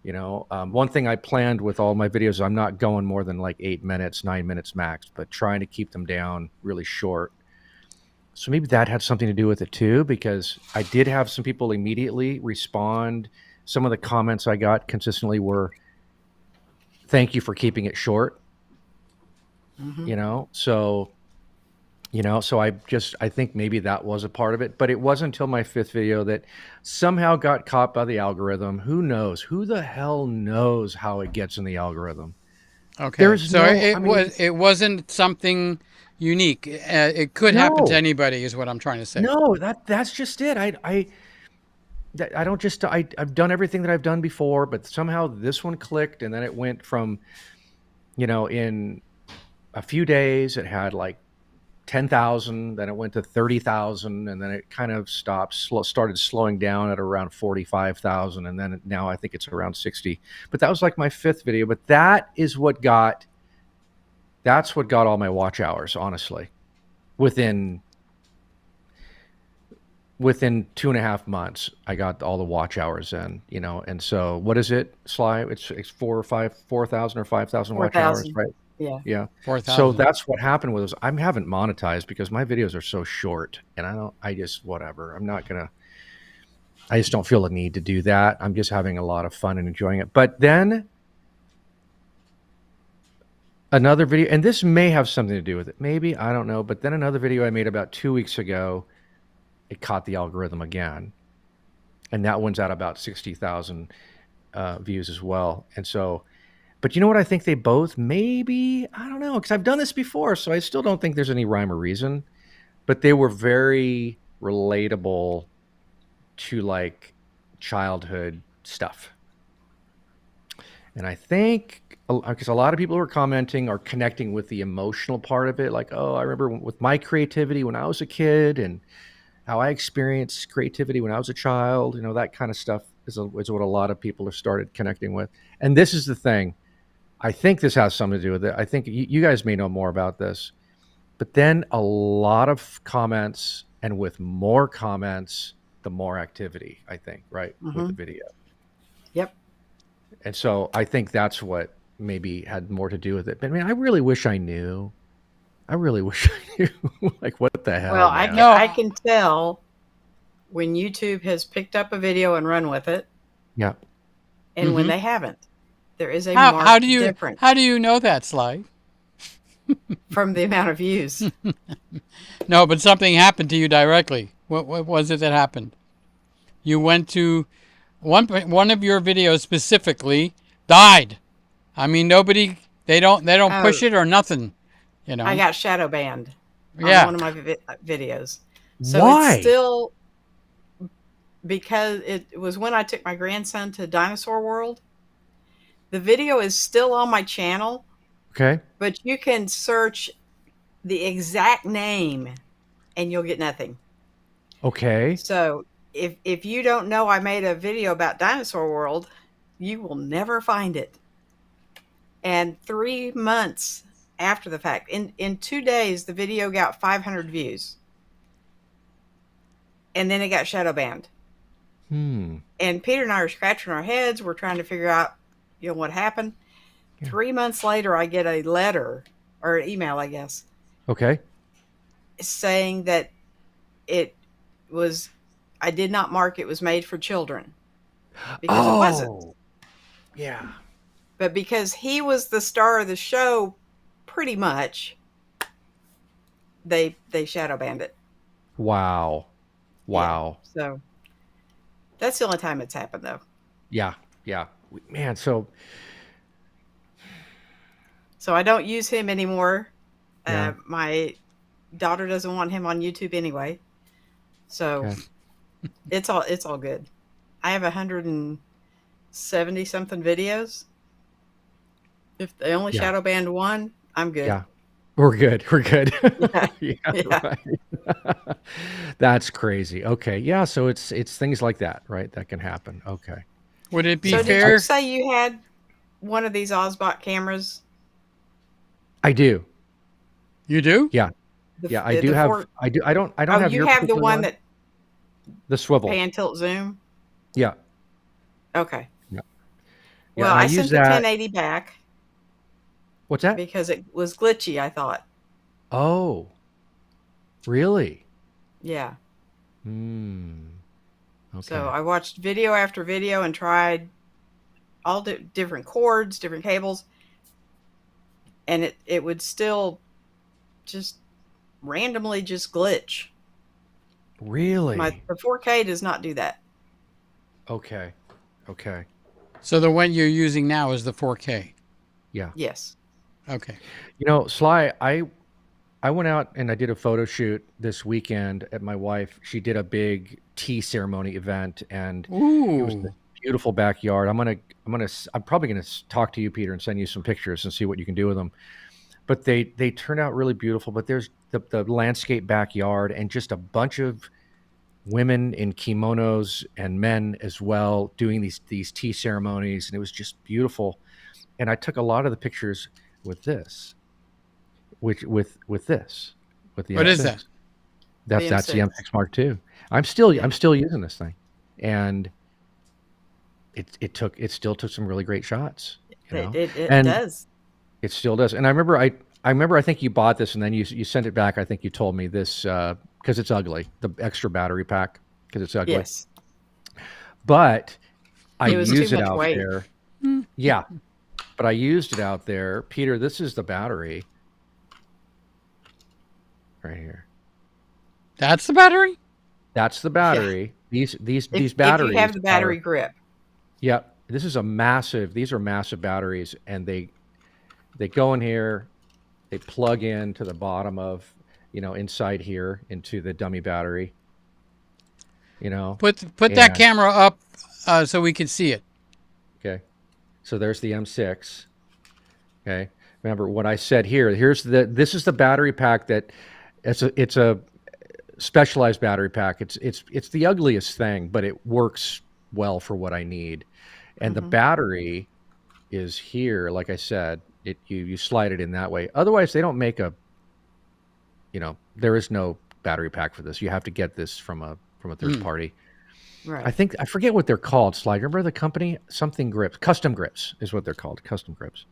Speaker 3: One thing I planned with all my videos, I'm not going more than like 8 minutes, 9 minutes max, but trying to keep them down really short. So maybe that had something to do with it too, because I did have some people immediately respond. Some of the comments I got consistently were, "Thank you for keeping it short." Mm-hmm. So I think maybe that was a part of it, but it wasn't until my 5th video that somehow got caught by the algorithm. Who knows? Who the hell knows how it gets in the algorithm? Okay.
Speaker 1: It wasn't something unique. It could happen to anybody, is what I'm trying to say.
Speaker 3: No, that's just it. I've done everything that I've done before, but somehow this one clicked, and then it went from, in a few days it had like 10,000, then it went to 30,000, and then it kind of started slowing down at around 45,000, and then now I think it's around 60. But that was like my 5th video. But that's what got all my watch hours, honestly, within 2.5 months. I got all the watch hours in, and so what is it, Sly? It's 4,000 or 5,000 watch hours, right? Yeah. 4,000. So that's what happened with those. I haven't monetized because my videos are so short, and I just don't feel a need to do that. I'm just having a lot of fun and enjoying it. But then another video, and this may have something to do with it. Maybe, I don't know. But then another video I made about 2 weeks ago, it caught the algorithm again. And that one's at about 60,000 views as well. And so, but you know what? I think they both maybe, I don't know, because I've done this before, so I still don't think there's any rhyme or reason. but they were very relatable to like childhood stuff. And I think because a lot of people who are commenting are connecting with the emotional part of it, like, oh, I remember with my creativity when I was a kid and how I experienced creativity when I was a child, that kind of stuff is what a lot of people have started connecting with. And this is the thing. I think this has something to do with it. I think you guys may know more about this, but then a lot of comments, and with more comments, the more activity, I think, right? With the video.
Speaker 2: Yep.
Speaker 3: And so I think that's what maybe had more to do with it. But I mean, I really wish I knew. I really wish I knew. Like, what the hell,
Speaker 2: Well,
Speaker 3: man?
Speaker 2: I can tell when YouTube has picked up a video and run with it,
Speaker 3: Yeah.
Speaker 2: and when they haven't. There is a
Speaker 1: how
Speaker 2: marked
Speaker 1: do you
Speaker 2: difference
Speaker 1: how do you know that, Sly?
Speaker 2: from the amount of views.
Speaker 1: No, but something happened to you directly. What was it that happened? You went to one of your videos specifically died. I mean, they don't push it or nothing.
Speaker 2: I got shadow banned on
Speaker 1: Yeah.
Speaker 2: one of my videos. So
Speaker 3: Why?
Speaker 2: it's still, because it was when I took my grandson to Dinosaur World. The video is still on my channel.
Speaker 3: Okay.
Speaker 2: But you can search the exact name and you'll get nothing.
Speaker 3: Okay.
Speaker 2: So if you don't know I made a video about Dinosaur World, you will never find it. And 3 months after the fact, in 2 days, the video got 500 views. And then it got shadow banned. And Peter and I are scratching our heads. We're trying to figure out, what happened. Yeah. 3 months later, I get a letter or an email, I guess.
Speaker 3: Okay.
Speaker 2: Saying that I did not mark it was made for children. Because it wasn't.
Speaker 3: Yeah.
Speaker 2: But because he was the star of the show, pretty much, they shadow banned it.
Speaker 3: Wow.
Speaker 2: Yeah. So that's the only time it's happened, though.
Speaker 3: Yeah. Yeah. Man, so
Speaker 2: I don't use him anymore.
Speaker 3: Yeah.
Speaker 2: My daughter doesn't want him on YouTube anyway. So it's all good. I have 170 something videos. If they only shadow banned one, I'm good.
Speaker 3: Yeah. We're good.
Speaker 2: Yeah.
Speaker 3: Right. That's crazy. Okay. Yeah. So it's things like that, right? That can happen. Okay.
Speaker 1: Would it be
Speaker 2: fair? Did you say you had one of these Ozbot cameras?
Speaker 3: I do.
Speaker 1: You do?
Speaker 3: Yeah. I do have. I do. I don't have.
Speaker 2: You have the one that
Speaker 3: the swivel
Speaker 2: pan tilt zoom.
Speaker 3: Yeah.
Speaker 2: Okay.
Speaker 3: Yeah.
Speaker 2: Well, I sent the 1080 back.
Speaker 3: What's that?
Speaker 2: Because it was glitchy, I thought.
Speaker 3: Oh. Really?
Speaker 2: Yeah.
Speaker 3: Okay.
Speaker 2: So I watched video after video and tried all different cords, different cables, and it would still just randomly just glitch.
Speaker 3: Really?
Speaker 2: The 4K does not do that.
Speaker 3: Okay.
Speaker 1: So the one you're using now is the 4K?
Speaker 3: Yeah.
Speaker 2: Yes.
Speaker 1: Okay.
Speaker 3: Sly, I went out and I did a photo shoot this weekend at my wife. She did a big tea ceremony event, and it was a beautiful backyard. I'm probably gonna talk to you, Peter, and send you some pictures and see what you can do with them. But they turned out really beautiful. But there's the landscape backyard and just a bunch of women in kimonos and men as well doing these tea ceremonies, and it was just beautiful. And I took a lot of the pictures with this. With the
Speaker 1: what
Speaker 3: M6.
Speaker 1: Is that?
Speaker 3: That's the M6 Mark II. I'm still using this thing, and it still took some really great shots.
Speaker 2: It does.
Speaker 3: It still does. And I remember I think you bought this and then you sent it back. I think you told me this because it's ugly. The extra battery pack because it's ugly.
Speaker 2: Yes.
Speaker 3: But I used it out
Speaker 2: weight.
Speaker 3: there. Yeah. But I used it out there. Peter, this is the battery. Right here.
Speaker 1: That's the battery?
Speaker 3: That's the battery.
Speaker 2: Yeah.
Speaker 3: These batteries.
Speaker 2: If you have the battery grip.
Speaker 3: Yeah. These are massive batteries, and they go in here, they plug in to the bottom of, inside here into the dummy battery.
Speaker 1: Put that
Speaker 3: And
Speaker 1: camera up so we can see it.
Speaker 3: okay, so there's the M6. Okay, remember what I said here. This is the battery pack that it's a specialized battery pack. It's the ugliest thing, but it works well for what I need. And the battery is here, like I said. You slide it in that way. Otherwise, they don't make there is no battery pack for this. You have to get this from a third party.
Speaker 2: Right.
Speaker 3: I forget what they're called. Slide. Remember the company? Something Grips. Custom Grips is what they're called. Custom Grips.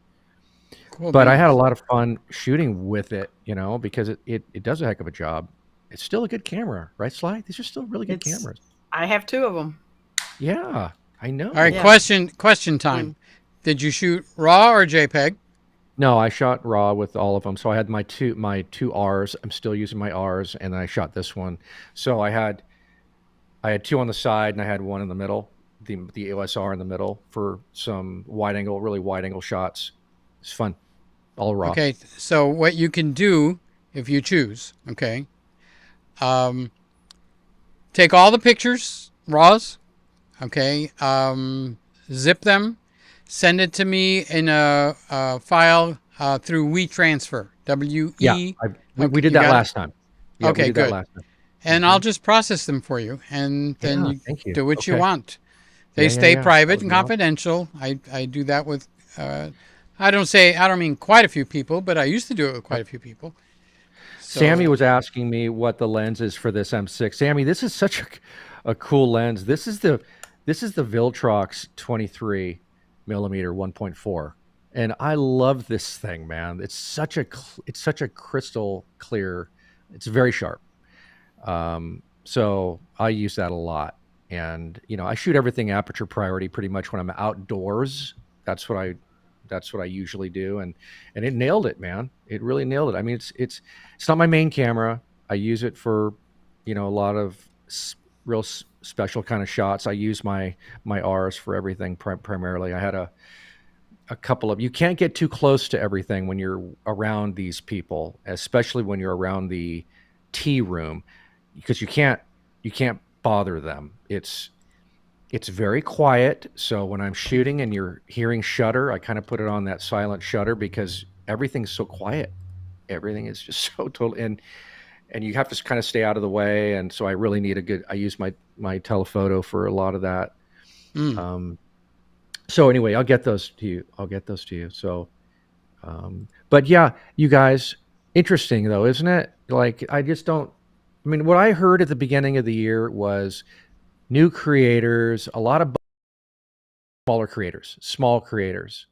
Speaker 1: Cool.
Speaker 3: But I had a lot of fun shooting with it, because it does a heck of a job. It's still a good camera, right, Slide? These are still really good cameras.
Speaker 2: I have 2 of them.
Speaker 3: Yeah, I know.
Speaker 1: All right,
Speaker 2: Yeah.
Speaker 1: question time. Did you shoot RAW or JPEG?
Speaker 3: No, I shot RAW with all of them. So I had my two Rs. I'm still using my Rs, and then I shot this one. So I had 2 on the side, and I had 1 in the middle, the OSR in the middle for some really wide angle shots. It's fun, all RAW.
Speaker 1: Okay, so what you can do if you choose, okay, take all the pictures, RAWs, okay, zip them, send it to me in a file through WeTransfer, W-E.
Speaker 3: Yeah, we did that last time. Yeah,
Speaker 1: okay,
Speaker 3: we did
Speaker 1: good.
Speaker 3: That last time.
Speaker 1: And I'll just process them for you, and then
Speaker 3: thank you.
Speaker 1: do what you
Speaker 3: Okay.
Speaker 1: want. They stay
Speaker 3: yeah.
Speaker 1: private and confidential. I do that with, I don't mean quite a few people, but I used to do it with quite a few people. So,
Speaker 3: Sammy was asking me what the lens is for this M6. Sammy, this is such a cool lens. This is the Viltrox 23 millimeter 1.4, and I love this thing, man. It's such a crystal clear. It's very sharp. So I use that a lot, and I shoot everything aperture priority pretty much when I'm outdoors. That's what I usually do, and it nailed it, man. It really nailed it. I mean, it's not my main camera. I use it for a lot of real special kind of shots. I use my Rs for everything primarily. I had a couple of. You can't get too close to everything when you're around these people, especially when you're around the tea room, because you can't bother them. It's very quiet. So when I'm shooting and you're hearing shutter, I kind of put it on that silent shutter because everything's so quiet. Everything is just so total, and you have to kind of stay out of the way. And so I really need I use my telephoto for a lot of that. So anyway, I'll get those to you. So, but yeah, you guys, interesting though, isn't it? Like, what I heard at the beginning of the year was new creators, a lot of small creators.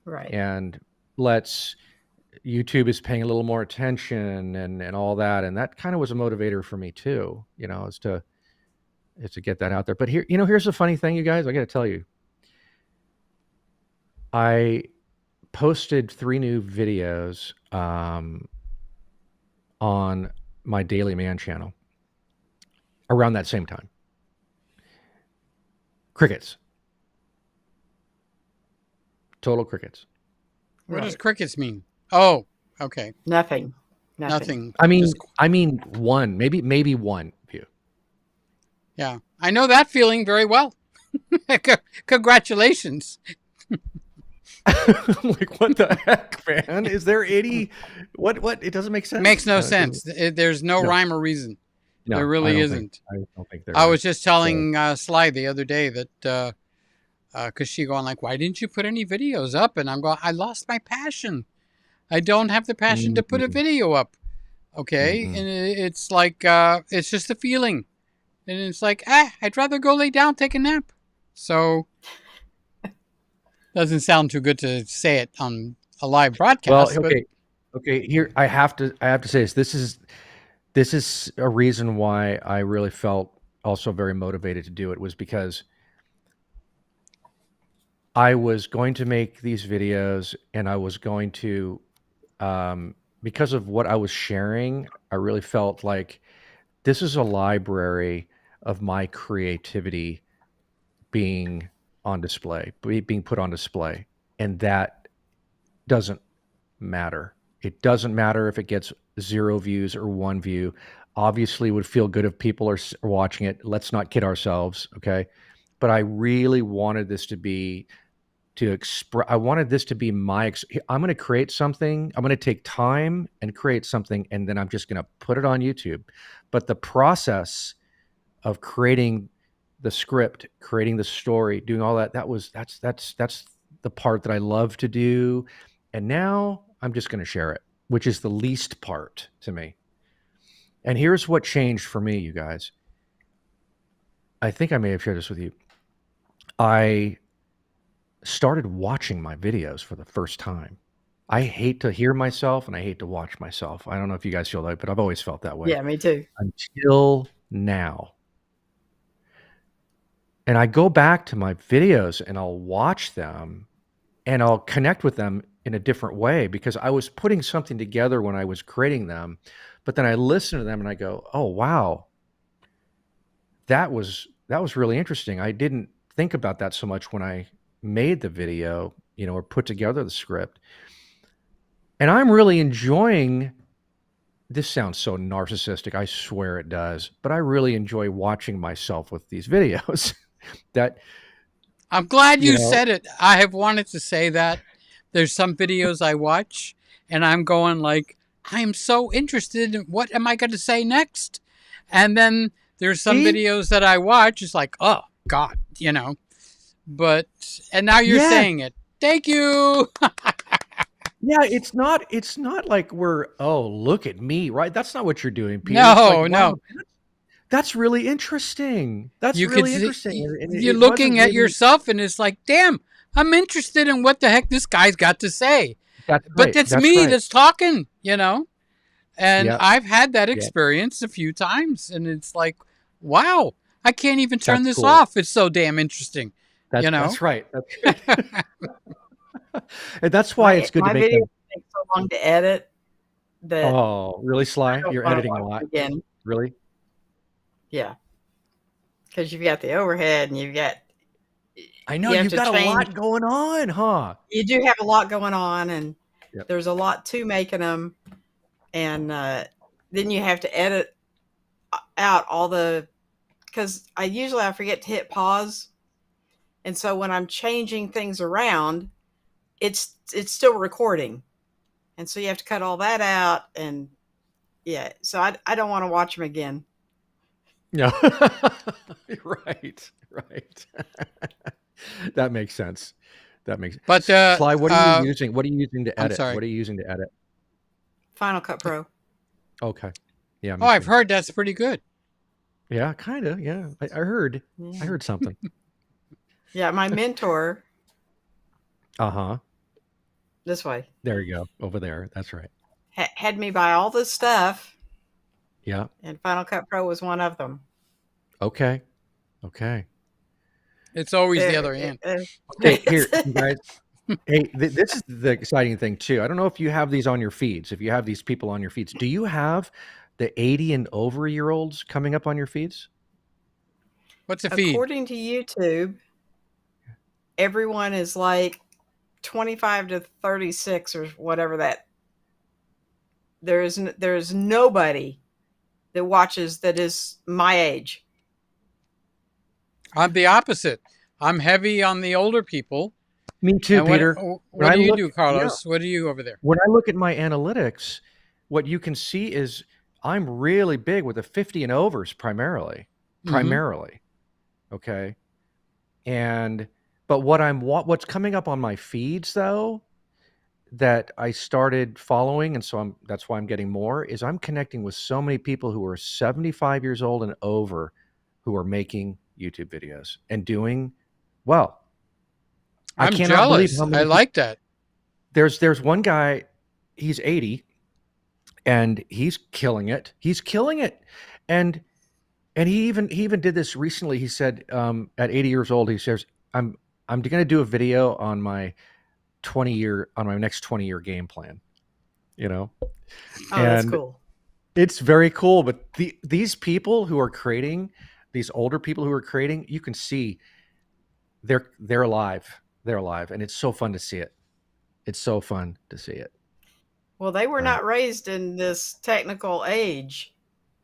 Speaker 2: Right.
Speaker 3: And YouTube is paying a little more attention and all that. And that kind of was a motivator for me too, is to get that out there. But here, here's the funny thing, you guys, I got to tell you, I posted 3 new videos, on my Daily Man channel around that same time. Crickets. Total crickets.
Speaker 1: what does crickets mean? Oh, okay.
Speaker 2: Nothing.
Speaker 3: I mean one, maybe one view.
Speaker 1: Yeah, I know that feeling very well. Congratulations.
Speaker 3: Like, what the heck, man? Is there any what? It doesn't make sense.
Speaker 1: Makes no sense. There's no rhyme or reason.
Speaker 3: No,
Speaker 1: there really isn't.
Speaker 3: I don't think there
Speaker 1: I
Speaker 3: is.
Speaker 1: was just telling Sly the other day that because she going like, why didn't you put any videos up? And I'm going, I lost my passion. I don't have the passion to put a video up. Okay, and it's like it's just a feeling, and it's like I'd rather go lay down, take a nap. So doesn't sound too good to say it on a live broadcast.
Speaker 3: Well, okay. Here I have to say this. This is a reason why I really felt also very motivated to do it, was because I was going to make these videos, and I was going to, because of what I was sharing, I really felt like this is a library of my creativity being on display, being put on display, and that doesn't matter. It doesn't matter if it gets 0 views or 1 view. Obviously, it would feel good if people are watching it. Let's not kid ourselves, okay? But I really wanted this to be I wanted this to be I'm going to create something. I'm going to take time and create something, and then I'm just going to put it on YouTube. But the process of creating the script, creating the story, doing all that, that's the part that I love to do. And now I'm just going to share it, which is the least part to me. And here's what changed for me, you guys. I think I may have shared this with you. I started watching my videos for the first time. I hate to hear myself and I hate to watch myself. I don't know if you guys feel that, but I've always felt that way.
Speaker 2: Yeah, me too.
Speaker 3: Until now. And I go back to my videos and I'll watch them and I'll connect with them in a different way because I was putting something together when I was creating them. But then I listen to them and I go, oh, wow, that was really interesting. I didn't think about that so much when I made the video, or put together the script. And I'm really enjoying, this sounds so narcissistic, I swear it does, but I really enjoy watching myself with these videos. That
Speaker 1: I'm glad you said it. I have wanted to say that. There's some videos I watch and I'm going like, I'm so interested in what am I going to say next? And then there's some videos that I watch, it's like, oh God, but, and now you're saying it. Thank you.
Speaker 3: Yeah, it's not like we're, oh, look at me, right? That's not what you're doing, Peter.
Speaker 1: No,
Speaker 3: like,
Speaker 1: no.
Speaker 3: wow, that's really interesting. That's really interesting.
Speaker 1: You're looking at yourself and it's like, damn, I'm interested in what the heck this guy's got to say.
Speaker 3: That's
Speaker 1: but
Speaker 3: right.
Speaker 1: it's me that's talking, And
Speaker 3: Yep.
Speaker 1: I've had that experience a few times and it's like, wow, I can't even turn this off. It's so damn interesting.
Speaker 3: That's right. And that's why it's good to make
Speaker 2: videos take so long to edit that.
Speaker 3: Oh, really, Sly? You're editing a lot.
Speaker 2: Again.
Speaker 3: Really?
Speaker 2: Yeah. Because you've got the overhead and you've got.
Speaker 3: I know you've got a lot going on, huh?
Speaker 2: You do have a lot going on, and there's a lot to making them, and then you have to edit out all the. Because I forget to hit pause, and so when I'm changing things around, it's still recording, and so you have to cut all that out, and so I don't want to watch them again.
Speaker 3: No, right. That makes sense.
Speaker 1: But
Speaker 3: Sly, what are you using? What are you using to edit?
Speaker 1: Sorry.
Speaker 3: What are you using to edit?
Speaker 2: Final Cut Pro.
Speaker 3: Okay. Yeah.
Speaker 1: Oh, I've heard that's pretty good.
Speaker 3: Yeah, kind of. Yeah, I heard. I heard something.
Speaker 2: Yeah, my mentor. This way.
Speaker 3: There you go. Over there. That's right.
Speaker 2: Had me buy all this stuff.
Speaker 3: Yeah.
Speaker 2: And Final Cut Pro was one of them.
Speaker 3: Okay.
Speaker 1: It's always the other end.
Speaker 3: Okay, here, you guys. Hey, this is the exciting thing too. I don't know if you have these on your feeds. If you have these people on your feeds, do you have the 80 and over year olds coming up on your feeds?
Speaker 1: What's a feed?
Speaker 2: According to YouTube, everyone is like 25 to 36 or whatever that. There is nobody that watches that is my age.
Speaker 1: I'm the opposite. I'm heavy on the older people.
Speaker 3: Me too, Peter.
Speaker 1: What do you do, Carlos? What do you over there?
Speaker 3: When I look at my analytics, what you can see is I'm really big with the 50 and overs primarily. Okay. But what's coming up on my feeds though, that I started following, and so that's why I'm getting more, is I'm connecting with so many people who are 75 years old and over who are making YouTube videos and doing well.
Speaker 1: I'm jealous. I like that.
Speaker 3: There's one guy, he's 80 and he's killing it. And he even did this recently. He said, at 80 years old, he says, I'm going to do a video on my next 20-year game plan,
Speaker 2: Oh, that's cool.
Speaker 3: It's very cool. But these people who are creating, these older people who are creating, you can see they're alive. And it's so fun to see it.
Speaker 2: Well, they were
Speaker 3: Right.
Speaker 2: not raised in this technical age,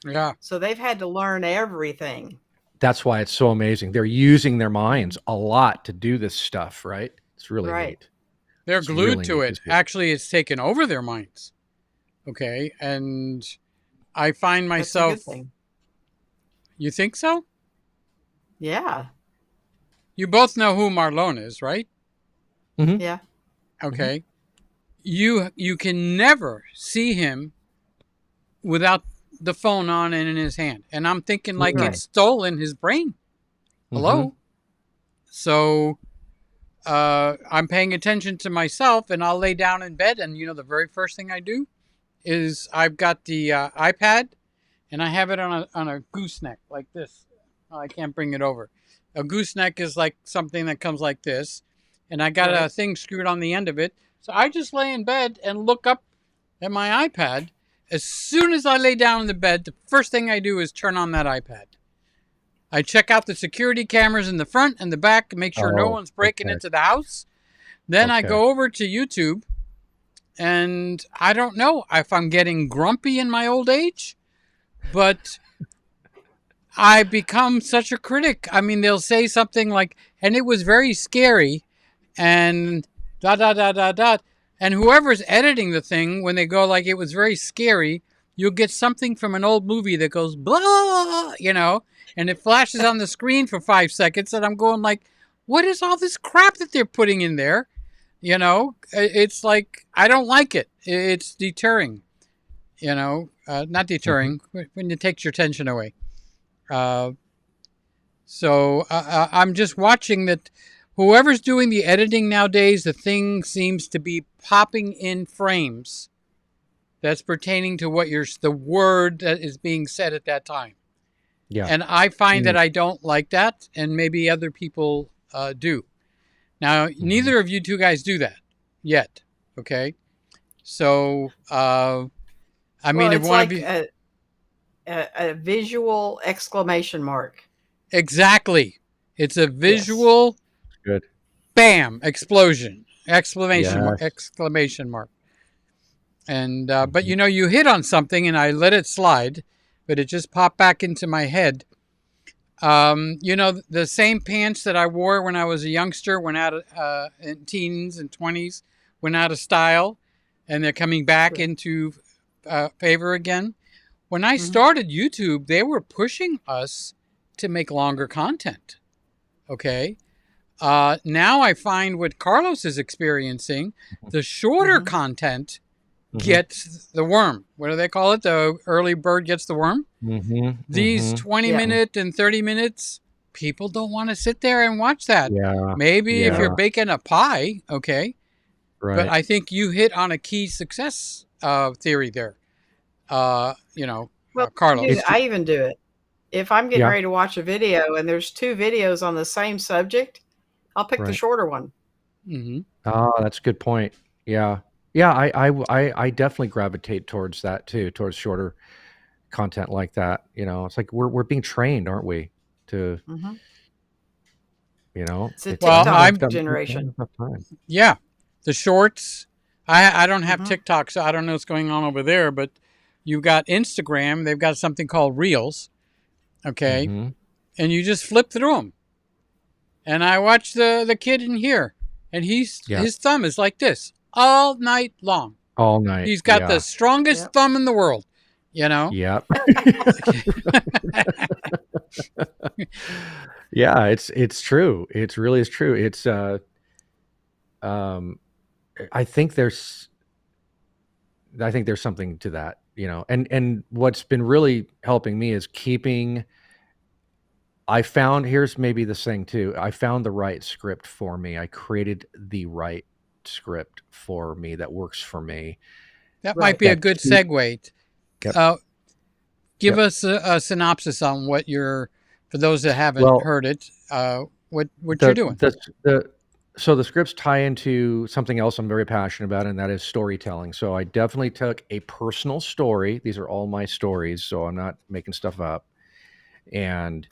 Speaker 1: Yeah.
Speaker 2: so they've had to learn everything.
Speaker 3: That's why it's so amazing. They're using their minds a lot to do this stuff, right? It's really
Speaker 2: Right.
Speaker 3: neat.
Speaker 1: They're
Speaker 3: It's
Speaker 1: glued
Speaker 3: really
Speaker 1: to
Speaker 3: neat
Speaker 1: it.
Speaker 3: to see.
Speaker 1: Actually, it's taken over their minds. Okay. And I find
Speaker 2: That's a
Speaker 1: myself.
Speaker 2: good thing.
Speaker 1: You think so?
Speaker 2: Yeah.
Speaker 1: You both know who Marlon is, right?
Speaker 3: Mhm.
Speaker 2: Yeah.
Speaker 1: Okay. You can never see him without the phone on and in his hand. And I'm thinking like
Speaker 3: Mhm.
Speaker 1: it's stolen his brain. Hello?
Speaker 3: Mhm.
Speaker 1: So I'm paying attention to myself, and I'll lay down in bed, and the very first thing I do is I've got the iPad, and I have it on a gooseneck like this. Oh, I can't bring it over. A gooseneck is like something that comes like this, and I got a
Speaker 2: Right.
Speaker 1: thing screwed on the end of it. So I just lay in bed and look up at my iPad. As soon as I lay down in the bed, the first thing I do is turn on that iPad. I check out the security cameras in the front and the back, make sure no
Speaker 3: Oh,
Speaker 1: one's breaking
Speaker 3: okay.
Speaker 1: into the house. Then I
Speaker 3: Okay.
Speaker 1: go over to YouTube, and I don't know if I'm getting grumpy in my old age, but I become such a critic. I mean, they'll say something like, and it was very scary, and dot, dot, dot, dot, dot. And whoever's editing the thing, when they go like, it was very scary, you'll get something from an old movie that goes, blah, and it flashes on the screen for 5 seconds. And I'm going like, what is all this crap that they're putting in there? It's like, I don't like it. It's deterring, not deterring, when it takes your attention away. So I'm just watching that whoever's doing the editing nowadays, the thing seems to be popping in frames that's pertaining to the word that is being said at that time.
Speaker 3: Yeah.
Speaker 1: And I find that I don't like that, and maybe other people do. Now, neither of you two guys do that yet, okay? So, I mean,
Speaker 2: Well,
Speaker 1: if
Speaker 2: it's
Speaker 1: one
Speaker 2: like
Speaker 1: of you...
Speaker 2: a visual exclamation mark.
Speaker 1: Exactly. It's a visual...
Speaker 3: Good.
Speaker 1: Bam! Explosion! Exclamation mark!
Speaker 3: Yes.
Speaker 1: Exclamation mark! And but you hit on something, and I let it slide, but it just popped back into my head. The same pants that I wore when I was a youngster went out of in teens and 20s, went out of style, and they're coming back
Speaker 2: Sure.
Speaker 1: into favor again. When I started YouTube, they were pushing us to make longer content. Okay. Now I find what Carlos is experiencing, the shorter content gets the worm. What do they call it? The early bird gets the worm. These 20-minute and 30 minutes, people don't want to sit there and watch that.
Speaker 3: Yeah.
Speaker 1: Maybe if
Speaker 3: Yeah.
Speaker 1: you're baking a pie, okay.
Speaker 3: Right.
Speaker 1: But I think you hit on a key success theory there.
Speaker 2: Well,
Speaker 1: Carlos.
Speaker 2: I even do it. If I'm getting
Speaker 3: Yeah.
Speaker 2: ready to watch a video and there's 2 videos on the same subject, I'll pick the
Speaker 3: Right.
Speaker 2: shorter one.
Speaker 1: Mm-hmm.
Speaker 3: Oh, that's a good point. Yeah. Yeah. I definitely gravitate towards that too, towards shorter content like that. It's like we're being trained, aren't we? To,
Speaker 2: It's a
Speaker 1: Well,
Speaker 2: TikTok generation.
Speaker 1: Yeah, the shorts. I don't have TikTok, so I don't know what's going on over there. But you've got Instagram. They've got something called Reels. Okay, and you just flip through them. And I watch the kid in here, and his thumb is like this all night long.
Speaker 3: All night.
Speaker 1: He's got the strongest thumb in the world.
Speaker 3: Yep. Yeah, it's true. It really is true. It's I think there's something to that, and what's been really helping me is here's maybe this thing too. I found the right script for me. I created the right script for me that works for me.
Speaker 1: That might be a good segue. Give us a synopsis on what for those that haven't heard it, what you're doing.
Speaker 3: So the scripts tie into something else I'm very passionate about, and that is storytelling. So I definitely took a personal story. These are all my stories, so I'm not making stuff up. And,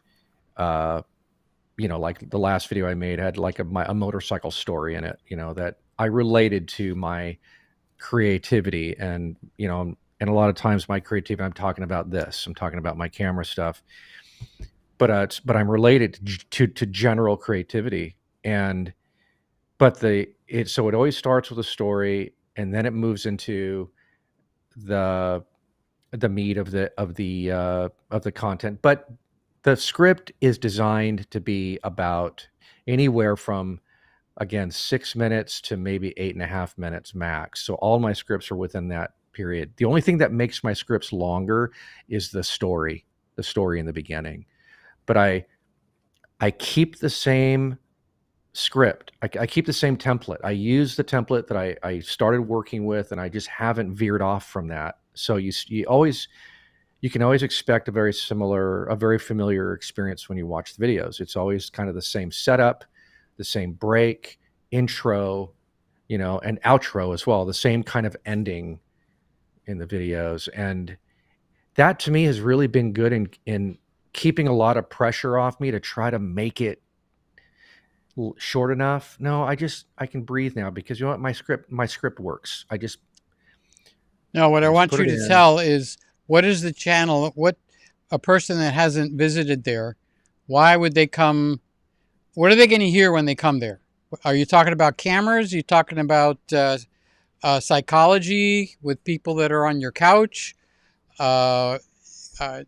Speaker 3: like the last video I made had like a motorcycle story in it, that I related to my creativity, and and a lot of times my creativity, I'm talking about this, I'm talking about my camera stuff, but I'm related to general creativity. And but so it always starts with a story, and then it moves into the meat of the content. But the script is designed to be about anywhere from, again, 6 minutes to maybe 8.5 minutes max. So all my scripts are within that period. The only thing that makes my scripts longer is the story in the beginning. But I keep the same script. I keep the same template. I use the template that I started working with, and I just haven't veered off from that. So you can always expect a very familiar experience when you watch the videos. It's always kind of the same setup, the same break, intro, and outro as well, the same kind of ending in the videos. And that to me has really been good in keeping a lot of pressure off me to try to make it short enough. No, I can breathe now, because you know what, my script works.
Speaker 1: No, what I want
Speaker 3: put
Speaker 1: you
Speaker 3: it
Speaker 1: to
Speaker 3: in.
Speaker 1: tell is, what is the channel? What a person that hasn't visited there, why would they come? What are they going to hear when they come there? Are you talking about cameras? Are you talking about psychology with people that are on your couch? Uh, uh,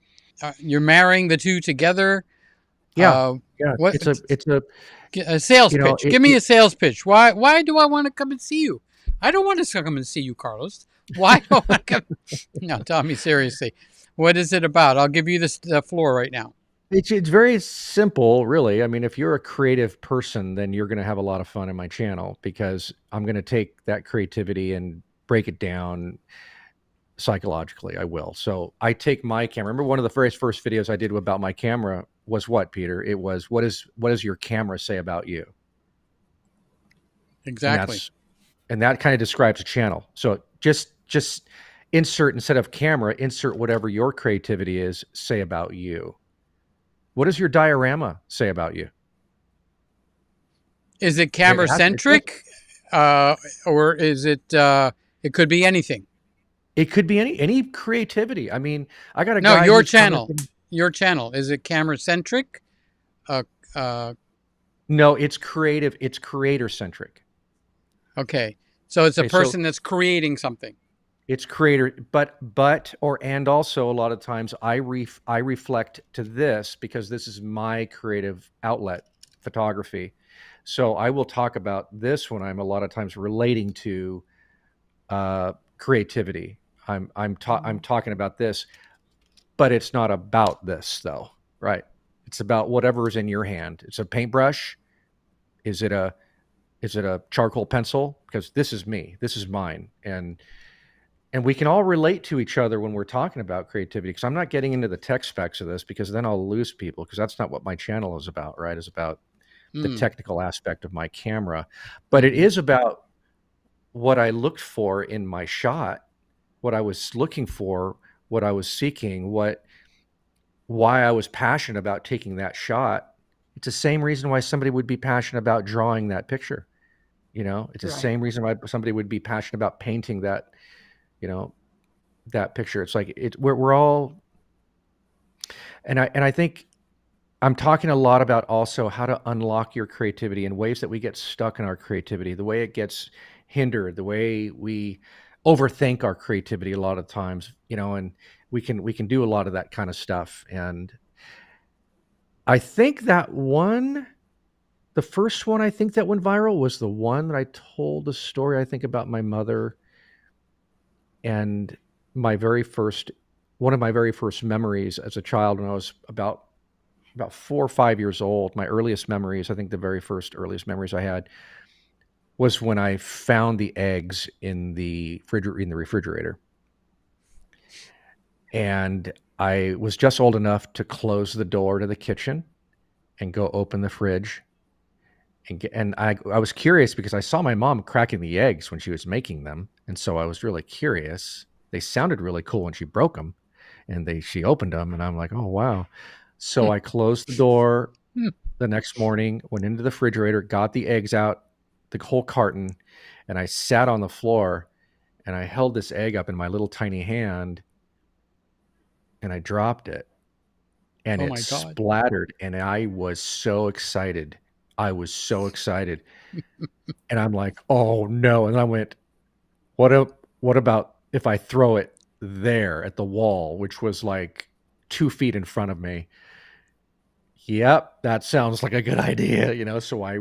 Speaker 1: you're marrying the two together.
Speaker 3: Yeah,
Speaker 1: Uh,
Speaker 3: yeah.
Speaker 1: what a sales
Speaker 3: You know,
Speaker 1: pitch? Give me a sales pitch. Why do I want to come and see you? I don't want to come and see you, Carlos. Why do I come? No, tell me seriously. What is it about? I'll give you the floor right now.
Speaker 3: it's very simple, really. I mean, if you're a creative person, then you're going to have a lot of fun in my channel, because I'm going to take that creativity and break it down psychologically. I will. So I take my camera. Remember, one of the very first videos I did about my camera was what, Peter? It was, what does your camera say about you? And
Speaker 1: Exactly.
Speaker 3: that kind of describes a channel. So just insert, instead of camera, insert whatever your creativity is, say about you. What does your diorama say about you?
Speaker 1: Is it camera centric, or is it? It could be anything.
Speaker 3: It could be any creativity. I mean, I got a
Speaker 1: No,
Speaker 3: guy
Speaker 1: your
Speaker 3: who's coming.
Speaker 1: channel. Your channel, is it camera centric? Uh,
Speaker 3: No, it's creative. It's creator centric.
Speaker 1: okay, so it's a
Speaker 3: Okay, so
Speaker 1: person that's creating something.
Speaker 3: it's creator, and also a lot of times I reflect to this, because this is my creative outlet, photography. So I will talk about this when I'm a lot of times relating to creativity. I'm talking about this, but it's not about this though, right? It's about whatever is in your hand. It's a paintbrush. Is it a charcoal pencil? Because this is me. This is mine, and we can all relate to each other when we're talking about creativity. Because I'm not getting into the tech specs of this, because then I'll lose people, because that's not what my channel is about, right? It's about the technical aspect of my camera, but it is about what I looked for in my shot, what I was looking for, what I was seeking, why I was passionate about taking that shot. It's the same reason why somebody would be passionate about drawing that picture. It's the
Speaker 2: Right.
Speaker 3: same reason why somebody would be passionate about painting that, that picture. It's like we're all, and I think I'm talking a lot about also how to unlock your creativity in ways that we get stuck in our creativity, the way it gets hindered, the way we overthink our creativity a lot of times, and we can do a lot of that kind of stuff. And I think the first one I think that went viral was the one that I told the story, I think, about my mother, and one of my very first memories as a child, when I was about 4 or 5 years old. My earliest memories, I think the very first earliest memories I had, was when I found the eggs in the refrigerator. And I was just old enough to close the door to the kitchen and go open the fridge. And I was curious, because I saw my mom cracking the eggs when she was making them. And so I was really curious. They sounded really cool when she broke them, and she opened them, and I'm like, oh, wow. So I closed the door the next morning, went into the refrigerator, got the eggs out, the whole carton, and I sat on the floor and I held this egg up in my little tiny hand, and I dropped it, and
Speaker 1: Oh
Speaker 3: it
Speaker 1: my God.
Speaker 3: splattered, and I was so excited. I was so excited. And I'm like, oh no. And I went, what about if I throw it there at the wall, which was like 2 feet in front of me? Yep, that sounds like a good idea, So I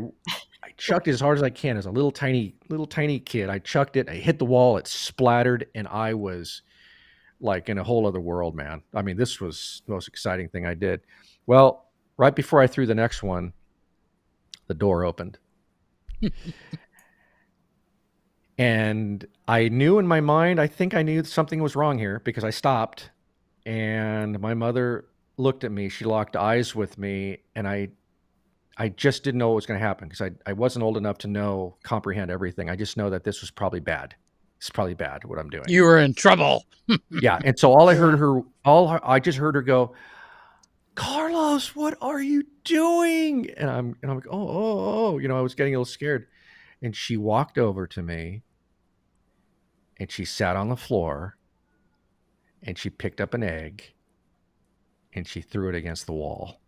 Speaker 3: chucked it as hard as I can as a little tiny kid. I chucked it, I hit the wall, it splattered, and I was like in a whole other world, man. I mean, this was the most exciting thing I did. Well, right before I threw the next one, the door opened. And I knew in my mind, I think I knew something was wrong here, because I stopped, and my mother looked at me. She locked eyes with me, and I just didn't know what was going to happen, because I wasn't old enough to comprehend everything. I just know that this was probably bad. It's probably bad what I'm doing.
Speaker 1: You were in trouble.
Speaker 3: Yeah. And so I just heard her go, Carlos, what are you doing? And I'm like, oh, I was getting a little scared. And she walked over to me, and she sat on the floor, and she picked up an egg, and she threw it against the wall.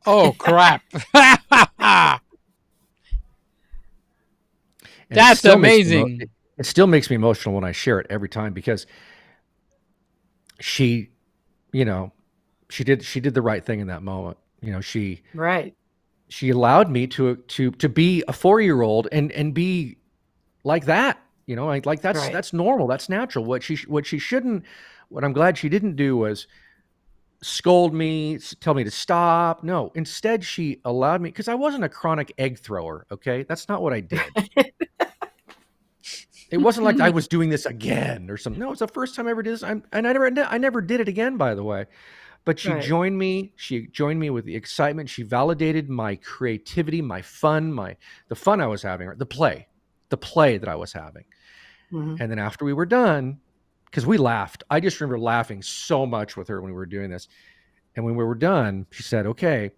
Speaker 1: Oh, crap. That's amazing.
Speaker 3: It still makes me emotional when I share it every time, because she did the right thing in that moment. She allowed me to be a 4-year-old and be like that. Like that's normal. That's natural. What I'm glad she didn't do was scold me, tell me to stop. No, instead she allowed me, because I wasn't a chronic egg thrower. Okay. That's not what I did. It wasn't like I was doing this again or something. No, it's the first time I ever did this. I never did it again, by the way. But she joined me. She joined me with the excitement. She validated my creativity, my fun, the fun I was having, the play that I was having. Mm-hmm. And then after we were done, because we laughed, I just remember laughing so much with her when we were doing this. And when we were done, she said, okay,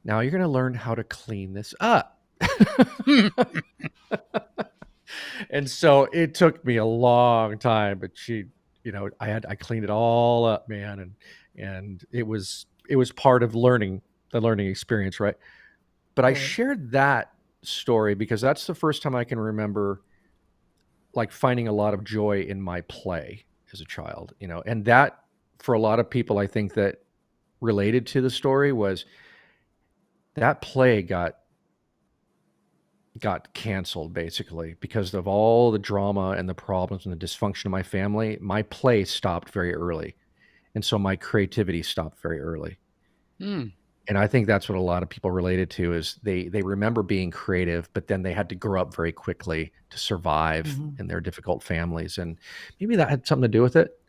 Speaker 3: now you're going to learn how to clean this up. And so it took me a long time, but she, I cleaned it all up, man. And it was part of the learning experience. Right. But I shared that story because that's the first time I can remember like finding a lot of joy in my play as a child, and that for a lot of people, I think that related to the story was that play got canceled basically because of all the drama and the problems and the dysfunction of my family. My play stopped very early. And so my creativity stopped very early. And I think that's what a lot of people related to is they remember being creative, but then they had to grow up very quickly to survive in their difficult families. And maybe that had something to do with it.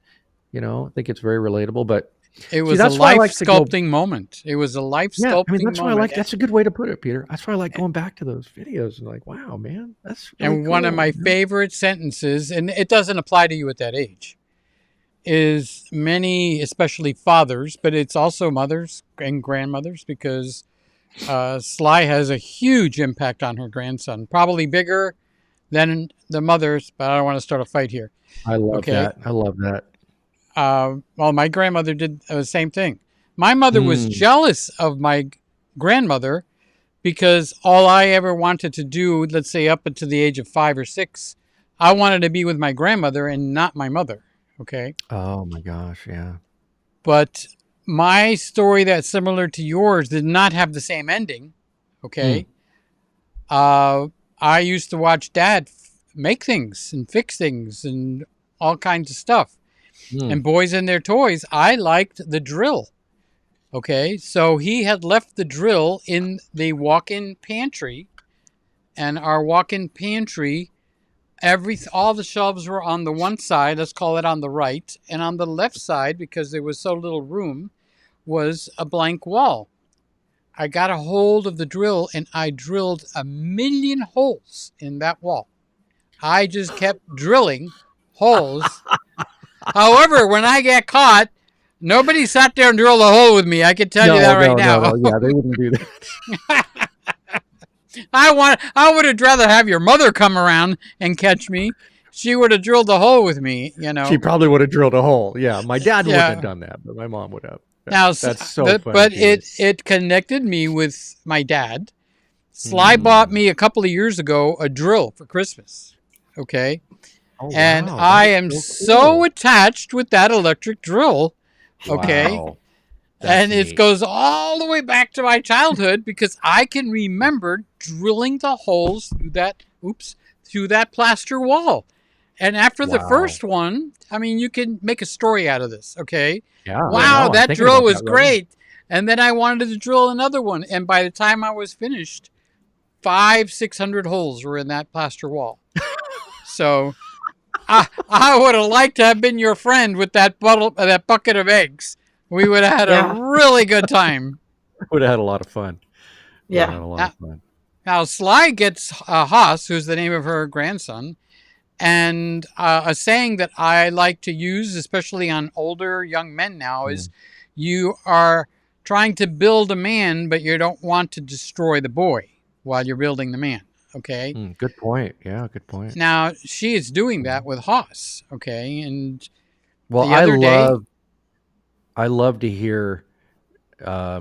Speaker 3: I think it's very relatable, but
Speaker 1: it was a life sculpting moment. It was a life sculpting moment.
Speaker 3: That's why I like, that's a good way to put it, Peter. That's why I like going back to those videos and like, wow, man, that's really
Speaker 1: and cool. One of my favorite sentences, and it doesn't apply to you at that age, is many, especially fathers, but it's also mothers and grandmothers, because Sly has a huge impact on her grandson, probably bigger than the mothers, but I don't want to start a fight here.
Speaker 3: I love that. I love that.
Speaker 1: Well, my grandmother did the same thing. My mother was jealous of my grandmother because all I ever wanted to do, let's say up until the age of 5 or 6, I wanted to be with my grandmother and not my mother. Okay.
Speaker 3: Oh my gosh. Yeah.
Speaker 1: But my story that's similar to yours did not have the same ending. Okay. I used to watch Dad make things and fix things and all kinds of stuff. And Boys and Their Toys, I liked the drill. Okay. So he had left the drill in the walk-in pantry, and our walk-in pantry, all the shelves were on the one side, let's call it on the right, and on the left side, because there was so little room, was a blank wall. I got a hold of the drill and I drilled 1,000,000 holes in that wall. I just kept drilling holes. However, when I get caught, nobody sat there and drilled a hole with me. I can tell you that right now.
Speaker 3: No. Yeah, they wouldn't do that.
Speaker 1: I would have rather have your mother come around and catch me. she would have drilled a hole with me, you
Speaker 3: She
Speaker 1: know.
Speaker 3: probably would have drilled a hole. Yeah, my dad wouldn't have
Speaker 1: Yeah.
Speaker 3: done that, but my mom would have. Yeah,
Speaker 1: Now,
Speaker 3: that's so funny,
Speaker 1: but
Speaker 3: Peter.
Speaker 1: it connected me with my dad. Sly bought
Speaker 3: Mm.
Speaker 1: me a couple of years ago a drill for Christmas. Okay.
Speaker 3: Oh
Speaker 1: And
Speaker 3: wow, that
Speaker 1: I
Speaker 3: is
Speaker 1: am
Speaker 3: so
Speaker 1: so
Speaker 3: cool.
Speaker 1: attached with that electric drill. Okay.
Speaker 3: Wow, that's
Speaker 1: And it
Speaker 3: neat.
Speaker 1: goes all the way back to my childhood because I can remember drilling the holes through that plaster wall. And after the
Speaker 3: Wow.
Speaker 1: first one, I mean, you can make a story out of this, okay?
Speaker 3: Yeah, I
Speaker 2: Yeah.
Speaker 1: Wow,
Speaker 3: know. I'm
Speaker 1: that
Speaker 3: thinking
Speaker 1: drill
Speaker 3: about that
Speaker 1: was
Speaker 3: right now.
Speaker 1: great. And then I wanted to drill another one. And by the time I was finished, 600 holes were in that plaster wall. So I would have liked to have been your friend with that bucket of eggs. We would have had a
Speaker 2: Yeah.
Speaker 1: really good time.
Speaker 3: Would have had a lot of fun. Would have
Speaker 2: Yeah.
Speaker 3: had a lot
Speaker 1: Now,
Speaker 3: of fun.
Speaker 1: now Sly gets Haas, who's the name of her grandson, and a saying that I like to use, especially on older young men now, is
Speaker 3: Mm.
Speaker 1: you are trying to build a man, but you don't want to destroy the boy while you're building the man. Okay.
Speaker 3: Mm, good point. Yeah, good point.
Speaker 1: Now she is doing that
Speaker 3: Mhm.
Speaker 1: with Haas. Okay. And
Speaker 3: Well,
Speaker 1: the other day,
Speaker 3: I love to hear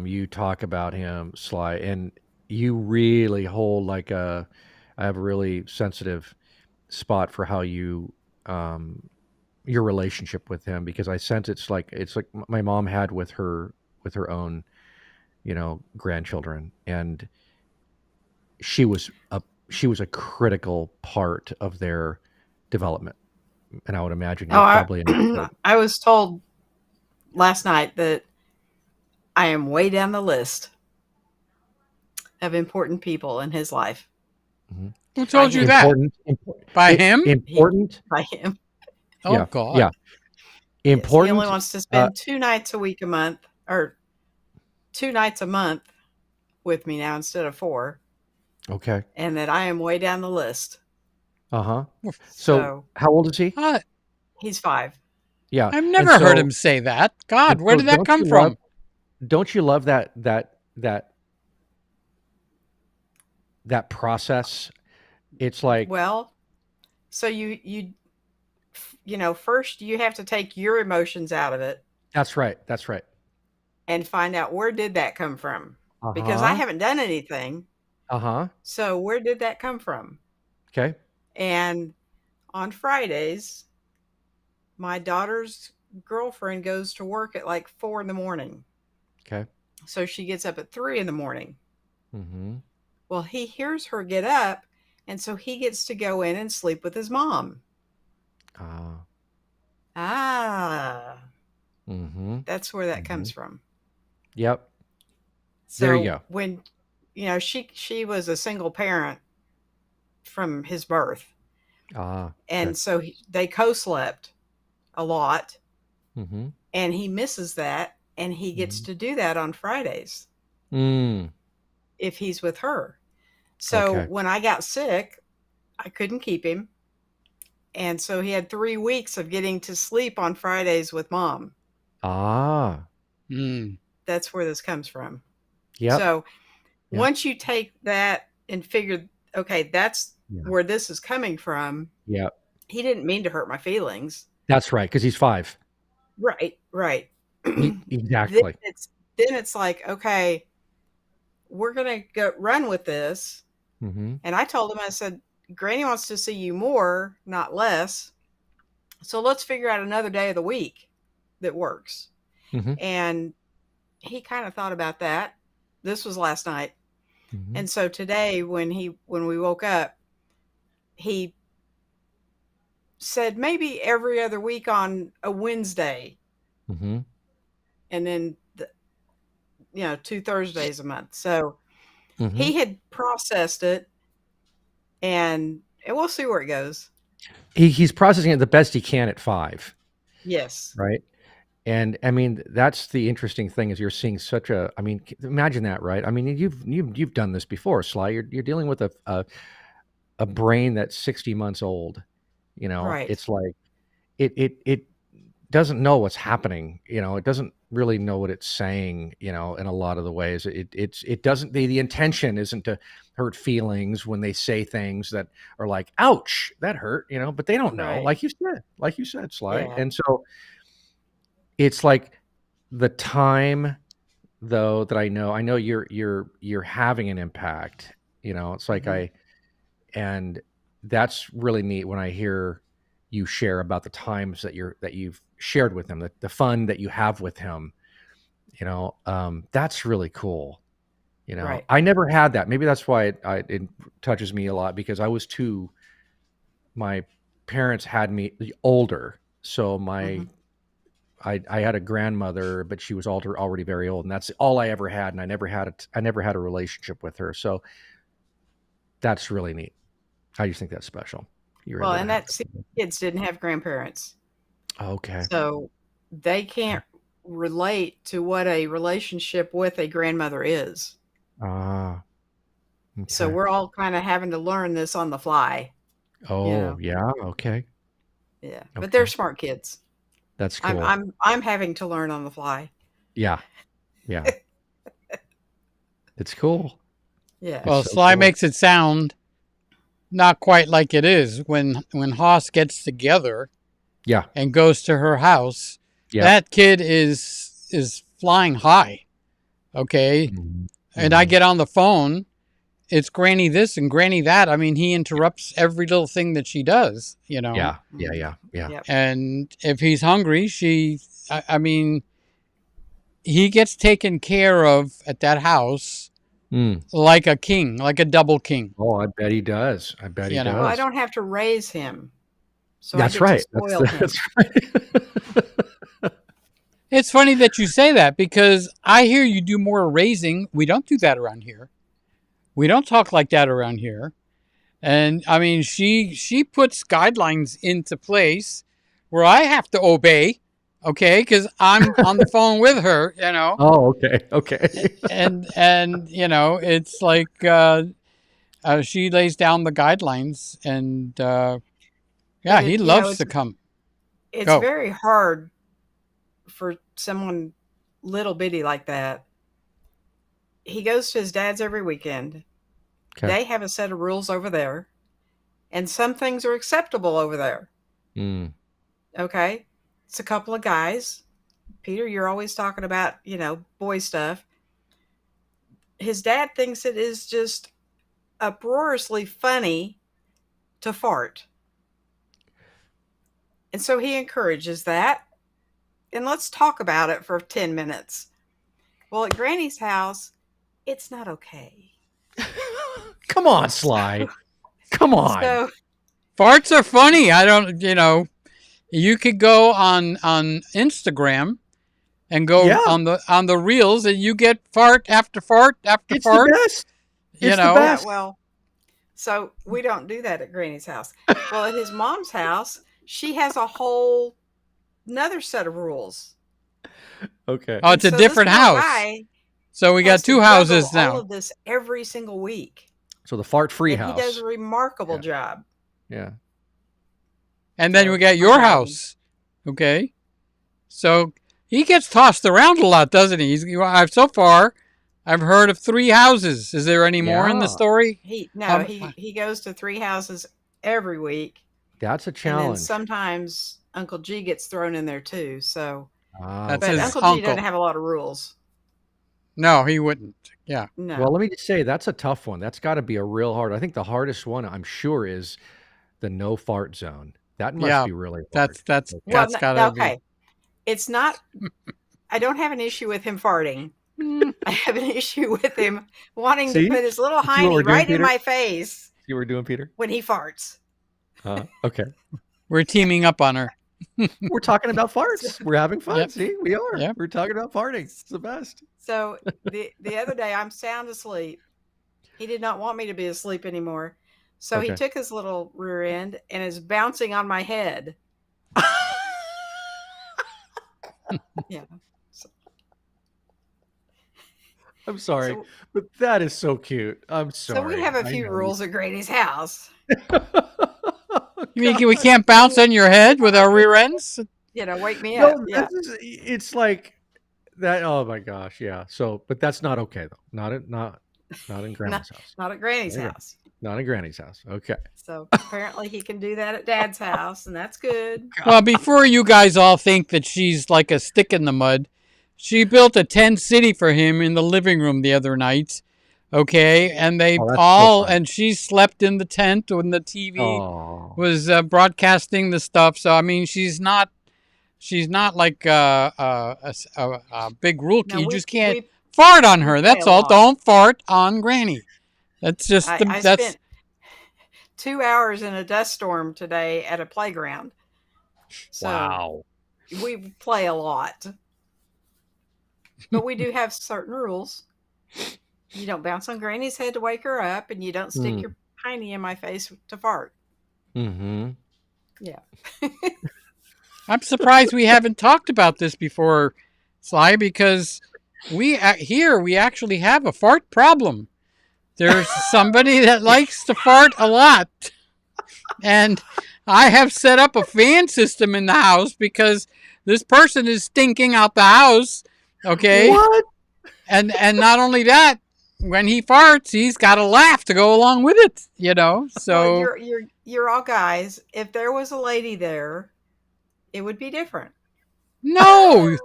Speaker 3: you talk about him, Sly, and you really hold like I have a really sensitive spot for how you your relationship with him because I sense it's like my mom had with her own, grandchildren, and she was a she was a critical part of their development, and I would imagine
Speaker 2: Oh,
Speaker 3: you're probably an important.
Speaker 2: I was told last night that I am way down the list of important people in his life
Speaker 3: Mhm.
Speaker 1: who
Speaker 2: by
Speaker 1: told you
Speaker 2: him.
Speaker 1: that? By
Speaker 3: It
Speaker 1: him?
Speaker 2: He
Speaker 3: important.
Speaker 2: by him.
Speaker 1: Oh,
Speaker 3: Yeah, yeah.
Speaker 1: God.
Speaker 2: Yes, he only
Speaker 3: Important.
Speaker 2: wants to spend 2 nights a week a month, or 2 nights a month with me now instead of 4,
Speaker 3: Okay.
Speaker 2: and that I am way down the list.
Speaker 3: Uh-huh. So
Speaker 2: So
Speaker 3: how old is he?
Speaker 2: he's 5.
Speaker 3: Yeah.
Speaker 1: I've
Speaker 3: And
Speaker 1: never heard
Speaker 3: so
Speaker 1: him say that. God,
Speaker 3: and
Speaker 1: where
Speaker 3: so
Speaker 1: did that come from?
Speaker 3: don't you love that process? It's like
Speaker 2: Well, so first you have to take your emotions out of it
Speaker 3: that's right. That's right.
Speaker 2: and find out where did that come from? Because I
Speaker 3: Uh-huh.
Speaker 2: haven't done anything.
Speaker 3: Uh-huh.
Speaker 2: So where did that come from?
Speaker 3: Okay.
Speaker 2: And on Fridays, my daughter's girlfriend goes to work at like 4 in the morning.
Speaker 3: Okay.
Speaker 2: So she gets up at 3 in the morning.
Speaker 3: Mm-hmm.
Speaker 2: Well, he hears her get up, and so he gets to go in and sleep with his mom.
Speaker 3: Ah.
Speaker 2: Ah,
Speaker 3: Mm-hmm.
Speaker 2: that's where that
Speaker 3: Mm-hmm.
Speaker 2: comes from.
Speaker 3: Yep. There you
Speaker 2: So
Speaker 3: go.
Speaker 2: when she was a single parent from his birth,
Speaker 3: Ah.
Speaker 2: and
Speaker 3: Okay.
Speaker 2: so they co-slept a lot,
Speaker 3: Mm-hmm.
Speaker 2: and he misses that, and he gets to do that on Fridays
Speaker 3: Mm.
Speaker 2: if he's with her. So
Speaker 3: Okay.
Speaker 2: when I got sick, I couldn't keep him, and so he had 3 weeks of getting to sleep on Fridays with mom.
Speaker 3: Ah.
Speaker 1: Mm.
Speaker 2: That's where this comes from.
Speaker 3: Yep.
Speaker 2: So
Speaker 3: Yep.
Speaker 2: once you take that and figure, okay, that's
Speaker 3: Yeah.
Speaker 2: where this is coming from.
Speaker 3: Yep.
Speaker 2: He didn't mean to hurt my feelings.
Speaker 3: That's right, because he's 5.
Speaker 2: Right. Then
Speaker 3: Exactly.
Speaker 2: it's like, okay, we're gonna go run with this.
Speaker 3: Mm-hmm.
Speaker 2: And I told him, I said, Granny wants to see you more, not less. So let's figure out another day of the week that works.
Speaker 3: Mm-hmm.
Speaker 2: And he kind of thought about that. This was last night.
Speaker 3: Mm-hmm.
Speaker 2: And so today when we woke up, he said maybe every other week on a Wednesday,
Speaker 3: Mm-hmm.
Speaker 2: and then 2 Thursdays a month. So
Speaker 3: Mm-hmm.
Speaker 2: he had processed it, and we'll see where it goes.
Speaker 3: He's processing it the best he can at 5,
Speaker 2: Yes.
Speaker 3: right? And I mean, that's the interesting thing is you're seeing such a. I mean, imagine that, right? I mean, you've done this before, Sly. You're dealing with a brain that's 60 months old.
Speaker 2: Right.
Speaker 3: It's like it doesn't know what's happening. It doesn't really know what it's saying, in a lot of the ways. It doesn't, the intention isn't to hurt feelings when they say things that are like, ouch, that hurt, but they don't know,
Speaker 2: Right.
Speaker 3: like you said, Sly.
Speaker 2: Yeah.
Speaker 3: And so it's like the time though that I know you're having an impact, it's like
Speaker 2: Mhm.
Speaker 3: and that's really neat when I hear you share about the times that you've shared with him, the fun that you have with him. That's really cool.
Speaker 2: Right.
Speaker 3: I never had that. Maybe that's why it touches me a lot, because my parents had me older. So
Speaker 2: Mhm.
Speaker 3: I had a grandmother, but she was already very old, and that's all I ever had. And I never had a relationship with her. So that's really neat. I just think that's special. You're
Speaker 2: Well,
Speaker 3: able to
Speaker 2: and
Speaker 3: have
Speaker 2: that's kids didn't have grandparents,
Speaker 3: that. Okay.
Speaker 2: so they can't relate to what a relationship with a grandmother is.
Speaker 3: Ah,
Speaker 2: So
Speaker 3: okay.
Speaker 2: we're all kind of having to learn this on the fly, you
Speaker 3: Oh,
Speaker 2: know.
Speaker 3: yeah. Okay.
Speaker 2: Yeah, but they're
Speaker 3: Okay.
Speaker 2: smart kids.
Speaker 3: That's
Speaker 2: I'm
Speaker 3: cool.
Speaker 2: I'm I'm having to learn on the fly.
Speaker 3: Yeah. Yeah. It's cool.
Speaker 2: Yeah.
Speaker 1: Well,
Speaker 3: It's so
Speaker 1: Sly
Speaker 3: cool.
Speaker 1: makes it sound not quite like it is. When Haas gets together
Speaker 3: Yeah.
Speaker 1: and goes to her house,
Speaker 3: Yeah.
Speaker 1: that kid is flying high. Okay,
Speaker 3: Mhm.
Speaker 1: and I
Speaker 3: Mhm.
Speaker 1: get on the phone. It's Granny this and Granny that. I mean, he interrupts every little thing that she does.
Speaker 3: Yeah. Yeah.
Speaker 2: Mhm.
Speaker 3: Yeah. Yeah.
Speaker 2: Yep.
Speaker 1: And if he's hungry, I mean, he gets taken care of at that house
Speaker 3: Mm.
Speaker 1: like a king, like a double king.
Speaker 3: Oh, I bet he does. I bet he
Speaker 1: You
Speaker 2: Well,
Speaker 1: know,
Speaker 2: I
Speaker 3: does.
Speaker 2: don't have to raise him, so I
Speaker 3: That's
Speaker 2: get to
Speaker 3: right. That's
Speaker 2: spoil him.
Speaker 3: that's right.
Speaker 1: it's funny that you say that because I hear you do more raising. We don't do that around here. We don't talk like that around here. And I mean, she puts guidelines into place where I have to obey, okay? Because I'm on the phone with her,
Speaker 3: Oh, okay. Okay.
Speaker 1: and it's like she lays down the guidelines, and yeah,
Speaker 2: But
Speaker 1: he
Speaker 2: it,
Speaker 1: loves
Speaker 2: it's
Speaker 1: to come
Speaker 2: it's
Speaker 1: go.
Speaker 2: very hard for someone little bitty like that. He goes to his dad's every weekend.
Speaker 3: Okay.
Speaker 2: They have a set of rules over there, and some things are acceptable over there.
Speaker 3: Mm.
Speaker 2: Okay? It's a couple of guys. Peter, you're always talking about, boy stuff. His dad thinks it is just uproariously funny to fart. And so he encourages that. And let's talk about it for 10 minutes. Well, at Granny's house, it's not okay.
Speaker 3: Come on, Sly. Come on.
Speaker 2: So,
Speaker 1: Farts are funny. I don't, you could go on Instagram and go
Speaker 3: Yeah.
Speaker 1: on the reels, and you get fart after fart after
Speaker 3: It's the
Speaker 1: fart.
Speaker 3: best.
Speaker 1: You
Speaker 3: It's the
Speaker 1: know,
Speaker 2: yeah,
Speaker 3: best.
Speaker 2: well, so we don't do that at Granny's house. Well, at his mom's house, she has a whole another set of rules.
Speaker 3: Okay.
Speaker 1: oh,
Speaker 2: And
Speaker 1: it's a
Speaker 2: so this
Speaker 1: different
Speaker 2: poor
Speaker 1: house.
Speaker 2: guy
Speaker 1: So we got
Speaker 2: has to
Speaker 1: two
Speaker 2: juggle
Speaker 1: houses
Speaker 2: all
Speaker 1: now.
Speaker 2: of this every single week.
Speaker 3: So the fart-free
Speaker 2: And he does
Speaker 3: house.
Speaker 2: a remarkable
Speaker 3: Yeah.
Speaker 2: job.
Speaker 3: Yeah.
Speaker 1: And then
Speaker 2: So
Speaker 1: we got
Speaker 2: I'm
Speaker 1: your
Speaker 2: proud of him.
Speaker 1: house. Okay. So he gets tossed around a lot, doesn't he? So far, I've heard of 3 houses. Is there any more in the
Speaker 3: Yeah.
Speaker 1: story?
Speaker 2: He goes to 3 houses every week.
Speaker 3: That's a
Speaker 2: And then
Speaker 3: challenge.
Speaker 2: sometimes Uncle G gets thrown in there too. So,
Speaker 1: That's
Speaker 2: but
Speaker 3: Okay.
Speaker 1: his
Speaker 2: Uncle G doesn't
Speaker 1: uncle.
Speaker 2: have a lot of rules.
Speaker 1: No, he wouldn't. Yeah.
Speaker 2: No.
Speaker 3: Well, let me just say that's a tough one. That's got to be a real hard. I think the hardest one, I'm sure, is the no fart zone. That must
Speaker 1: Yeah.
Speaker 3: be really hard.
Speaker 1: That's
Speaker 3: Okay.
Speaker 2: Well,
Speaker 1: gotta be.
Speaker 2: okay. It's not. I don't have an issue with him farting. I have an issue with him wanting to
Speaker 3: See?
Speaker 2: put his little
Speaker 3: See what we're
Speaker 2: hiney
Speaker 3: doing,
Speaker 2: right in
Speaker 3: Peter?
Speaker 2: my face
Speaker 3: See what we're doing, Peter?
Speaker 2: when he farts.
Speaker 3: Okay.
Speaker 1: We're teaming up on her.
Speaker 3: We're talking about farts. We're having fun.
Speaker 1: Yep.
Speaker 3: See, we are.
Speaker 1: Yep.
Speaker 3: We're talking about farting. It's the best.
Speaker 2: So the other day I'm sound asleep. He did not want me to be asleep anymore. So he
Speaker 3: Okay.
Speaker 2: took his little rear end and is bouncing on my head. Yeah.
Speaker 3: I'm sorry,
Speaker 2: So,
Speaker 3: but that is so cute. I'm sorry.
Speaker 2: so we have a
Speaker 3: I
Speaker 2: few
Speaker 3: know.
Speaker 2: rules at Grady's house.
Speaker 1: You mean we can't bounce on your head with our rear ends?
Speaker 2: wake me up.
Speaker 3: No,
Speaker 2: Yeah.
Speaker 3: it's like that. Oh my gosh, yeah. So, but that's not okay though. Not in
Speaker 2: Not,
Speaker 3: Grandma's house.
Speaker 2: not at Granny's
Speaker 3: Not in
Speaker 2: house.
Speaker 3: not in Granny's house. Okay.
Speaker 2: So apparently he can do that at Dad's house, and that's good.
Speaker 1: Well, before you guys all think that she's like a stick in the mud, she built a tent city for him in the living room the other night. Okay, and they
Speaker 3: Oh, that's so
Speaker 1: all
Speaker 3: funny.
Speaker 1: and she slept in the tent when the TV
Speaker 3: Oh.
Speaker 1: was broadcasting the stuff. So I mean, she's not like a big rookie.
Speaker 2: No,
Speaker 1: You just can't
Speaker 2: we
Speaker 1: fart on
Speaker 2: we
Speaker 1: her.
Speaker 2: play
Speaker 1: That's
Speaker 2: a
Speaker 1: all.
Speaker 2: lot.
Speaker 1: Don't fart on Granny. That's just
Speaker 2: I
Speaker 1: that's
Speaker 2: spent 2 hours in a dust storm today at a playground. So
Speaker 3: Wow.
Speaker 2: we play a lot. But we do have certain rules. You don't bounce on Granny's head to wake her up, and you don't stick your piney in my face to fart.
Speaker 3: Mm-hmm.
Speaker 2: Yeah.
Speaker 1: I'm surprised we haven't talked about this before, Sly, because we actually have a fart problem. There's somebody that likes to fart a lot. And I have set up a fan system in the house because this person is stinking out the house. Okay?
Speaker 3: What?
Speaker 1: And not only that, when he farts, he's got to laugh to go along with it, So
Speaker 2: Well, you're all guys. If there was a lady there, it would be different.
Speaker 1: no,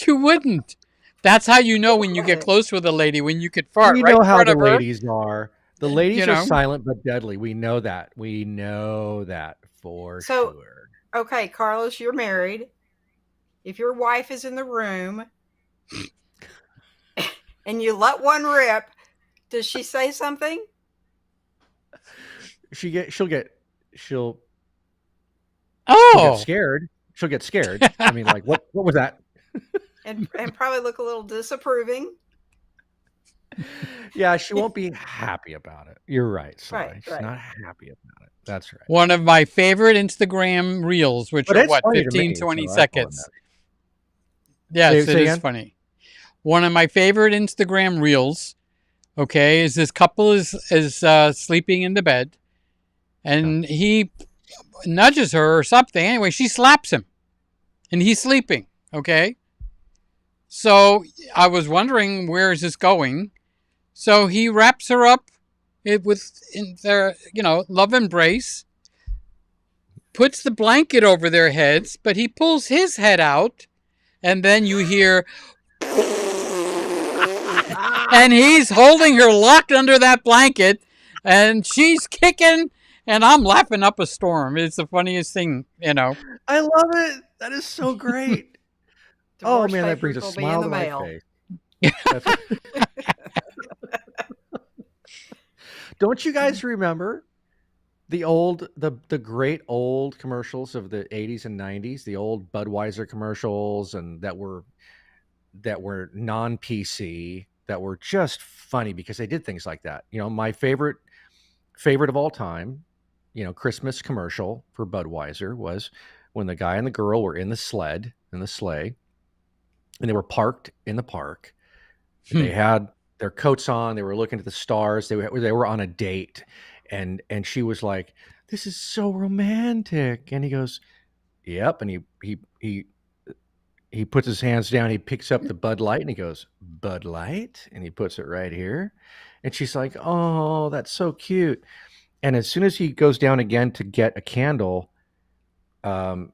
Speaker 1: you wouldn't. That's how you know when you get close with a lady, when you could fart
Speaker 3: We
Speaker 1: right
Speaker 3: know
Speaker 1: in
Speaker 3: how
Speaker 1: front
Speaker 3: the
Speaker 1: of her.
Speaker 3: ladies are. The ladies
Speaker 1: You
Speaker 3: are
Speaker 1: know.
Speaker 3: silent but deadly. We know that. We know that for
Speaker 2: So-
Speaker 3: sure.
Speaker 2: Okay, Carlos, you're married. If your wife is in the room and you let one rip, does she say something?
Speaker 3: She'll get
Speaker 1: Oh,
Speaker 3: scared. She'll get scared. I mean, like, what was that?
Speaker 2: And probably look a little disapproving.
Speaker 3: Yeah, she won't be happy about it. You're right, Sly.
Speaker 2: Right,
Speaker 3: She's
Speaker 2: right.
Speaker 3: not happy about it. That's right.
Speaker 1: one of my favorite Instagram reels, which
Speaker 3: But
Speaker 1: are
Speaker 3: it's
Speaker 1: what,
Speaker 3: funny to
Speaker 1: 15,
Speaker 3: me,
Speaker 1: 20
Speaker 3: so I follow
Speaker 1: seconds.
Speaker 3: that.
Speaker 1: Yes,
Speaker 3: Say
Speaker 1: it is
Speaker 3: again?
Speaker 1: funny. One of my favorite Instagram reels, okay, is this couple is sleeping in the bed, and he nudges her or something. Anyway, she slaps him, and he's sleeping. Okay, so I was wondering where is this going. So he wraps her up with in their love embrace, puts the blanket over their heads, but he pulls his head out, and then you hear. And he's holding her locked under that blanket, and she's kicking, and I'm laughing up a storm. It's the funniest thing.
Speaker 3: I love it. That is so great. Oh
Speaker 2: Divorce
Speaker 3: man, that brings a
Speaker 2: papers will be in
Speaker 3: smile
Speaker 2: the
Speaker 3: to my
Speaker 2: mail.
Speaker 3: face. Don't you guys remember the great old commercials of the 80s and 90s, the old Budweiser commercials, and that were non-PC, that were just funny because they did things like that. My favorite of all time, Christmas commercial for Budweiser was when the guy and the girl were in the sleigh, and they were parked in the park. They had their coats on. They were looking at the stars. They were on a date, and she was like, "This is so romantic." And he goes, "Yep." And he puts his hands down. He picks up the Bud Light, and he goes, "Bud Light," and he puts it right here. And she's like, "Oh, that's so cute." And as soon as he goes down again to get a candle,
Speaker 1: The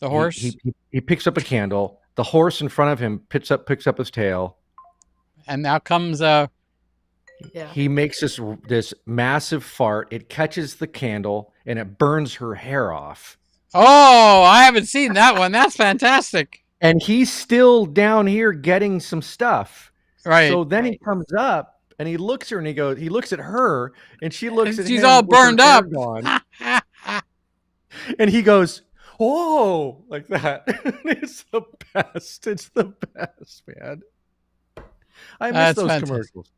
Speaker 1: horse.
Speaker 3: he picks up a candle. The horse in front of him picks up his tail.
Speaker 1: And now comes
Speaker 2: Yeah.
Speaker 3: He makes this massive fart. It catches the candle and it burns her hair off.
Speaker 1: Oh, I haven't seen that one. That's fantastic.
Speaker 3: And he's still down here getting some stuff.
Speaker 1: Right.
Speaker 3: So then he comes up and he looks at her and he looks at her and she looks at him.
Speaker 1: She's all
Speaker 3: with her
Speaker 1: burned
Speaker 3: hair
Speaker 1: up.
Speaker 3: gone. And he goes, "Oh," like that. It's the best. It's the best, man. I miss
Speaker 1: That's
Speaker 3: those
Speaker 1: fantastic.
Speaker 3: commercials.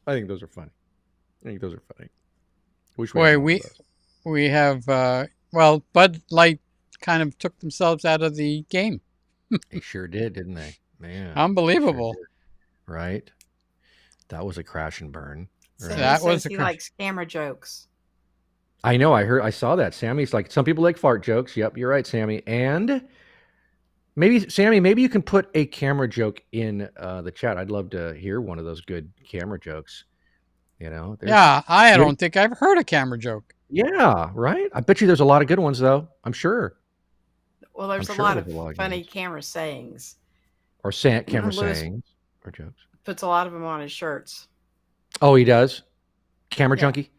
Speaker 3: I think those are funny. Wish
Speaker 1: Boy,
Speaker 3: had more of those.
Speaker 1: we have Bud Light kind of took themselves out of the game.
Speaker 3: They sure did, didn't they? Man,
Speaker 1: Unbelievable.
Speaker 3: sure did. Right? That was a crash and burn.
Speaker 2: Sammy
Speaker 3: Right?
Speaker 1: That
Speaker 2: says
Speaker 1: was a
Speaker 2: he
Speaker 1: crash.
Speaker 2: likes camera jokes.
Speaker 3: I know. I saw that. Sammy's like, some people like fart jokes. Yep, you're right, Sammy. And Maybe Sammy, maybe you can put a camera joke in the chat. I'd love to hear one of those good camera jokes. There's
Speaker 1: Yeah, I don't think I've heard a camera joke.
Speaker 3: Yeah, right. I bet you there's a lot of good ones though. I'm sure.
Speaker 2: Well, there's a lot of funny camera sayings.
Speaker 3: Or camera sayings or jokes.
Speaker 2: Puts a lot of them on his shirts.
Speaker 3: Oh, he does? Camera junkie?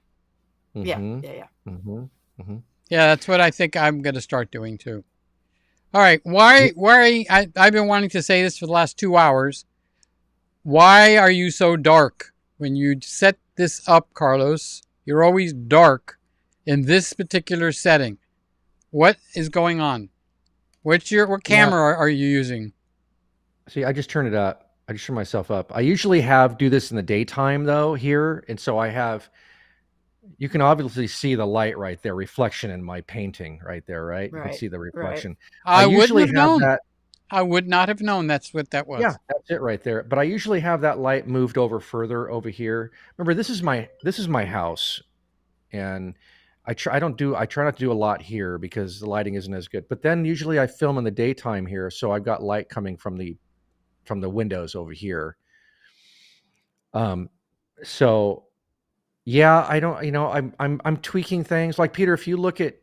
Speaker 2: Mm-hmm.
Speaker 1: Yeah. Mm-hmm. Yeah, that's what I think I'm going to start doing too. All right. I've been wanting to say this for the last 2 hours. Why are you so dark? When you set this up, Carlos, you're always dark in this particular setting. What is going on? What camera are you using?
Speaker 3: See, I just turned it up. I just turned myself up. I usually do this in the daytime though here. And so you can obviously see the light right there, reflection in my painting right there, right? You can see the reflection.
Speaker 1: Right. I wouldn't have known. I would not have known that's what that was.
Speaker 3: Yeah, that's it right there. But I usually have that light moved over further over here. Remember, this is my house. And I try not to do a lot here because the lighting isn't as good. But then usually I film in the daytime here, so I've got light coming from the windows over here. So yeah, I don't, I'm tweaking things. Like Peter, if you look at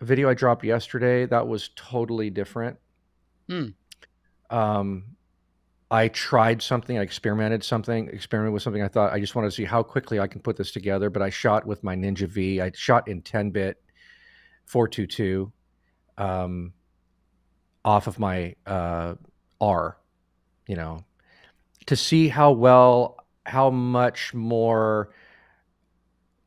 Speaker 3: a video I dropped yesterday, that was totally different. I tried something, I experimented with something. I thought I just wanted to see how quickly I can put this together, but I shot with my Ninja V. I shot in 10-bit 422 off of my R, to see how much more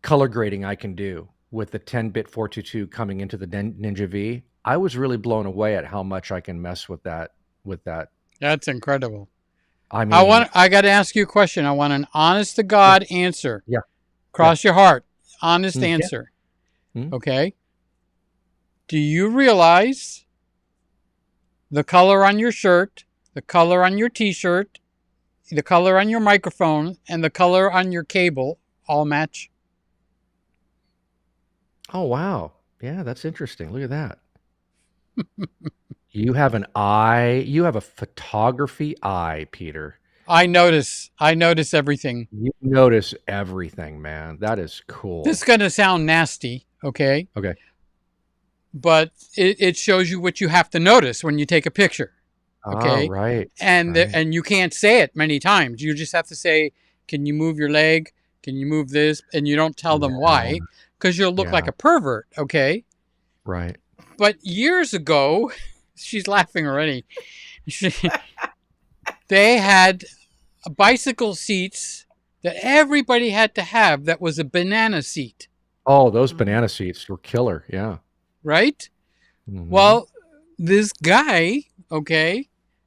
Speaker 3: color grading I can do with the 10-bit 422 coming into the Ninja V. I was really blown away at how much I can mess with that.
Speaker 1: That's incredible.
Speaker 3: I mean,
Speaker 1: I got to ask you a question. I want an honest to God answer.
Speaker 3: Yeah.
Speaker 1: Cross your heart. Honest answer. Okay. Do you realize the color on your shirt, the color on your t-shirt, the color on your microphone, and the color on your cable all match?
Speaker 3: Oh, wow. Yeah, that's interesting. Look at that. You have an eye. You have a photography eye, Peter.
Speaker 1: I notice everything.
Speaker 3: You notice everything, man. That is cool.
Speaker 1: This is going to sound nasty, okay?
Speaker 3: Okay.
Speaker 1: But it shows you what you have to notice when you take a picture, okay?
Speaker 3: Oh, right.
Speaker 1: And and you can't say it many times. You just have to say, can you move your leg? Can you move this? And you don't tell them why, because you'll look like a pervert, okay?
Speaker 3: Right.
Speaker 1: But years ago, she's laughing already. They had bicycle seats that everybody had to have that was a banana seat.
Speaker 3: Oh, those banana seats were killer. Yeah.
Speaker 1: Right? Mm-hmm. Well, this guy,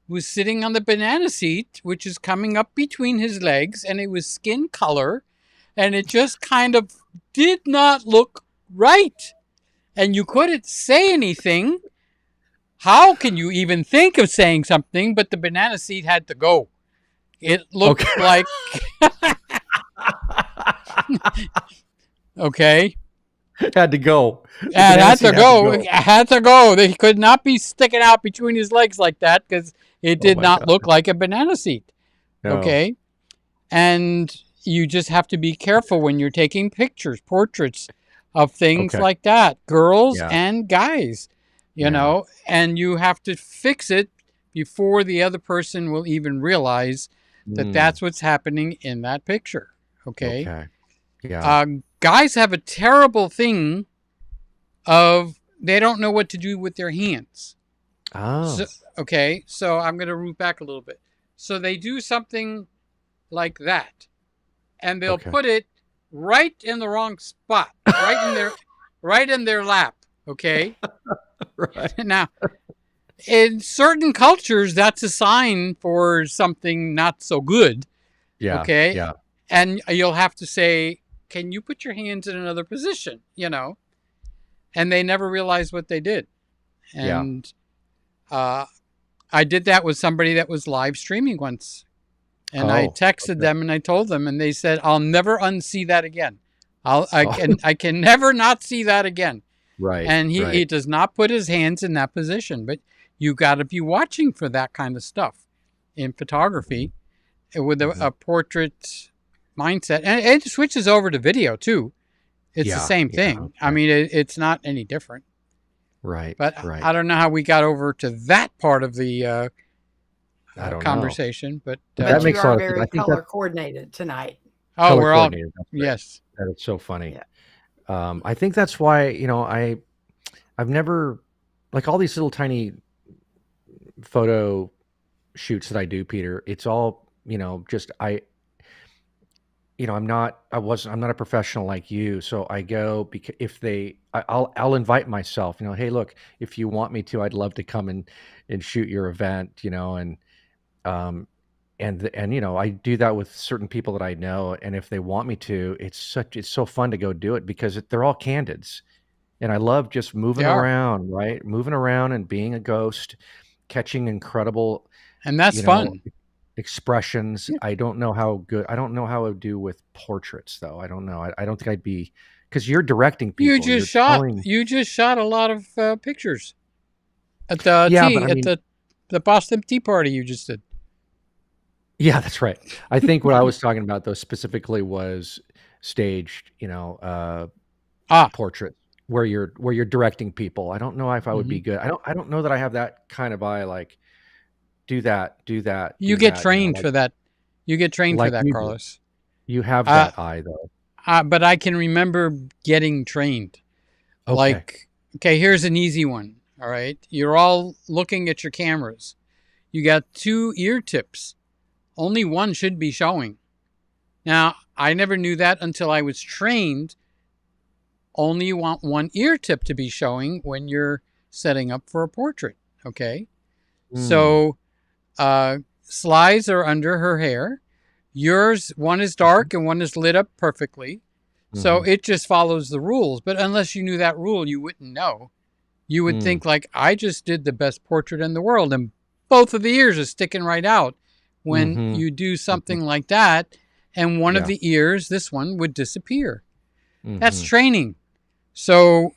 Speaker 1: was sitting on the banana seat, which is coming up between his legs, and it was skin color, and it just kind of did not look right. And you couldn't say anything. How can you even think of saying something? But the banana seat had to go. It looked like... Okay.
Speaker 3: Had to go.
Speaker 1: Had to go. They could not be sticking out between his legs like that because it did not look like a banana seat. No. Okay. And you just have to be careful when you're taking portraits of things like that, girls and guys, you know, and you have to fix it before the other person will even realize that that's what's happening in that picture. Okay. Yeah. Guys have a terrible thing of they don't know what to do with their hands.
Speaker 3: Oh.
Speaker 1: So I'm going to root back a little bit. So they do something like that, and they'll put it right in the wrong spot, right in their lap. Okay.
Speaker 3: Right.
Speaker 1: Now, in certain cultures, that's a sign for something not so good.
Speaker 3: Yeah.
Speaker 1: Okay.
Speaker 3: Yeah.
Speaker 1: And you'll have to say, can you put your hands in another position? You know, and they never realized what they did. And I did that with somebody that was live streaming once. And I texted them and I told them, and they said, I'll never unsee that again. I can never not see that again.
Speaker 3: Right.
Speaker 1: And he does not put his hands in that position. But You got to be watching for that kind of stuff in photography with a portrait mindset. And it switches over to video too. It's the same thing.
Speaker 3: Okay.
Speaker 1: I mean, it's not any different.
Speaker 3: Right.
Speaker 1: But
Speaker 3: Right.
Speaker 1: I don't know how we got over to that part of the
Speaker 3: I don't
Speaker 1: conversation. But
Speaker 2: But
Speaker 3: That
Speaker 2: you
Speaker 3: makes a
Speaker 2: are
Speaker 3: lot of sense.
Speaker 2: very
Speaker 3: I think
Speaker 2: color
Speaker 3: that
Speaker 2: coordinated tonight.
Speaker 1: oh,
Speaker 3: color
Speaker 1: we're all
Speaker 3: coordinated. That's great.
Speaker 1: yes.
Speaker 3: That is so funny.
Speaker 2: Yeah.
Speaker 3: I think that's why, I've never, like all these little tiny photo shoots that I do, Peter, it's all, just I'm not a professional like you. So I go because I'll invite myself, hey, look, if you want me to, I'd love to come and shoot your event, um, and I do that with certain people that I know. And if they want me to, it's so fun to go do it because they're all candids. And I love just
Speaker 1: They
Speaker 3: moving
Speaker 1: are.
Speaker 3: around, right? Moving around and being a ghost, catching incredible,
Speaker 1: And that's
Speaker 3: you know,
Speaker 1: fun.
Speaker 3: expressions.
Speaker 1: Yeah.
Speaker 3: I don't know how I would do with portraits though. I don't know. I don't think I'd be, because you're directing
Speaker 1: You
Speaker 3: people. You're
Speaker 1: just shot.
Speaker 3: telling,
Speaker 1: You just shot a lot of pictures at the
Speaker 3: yeah, but I
Speaker 1: at
Speaker 3: mean,
Speaker 1: the Boston Tea Party you just did.
Speaker 3: yeah, that's right. I think what I was talking about though specifically was staged,
Speaker 1: Ah.
Speaker 3: portraits where you're directing people. I don't know if I would be
Speaker 1: Mhm.
Speaker 3: good. I don't know that I have that kind of eye. Like do that,
Speaker 1: You
Speaker 3: do
Speaker 1: get
Speaker 3: that.
Speaker 1: trained for that. You get trained for
Speaker 3: Like
Speaker 1: that,
Speaker 3: you do.
Speaker 1: Carlos.
Speaker 3: You have
Speaker 1: Uh,
Speaker 3: that eye though.
Speaker 1: but I can remember getting trained.
Speaker 3: Okay.
Speaker 1: Like, okay, here's an easy one. All right. You're all looking at your cameras. You got 2 ear tips. Only one should be showing. Now, I never knew that until I was trained. Only you want one ear tip to be showing when you're setting up for a portrait. Okay.
Speaker 3: Mm.
Speaker 1: So, Sly's are under her hair. Yours, one is dark and one is lit up perfectly. So
Speaker 3: Mhm.
Speaker 1: it just follows the rules. But unless you knew that rule, you wouldn't know. You would
Speaker 3: Mm.
Speaker 1: think like, I just did the best portrait in the world, and both of the ears are sticking right out. When
Speaker 3: Mhm.
Speaker 1: you do
Speaker 3: Mhm.
Speaker 1: something like that, and one of
Speaker 3: Yeah.
Speaker 1: the ears, this one, would disappear. That's
Speaker 3: Mhm.
Speaker 1: training. So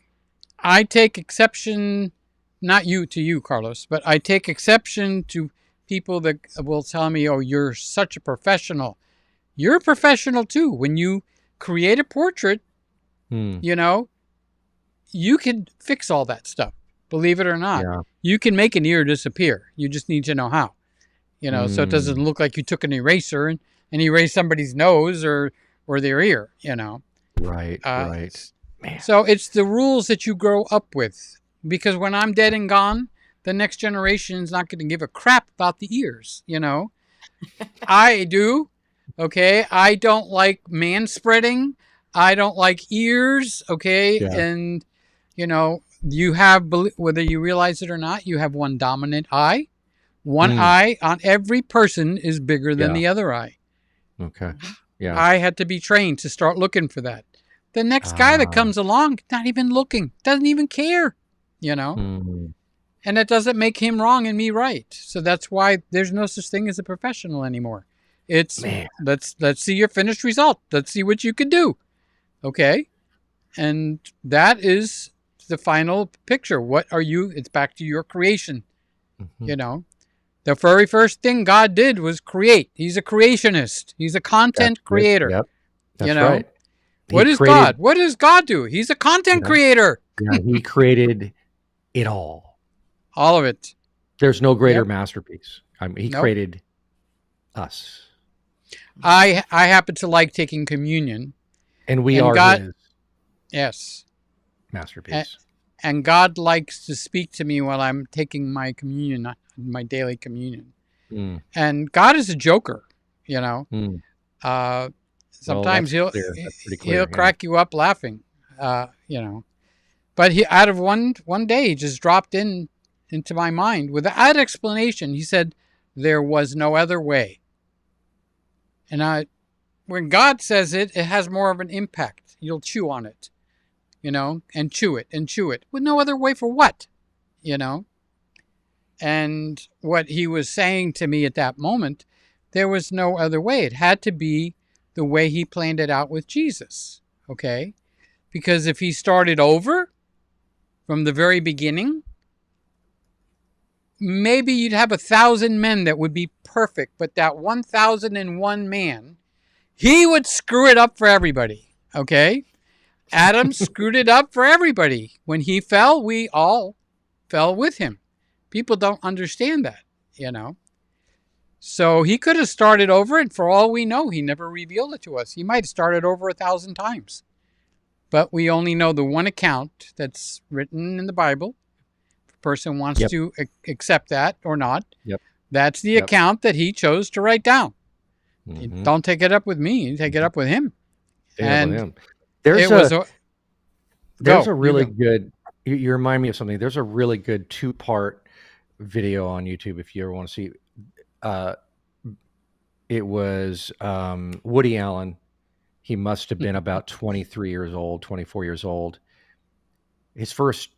Speaker 1: I take exception, not to you, Carlos, but I take exception to people that will tell me, oh, you're such a professional. You're a professional too. When you create a portrait,
Speaker 3: Mm.
Speaker 1: you can fix all that stuff. Believe it or not.
Speaker 3: Yeah.
Speaker 1: You can make an ear disappear. You just need to know how. So it doesn't
Speaker 3: Mm.
Speaker 1: look like you took an eraser and erased somebody's nose or their ear,
Speaker 3: Right. Right. Man.
Speaker 1: So it's the rules that you grow up with. Because when I'm dead and gone, the next generation is not going to give a crap about the ears, I do. Okay. I don't like man spreading. I don't like ears. Okay.
Speaker 3: Yeah.
Speaker 1: And, you have, whether you realize it or not, you have one dominant eye. One
Speaker 3: Mm.
Speaker 1: eye on every person is bigger than
Speaker 3: Yeah.
Speaker 1: the other eye.
Speaker 3: Okay. Yeah.
Speaker 1: I had to be trained to start looking for that. The next guy that
Speaker 3: Ah.
Speaker 1: comes along, not even looking, doesn't even care,
Speaker 3: Mm.
Speaker 1: and that doesn't make him wrong and me right. So that's why there's no such thing as a professional anymore. It's
Speaker 3: Man.
Speaker 1: let's see your finished result. Let's see what you can do. Okay. And that is the final picture. What are you? It's back to your creation.
Speaker 3: Mhm.
Speaker 1: The very first thing God did was create. He's a creationist. He's a content
Speaker 3: That's good.
Speaker 1: creator.
Speaker 3: Yep. That's
Speaker 1: You know?
Speaker 3: right.
Speaker 1: What
Speaker 3: He
Speaker 1: is
Speaker 3: created,
Speaker 1: God? What does God do? He's a content
Speaker 3: Yeah.
Speaker 1: creator.
Speaker 3: yeah, he created it all.
Speaker 1: All of it.
Speaker 3: There's no greater
Speaker 1: Yep.
Speaker 3: masterpiece. He
Speaker 1: Nope.
Speaker 3: created us.
Speaker 1: I happen to like taking communion.
Speaker 3: And we
Speaker 1: And
Speaker 3: are
Speaker 1: God-
Speaker 3: his
Speaker 1: Yes.
Speaker 3: masterpiece.
Speaker 1: And God likes to speak to me while I'm taking my communion, my daily communion.
Speaker 3: Mm.
Speaker 1: And God is a joker,
Speaker 3: Mm.
Speaker 1: Sometimes
Speaker 3: Well, that's clear. That's pretty clear.
Speaker 1: he'll
Speaker 3: Yeah.
Speaker 1: crack you up laughing, But he, out of one day, he just dropped into my mind without explanation. He said, "There was no other way." And when God says it, it has more of an impact. You'll chew on it, and chew it and chew it with no other way for what, And what he was saying to me at that moment, there was no other way. It had to be the way he planned it out with Jesus, okay? Because if he started over from the very beginning, maybe you'd have 1,000 men that would be perfect, but that 1,001 man, he would screw it up for everybody. Okay? Adam screwed it up for everybody. When he fell, we all fell with him. People don't understand that, you know. So he could have started over, and for all we know, he never revealed it to us. He might have started over 1,000 times. But we only know the one account that's written in the Bible. If a person wants
Speaker 3: Yep.
Speaker 1: to accept that or not,
Speaker 3: Yep.
Speaker 1: that's the
Speaker 3: Yep.
Speaker 1: account that he chose to write down.
Speaker 3: Mhm.
Speaker 1: Don't take it up with me. You take it up with him.
Speaker 3: Yeah,
Speaker 1: And
Speaker 3: with him. There's
Speaker 1: it was
Speaker 3: there's
Speaker 1: go,
Speaker 3: a
Speaker 1: you
Speaker 3: really
Speaker 1: go.
Speaker 3: good. You remind me of something. There's a really good 2-part video on YouTube if you ever want to see. It was Woody Allen. He must have been about 23 years old, 24 years old. His first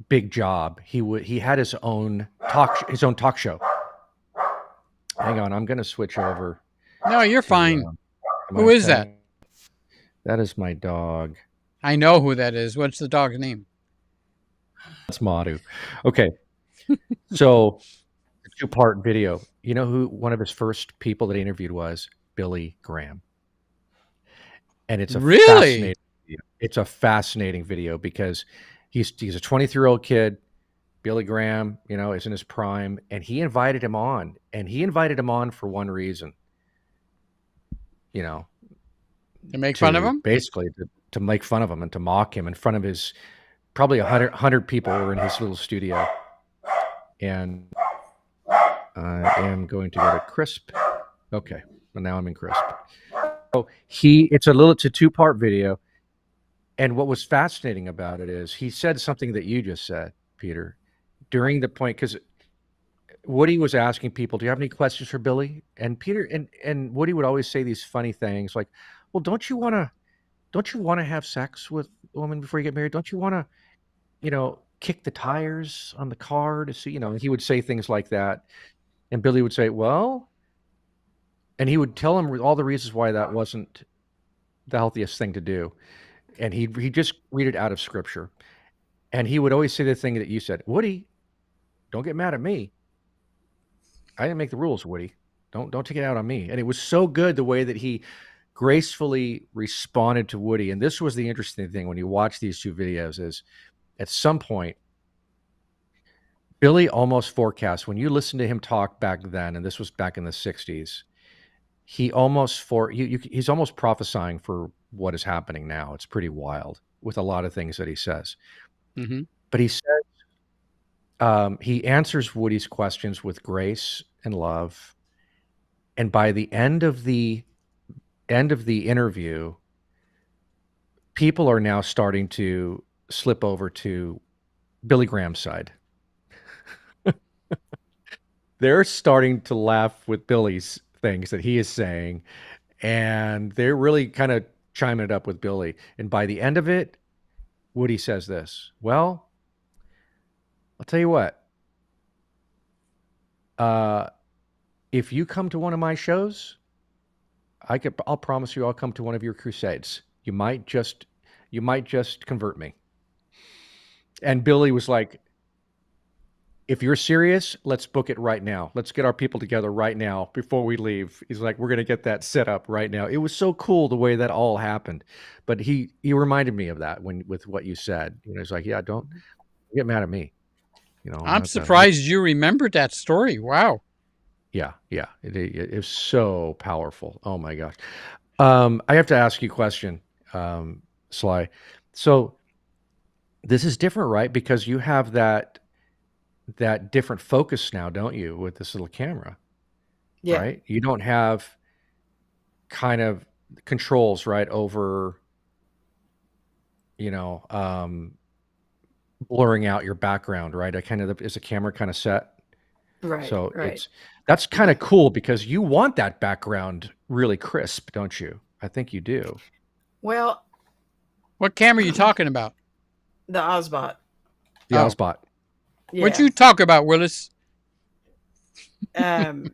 Speaker 3: big job. He had his own talk show. Hang on, I'm going to switch over.
Speaker 1: No, you're
Speaker 3: to,
Speaker 1: fine.
Speaker 3: am
Speaker 1: Who
Speaker 3: I
Speaker 1: is that?
Speaker 3: okay? That is my dog.
Speaker 1: I know who that is. What's the dog's name?
Speaker 3: That's Madhu. Okay, so a 2-part video. You know who one of his first people that he interviewed was? Billy Graham. And it's a
Speaker 1: Really?
Speaker 3: fascinating video. It's a fascinating video because he's a 23-year-old kid. Billy Graham, you know, is in his prime, and he invited him on. And he invited him on for one reason, you know,
Speaker 1: To make fun of him?
Speaker 3: basically to make fun of him and to mock him in front of his probably 100 people were in his little studio. And I am going to go to crisp. Okay, well, now I'm in crisp. So it's a 2-part video. And what was fascinating about it is he said something that you just said, Peter, during the point, because Woody was asking people, do you have any questions for Billy? And Peter and Woody would always say these funny things like, well, don't you want to have sex with a woman before you get married? Don't you want to, you know, kick the tires on the car to see, you know, he would say things like that. And Billy would say, well, and he would tell him all the reasons why that wasn't the healthiest thing to do. And he'd just read it out of scripture. And he would always say the thing that you said, Woody, don't get mad at me. I didn't make the rules, Woody. Don't take it out on me. And it was so good the way that he gracefully responded to Woody. And this was the interesting thing when you watch these 2 videos is at some point, Billy almost forecast, when you listen to him talk back then, and this was back in the 60s, he almost he's almost prophesying for what is happening now. It's pretty wild with a lot of things that he says.
Speaker 1: Mm-hmm.
Speaker 3: But he says, he answers Woody's questions with grace and love. And by the end of the interview, people are now starting to slip over to Billy Graham's side. They're starting to laugh with Billy's things that he is saying, and they're really kind of chiming it up with Billy. And by the end of it, Woody says this, well, I'll tell you what, if you come to one of my shows, I'll promise you I'll come to one of your crusades. You might just convert me. And Billy was like, if you're serious, let's book it right now. Let's get our people together right now before we leave. He's like, we're going to get that set up right now. It was so cool the way that all happened. But he reminded me of that with what you said. You know, he's like, yeah, don't get mad at me. You know,
Speaker 1: I'm surprised you remembered that story. Wow.
Speaker 3: Yeah. It is so powerful. Oh my gosh. I have to ask you a question, Sly. So this is different, right? Because you have that different focus now, don't you, with this little camera?
Speaker 2: Yeah.
Speaker 3: Right? You don't have kind of controls, right, over, you know, blurring out your background, right? Is the camera kind of set?
Speaker 2: Right.
Speaker 3: So
Speaker 2: right.
Speaker 3: that's kind of cool because you want that background really crisp, don't you? I think you do.
Speaker 2: Well,
Speaker 1: What camera are you talking about?
Speaker 2: the Ozbot.
Speaker 3: The
Speaker 1: Oh.
Speaker 3: Ozbot.
Speaker 2: Yeah.
Speaker 1: What'd you talk about, Willis?
Speaker 2: Yeah,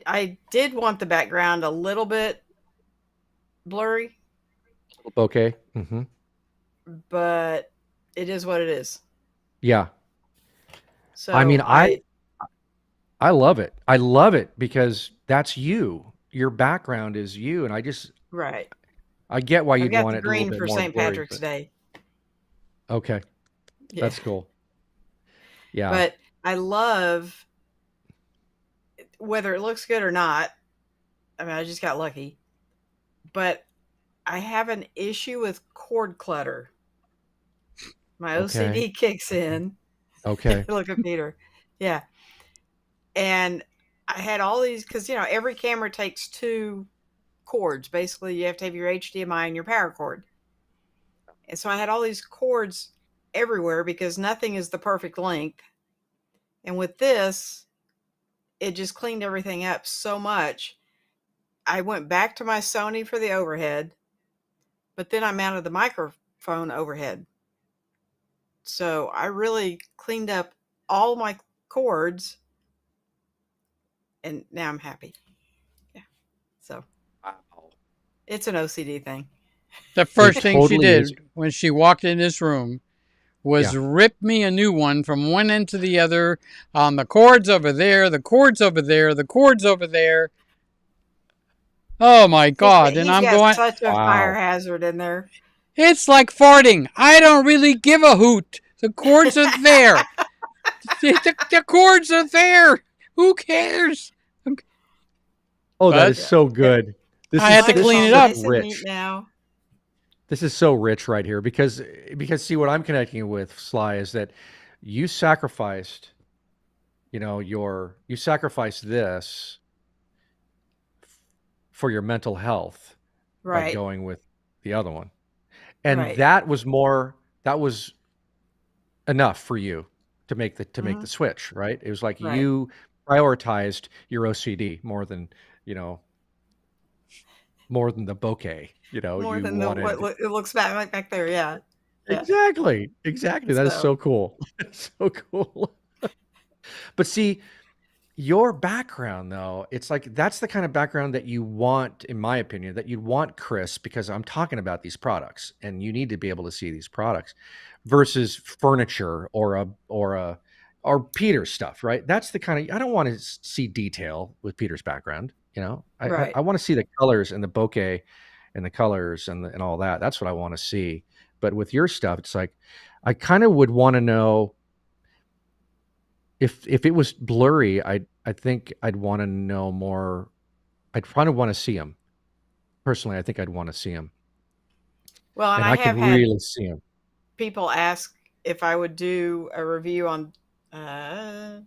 Speaker 2: I did want the background a little bit blurry,
Speaker 3: Okay. Mm-hmm.
Speaker 2: but it is what it is.
Speaker 3: Yeah.
Speaker 2: So
Speaker 3: I mean, I love it. I love it because that's you. Your background is you, and
Speaker 2: right.
Speaker 3: I get why
Speaker 2: I've
Speaker 3: you'd
Speaker 2: got
Speaker 3: want
Speaker 2: the
Speaker 3: it a little
Speaker 2: green
Speaker 3: bit
Speaker 2: for
Speaker 3: more
Speaker 2: St.
Speaker 3: blurry,
Speaker 2: Patrick's
Speaker 3: but
Speaker 2: Day.
Speaker 3: okay,
Speaker 2: Yeah.
Speaker 3: that's cool. Yeah.
Speaker 2: But I love whether it looks good or not. I mean, I just got lucky. But I have an issue with cord clutter. My
Speaker 3: Okay.
Speaker 2: OCD kicks in.
Speaker 3: Okay.
Speaker 2: Look at Peter. Yeah. And I had all these because, every camera takes two cords. Basically, you have to have your HDMI and your power cord. And so I had all these cords everywhere because nothing is the perfect length. And with this, it just cleaned everything up so much. I went back to my Sony for the overhead, but then I mounted the microphone overhead. So I really cleaned up all my cords, and now I'm happy. Yeah. So
Speaker 3: Wow.
Speaker 2: it's an OCD thing.
Speaker 1: The
Speaker 3: It
Speaker 1: first thing she
Speaker 3: totally is.
Speaker 1: did when she walked in this room was
Speaker 3: Yeah.
Speaker 1: rip me a new one from one end to the other on the cords over there, the cords over there, the cords over there. Oh my God. And
Speaker 2: He's
Speaker 1: I'm
Speaker 2: got
Speaker 1: going,
Speaker 2: such a fire
Speaker 3: Wow.
Speaker 2: hazard in there.
Speaker 1: it's like farting. I don't really give a hoot. The cords are there. The cords are there. Who cares?
Speaker 3: Oh, that
Speaker 1: But
Speaker 3: is
Speaker 2: Yeah.
Speaker 3: so good.
Speaker 1: I had to
Speaker 3: This
Speaker 1: clean
Speaker 3: is
Speaker 1: it
Speaker 2: Microphone's
Speaker 3: such
Speaker 1: up.
Speaker 2: nice and neat
Speaker 3: rich.
Speaker 2: now.
Speaker 3: This is so rich right here because see what I'm connecting with, Sly, is that you sacrificed, you sacrificed this for your mental health by
Speaker 2: Right.
Speaker 3: going with the other one. And
Speaker 2: Right.
Speaker 3: that was enough for you to make
Speaker 2: Mhm.
Speaker 3: the switch, right? It was like
Speaker 2: Right.
Speaker 3: you prioritized your OCD you know, more than the bokeh,
Speaker 2: More
Speaker 3: you
Speaker 2: than what
Speaker 3: wanted.
Speaker 2: it looks back there. Yeah. Yeah.
Speaker 3: Exactly. Exactly. That is
Speaker 2: So
Speaker 3: so cool. That's so cool. But see, your background though, it's like that's the kind of background that you want, in my opinion, that you want, Chris, because I'm talking about these products and you need to be able to see these products versus furniture or Peter's stuff, right? That's the kind of I don't want to see detail with Peter's background, I
Speaker 2: right.
Speaker 3: want to see the colors and the bokeh and the colors and all that. That's what I want to see. But with your stuff, it's like I kind of would want to know if it was blurry, I think I'd want to know more. I'd kind of want to see them. Personally, I think I'd want to see them,
Speaker 2: Well, and
Speaker 3: and
Speaker 2: I
Speaker 3: I could
Speaker 2: have had
Speaker 3: really see them.
Speaker 2: people ask if I would do a review on uh,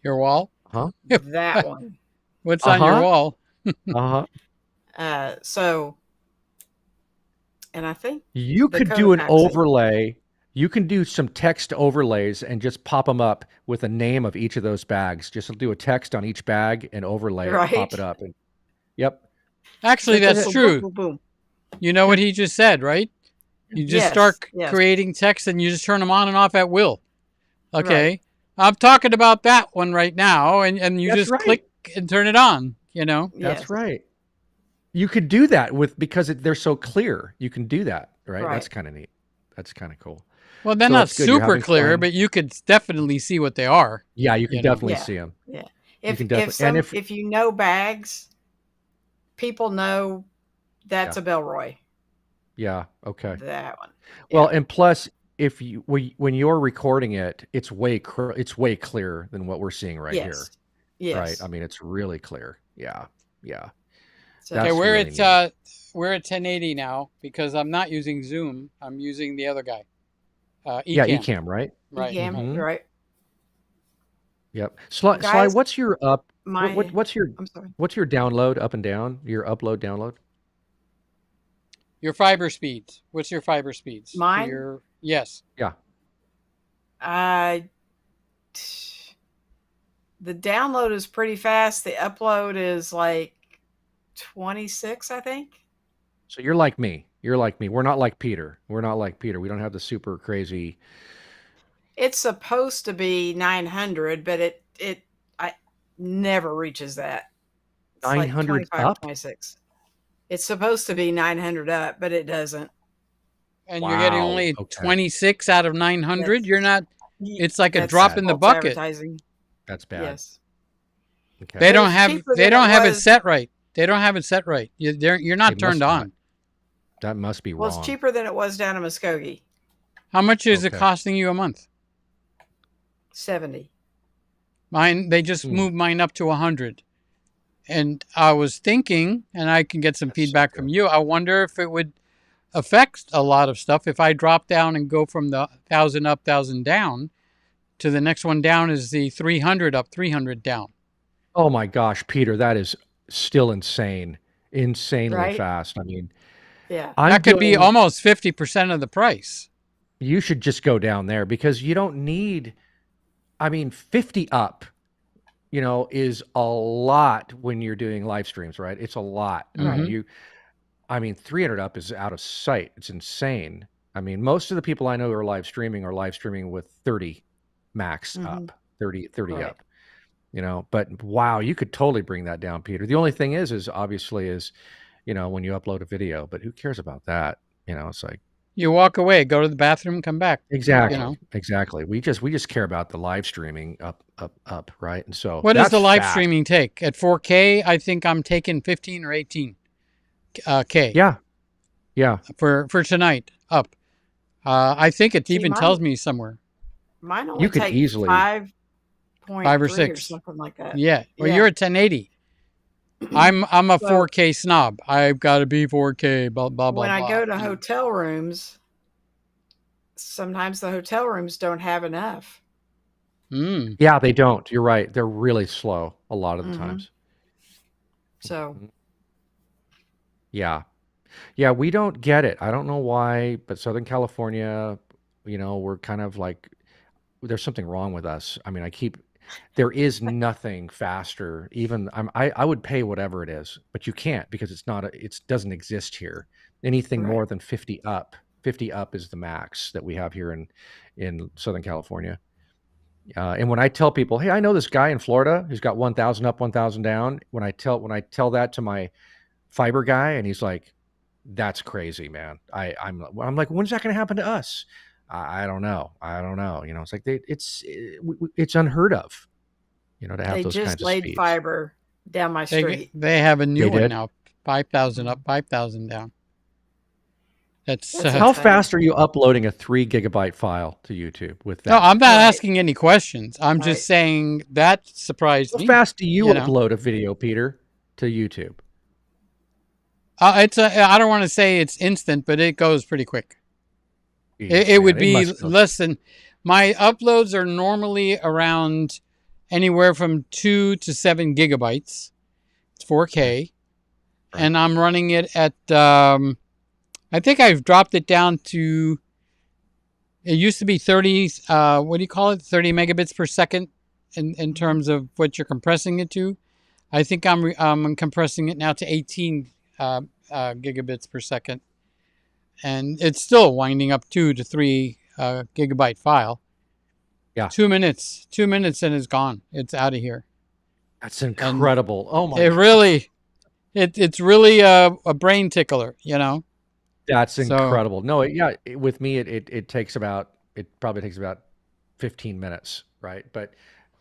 Speaker 1: Your wall?
Speaker 3: Huh?
Speaker 2: that one.
Speaker 1: What's on your
Speaker 3: Uh-huh.
Speaker 1: wall?
Speaker 3: Uh-huh.
Speaker 2: So, and I think
Speaker 3: You
Speaker 2: the
Speaker 3: could do an
Speaker 2: Kodak's it.
Speaker 3: overlay. You can do some text overlays and just pop them up with the name of each of those bags. Just do a text on each bag and overlay it, pop
Speaker 2: Right?
Speaker 3: it up. And yep.
Speaker 1: Actually,
Speaker 2: Boom, boom,
Speaker 1: that's
Speaker 2: boom,
Speaker 3: That's
Speaker 2: boom,
Speaker 1: true.
Speaker 2: boom, boom.
Speaker 1: You know
Speaker 3: yeah.
Speaker 1: what he just said, right? You just
Speaker 2: Yes.
Speaker 1: start
Speaker 2: Yes.
Speaker 1: creating text and you just turn them on and off at will.
Speaker 2: Right.
Speaker 1: Okay. I'm talking about that one right now, and you
Speaker 3: That's
Speaker 1: just
Speaker 3: right.
Speaker 1: click and turn it on,
Speaker 3: That's
Speaker 2: Yes.
Speaker 3: right. You could do that because they're so clear. You can do that, right? That's
Speaker 2: Right.
Speaker 3: kind of neat. That's kind of cool.
Speaker 1: Well, they're
Speaker 3: So
Speaker 1: not
Speaker 3: that's good. You're
Speaker 1: super
Speaker 3: having
Speaker 1: clear,
Speaker 3: fun.
Speaker 1: but you could definitely see what they are,
Speaker 3: Yeah, you can
Speaker 1: you know.
Speaker 3: definitely
Speaker 2: Yeah.
Speaker 3: see them.
Speaker 2: Yeah.
Speaker 3: You can
Speaker 2: If
Speaker 3: definitely, and if
Speaker 2: if you know bags, people know that's
Speaker 3: yeah,
Speaker 2: a Belroy.
Speaker 3: yeah, okay.
Speaker 2: That one.
Speaker 3: Well,
Speaker 2: Yeah.
Speaker 3: and plus, if you when you're recording it, it's way clearer than what we're seeing right here,
Speaker 2: Yes.
Speaker 3: right? I
Speaker 2: Yes.
Speaker 3: mean, it's really clear. Yeah, yeah,
Speaker 2: So
Speaker 1: Okay,
Speaker 3: that's really neat.
Speaker 1: we're at 1080 now because I'm not using Zoom. I'm using the other guy,
Speaker 3: Yeah,
Speaker 1: Ecamm.
Speaker 3: Ecamm, right?
Speaker 1: Right,
Speaker 2: Ecamm,
Speaker 1: right.
Speaker 3: Mm-hmm.
Speaker 2: right?
Speaker 3: Yep. Sly,
Speaker 2: Guys,
Speaker 3: what's your
Speaker 2: my
Speaker 3: what's your
Speaker 2: I'm sorry.
Speaker 3: download up and down? Your upload download?
Speaker 1: Your fiber speeds. What's your fiber speeds? For
Speaker 2: Mine?
Speaker 1: yes.
Speaker 3: Yeah.
Speaker 2: I the download is pretty fast. The upload is like 26, I think.
Speaker 3: So you're like me. You're like me. We're not like Peter. We're not like Peter. We don't have the super crazy.
Speaker 2: It's supposed to be 900, but it I never reaches that. It's like
Speaker 3: 900
Speaker 2: 25,
Speaker 3: up?
Speaker 2: 26. It's supposed to be 900 up, but it doesn't.
Speaker 1: And you're getting
Speaker 3: Wow.
Speaker 1: only
Speaker 3: Okay.
Speaker 1: 26 out of 900.
Speaker 2: Yes.
Speaker 1: You're not It's like a
Speaker 2: That's
Speaker 1: drop in the
Speaker 2: false
Speaker 1: bucket.
Speaker 2: advertising.
Speaker 3: That's bad.
Speaker 2: Yes.
Speaker 3: Okay.
Speaker 1: They
Speaker 2: But
Speaker 1: don't
Speaker 2: it's
Speaker 1: have
Speaker 2: cheaper
Speaker 1: they
Speaker 2: than
Speaker 1: don't
Speaker 2: it
Speaker 1: have it
Speaker 2: was.
Speaker 1: set right. They don't have it set right. You're not
Speaker 3: They
Speaker 1: turned
Speaker 3: must not.
Speaker 1: on.
Speaker 3: That must be
Speaker 2: Well, it's
Speaker 3: wrong.
Speaker 2: cheaper than it was down in Muskogee.
Speaker 1: How much is it
Speaker 3: Okay.
Speaker 1: costing you a month?
Speaker 2: 70.
Speaker 1: Mine, they just moved mine up to 100. And I was thinking, and I can get some
Speaker 3: That's so
Speaker 1: feedback from
Speaker 3: good.
Speaker 1: you, I wonder if it would affect a lot of stuff if I drop down and go from the 1,000 up, 1,000 down to the next one down is the 300 up, 300 down.
Speaker 3: Oh my gosh, Peter, that is still insane. Insanely
Speaker 2: Right?
Speaker 3: fast. I mean,
Speaker 2: Yeah.
Speaker 3: I'm
Speaker 1: That could be
Speaker 3: doing,
Speaker 1: almost 50% of the price.
Speaker 3: you should just go down there because you don't need, I mean, 50 up, is a lot when you're doing live streams, right? It's a lot. I
Speaker 2: Right.
Speaker 3: mean, I mean, 300 up is out of sight. It's insane. I mean, most of the people I know who are live streaming with 30 max
Speaker 2: Mhm.
Speaker 3: up, 30
Speaker 2: Right.
Speaker 3: up, but wow, you could totally bring that down, Peter. The only thing is obviously when you upload a video, but who cares about that? It's like,
Speaker 1: You walk away, go to the bathroom, come back.
Speaker 3: exactly, exactly. We just care about the live streaming up, right? And so
Speaker 1: What does
Speaker 3: that's
Speaker 1: the live
Speaker 3: fast.
Speaker 1: streaming take? At 4K, I think I'm taking 15 or 18 K
Speaker 3: Yeah.
Speaker 1: for tonight up. I think it
Speaker 2: See,
Speaker 1: even
Speaker 2: mine
Speaker 1: tells me somewhere.
Speaker 2: mine only
Speaker 3: You could
Speaker 2: take
Speaker 3: easily
Speaker 2: 5.3
Speaker 1: 5 or
Speaker 2: or
Speaker 1: 6.
Speaker 2: something like that.
Speaker 1: Yeah. Well,
Speaker 2: Yeah.
Speaker 1: you're at 1080. I'm a
Speaker 2: So
Speaker 1: 4K snob. I've got to be 4K. Blah blah blah
Speaker 2: when I
Speaker 1: blah.
Speaker 2: go to hotel rooms, sometimes the hotel rooms don't have enough.
Speaker 3: Yeah, they don't. You're right. They're really slow a lot of the
Speaker 2: Mhm.
Speaker 3: times.
Speaker 2: So
Speaker 3: Yeah. Yeah, we don't get it. I don't know why, but Southern California, we're kind of like, there's something wrong with us. I mean, there is nothing faster. Even I would pay whatever it is, but you can't because it doesn't exist here. Anything
Speaker 2: Right.
Speaker 3: more than 50 up is the max that we have here in Southern California. And when I tell people, hey, I know this guy in Florida who's got 1,000 up, 1,000 down. When I tell that to my fiber guy, and he's like, that's crazy, man. I'm like, when's that going to happen to us? I don't know. It's like it's unheard of, to have
Speaker 2: they
Speaker 3: those
Speaker 2: just
Speaker 3: kinds of
Speaker 2: laid
Speaker 3: speeds.
Speaker 2: fiber down my street.
Speaker 1: They have a new
Speaker 3: They
Speaker 1: one
Speaker 3: did?
Speaker 1: now. 5,000 up, 5,000 down. That's
Speaker 2: That's
Speaker 3: How
Speaker 2: insane.
Speaker 3: fast are you uploading a 3 gigabyte file to YouTube with
Speaker 1: no.
Speaker 3: that?
Speaker 1: I'm not
Speaker 2: Right.
Speaker 1: asking any questions. I'm
Speaker 2: Right.
Speaker 1: just saying that surprised
Speaker 3: How
Speaker 1: me.
Speaker 3: fast do you
Speaker 1: You know?
Speaker 3: upload a video, Peter, to YouTube?
Speaker 1: I don't want to say it's instant, but it goes pretty quick.
Speaker 3: Jeez,
Speaker 1: It would
Speaker 3: man,
Speaker 1: be
Speaker 3: must go-
Speaker 1: less than my uploads are normally around anywhere from 2 to 7 gigabytes. It's 4K,
Speaker 3: Right.
Speaker 1: and I'm running it at. I think I've dropped it down to. It used to be 30. What do you call it? 30 megabits per second, in terms of what you're compressing it to. I think I'm compressing it now to 18 gigabits per second, and it's still winding up 2 to 3 gigabyte file.
Speaker 3: Yeah.
Speaker 1: 2 minutes, and it's gone. It's out of here.
Speaker 3: That's incredible. Oh my
Speaker 1: It
Speaker 3: God.
Speaker 1: really, it's really a brain tickler,
Speaker 3: That's
Speaker 1: So-
Speaker 3: incredible. No, with me, it probably takes about 15 minutes, right? But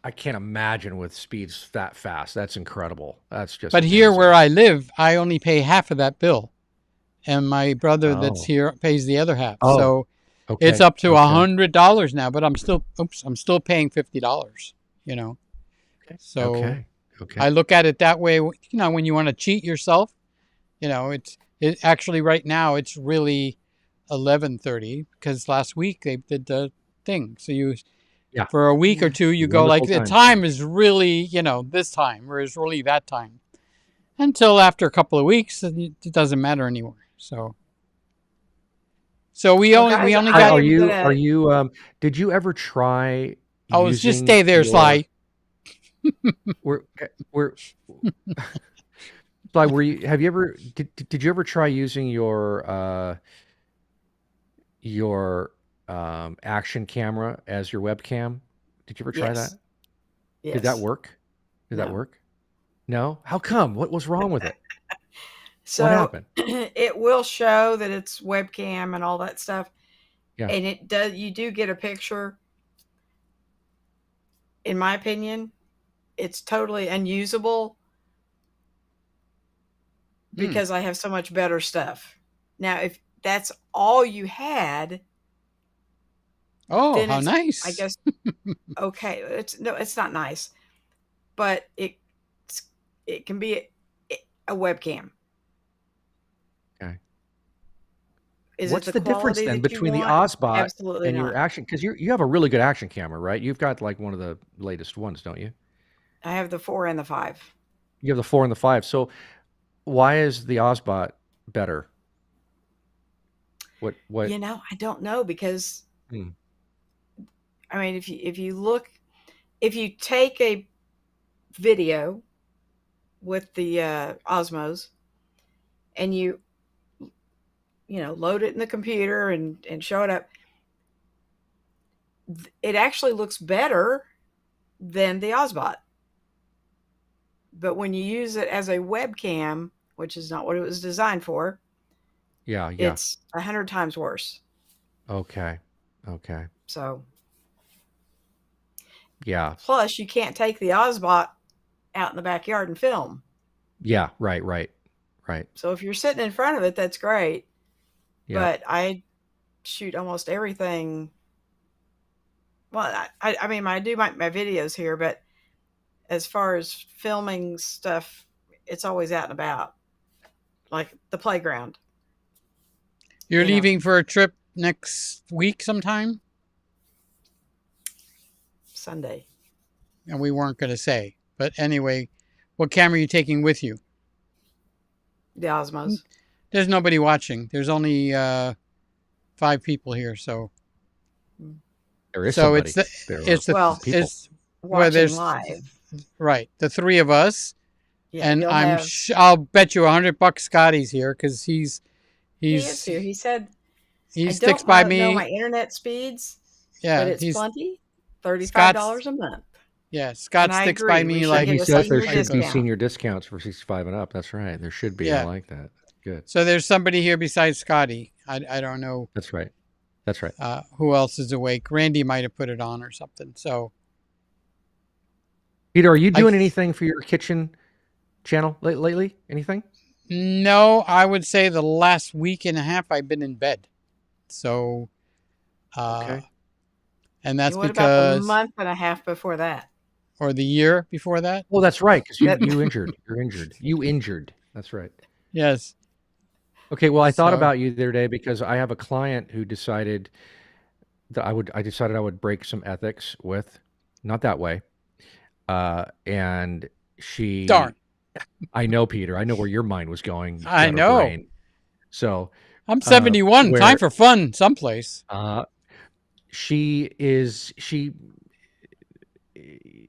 Speaker 3: I can't imagine with speeds that fast. That's incredible. That's just.
Speaker 1: But here
Speaker 3: amazing.
Speaker 1: where I live, I only pay half of that bill, and my brother that's
Speaker 3: Oh.
Speaker 1: here pays the other half.
Speaker 3: Oh,
Speaker 1: So
Speaker 3: Okay.
Speaker 1: it's up to
Speaker 3: okay.
Speaker 1: $100 now. But I'm still paying $50. So
Speaker 3: Okay.
Speaker 1: I look at it that way. When you want to cheat yourself, it actually right now it's really 11:30 because last week they did the thing. So
Speaker 3: Yeah.
Speaker 1: for a week or two you go like
Speaker 3: Wonderful
Speaker 1: the
Speaker 3: time.
Speaker 1: time is really this time or is really that time until after a couple of weeks it doesn't matter anymore. So we
Speaker 2: Well,
Speaker 1: only
Speaker 2: guys,
Speaker 1: we only
Speaker 2: I
Speaker 1: got.
Speaker 2: am gonna-
Speaker 3: Did you ever try
Speaker 1: Oh, just
Speaker 3: using
Speaker 1: stay there,
Speaker 3: your-
Speaker 1: Sly.
Speaker 3: We're Sly, have you ever did you ever try using your action camera as your webcam? Did you ever try
Speaker 2: Yes.
Speaker 3: that?
Speaker 2: Yes.
Speaker 3: Did that work? Did that
Speaker 2: No.
Speaker 3: work? No? How come? What was wrong with it?
Speaker 2: So
Speaker 3: What happened?
Speaker 2: it will show that it's webcam and all that stuff.
Speaker 3: Yeah.
Speaker 2: And it does. You do get a picture, in my opinion, it's totally unusable because I have so much better stuff. Now, if that's all you had,
Speaker 1: Oh,
Speaker 2: then
Speaker 1: how
Speaker 2: it's,
Speaker 1: nice.
Speaker 2: I guess, okay. It's not nice, but it can be a webcam.
Speaker 3: Okay.
Speaker 2: Is
Speaker 3: What's
Speaker 2: it the
Speaker 3: the difference
Speaker 2: quality
Speaker 3: then
Speaker 2: that you
Speaker 3: between the
Speaker 2: want?
Speaker 3: Ozbot
Speaker 2: Absolutely
Speaker 3: and your
Speaker 2: not.
Speaker 3: action? Because you have a really good action camera, right? You've got like one of the latest ones, don't you?
Speaker 2: I have the 4 and the 5.
Speaker 3: You have the 4 and the 5. So why is the Ozbot better? What?
Speaker 2: I don't know because
Speaker 3: Hmm.
Speaker 2: I mean, if you take a video with the Osmos and you load it in the computer and show it up, it actually looks better than the Ozbot. But when you use it as a webcam, which is not what it was designed for,
Speaker 3: Yeah.
Speaker 2: it's 100 times worse.
Speaker 3: Okay.
Speaker 2: So,
Speaker 3: Yeah.
Speaker 2: plus you can't take the Ozbot out in the backyard and film.
Speaker 3: Yeah. Right.
Speaker 2: So if you're sitting in front of it, that's great.
Speaker 3: Yeah.
Speaker 2: But I shoot almost everything. Well, I mean, I do my videos here, but as far as filming stuff, it's always out and about, like the playground.
Speaker 1: You're leaving for a trip next week sometime?
Speaker 2: Sunday.
Speaker 1: And we weren't going to say. But anyway, what camera are you taking with you?
Speaker 2: The Osmos.
Speaker 1: There's nobody watching. There's only 5 people here, so
Speaker 3: there is
Speaker 1: so
Speaker 3: somebody.
Speaker 2: It's watching live.
Speaker 1: Right, the 3 of us,
Speaker 2: yeah,
Speaker 1: and I'll bet you $100 Scotty's here because he is here. He
Speaker 2: said
Speaker 1: he
Speaker 2: I
Speaker 1: sticks
Speaker 2: don't
Speaker 1: by
Speaker 2: know
Speaker 1: me.
Speaker 2: My internet speeds,
Speaker 1: Yeah,
Speaker 2: but it's plenty. $35 a month.
Speaker 1: Yeah, Scott sticks by me like
Speaker 3: he says there should be senior discounts for 65 and up. That's right. There should be.
Speaker 1: Yeah.
Speaker 3: I like that. Good.
Speaker 1: So there's somebody here besides Scotty. I don't know.
Speaker 3: That's right.
Speaker 1: Who else is awake? Randy might have put it on or something. So,
Speaker 3: Peter, are you doing anything for your kitchen channel lately? Anything?
Speaker 1: No, I would say the last week and a half I've been in bed. So,
Speaker 3: okay.
Speaker 1: And that's
Speaker 2: what
Speaker 1: because
Speaker 2: about the month and a half before that,
Speaker 1: or the year before that?
Speaker 3: Well, that's right, because you injured. You're injured. You injured. That's right.
Speaker 1: Yes.
Speaker 3: Okay. Well, I thought about you the other day because I have a client who decided that I decided I would break some ethics with, not that way, and she.
Speaker 1: Darn.
Speaker 3: I know, Peter. I know where your mind was going.
Speaker 1: I know.
Speaker 3: Brain. So
Speaker 1: I'm 71. Time for fun someplace.
Speaker 3: She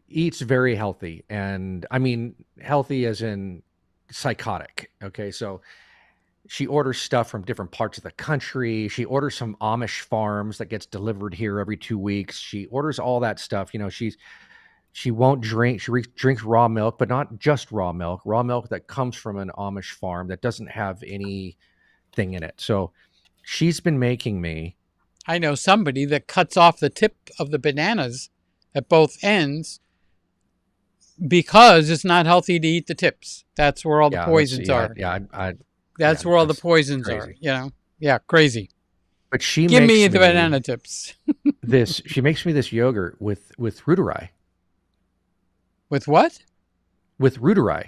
Speaker 3: eats very healthy, and I mean healthy as in psychotic. Okay, so she orders stuff from different parts of the country. She orders some Amish farms that gets delivered here every 2 weeks. She orders all that stuff. She won't drink. She drinks raw milk, but not just raw milk. Raw milk that comes from an Amish farm that doesn't have anything in it. So she's been making me.
Speaker 1: I know somebody that cuts off the tip of the bananas at both ends because it's not healthy to eat the tips. That's where all the poisons are. That's where all the poisons are. Yeah, crazy.
Speaker 3: But she
Speaker 1: give me the banana tips.
Speaker 3: She makes me this yogurt with rooterai.
Speaker 1: With what?
Speaker 3: With rooterai.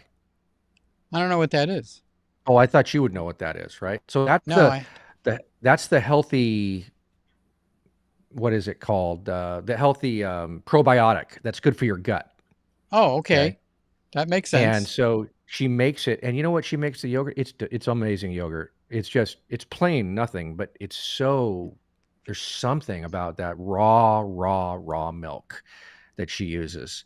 Speaker 1: I don't know what that is.
Speaker 3: Oh, I thought you would know what that is, right? So that's that's the healthy. What is it called? The healthy probiotic that's good for your gut.
Speaker 1: Oh, okay. That makes sense.
Speaker 3: And so she makes it, and you know what? She makes the yogurt. It's amazing yogurt. It's plain nothing, but there's something about that raw milk that she uses,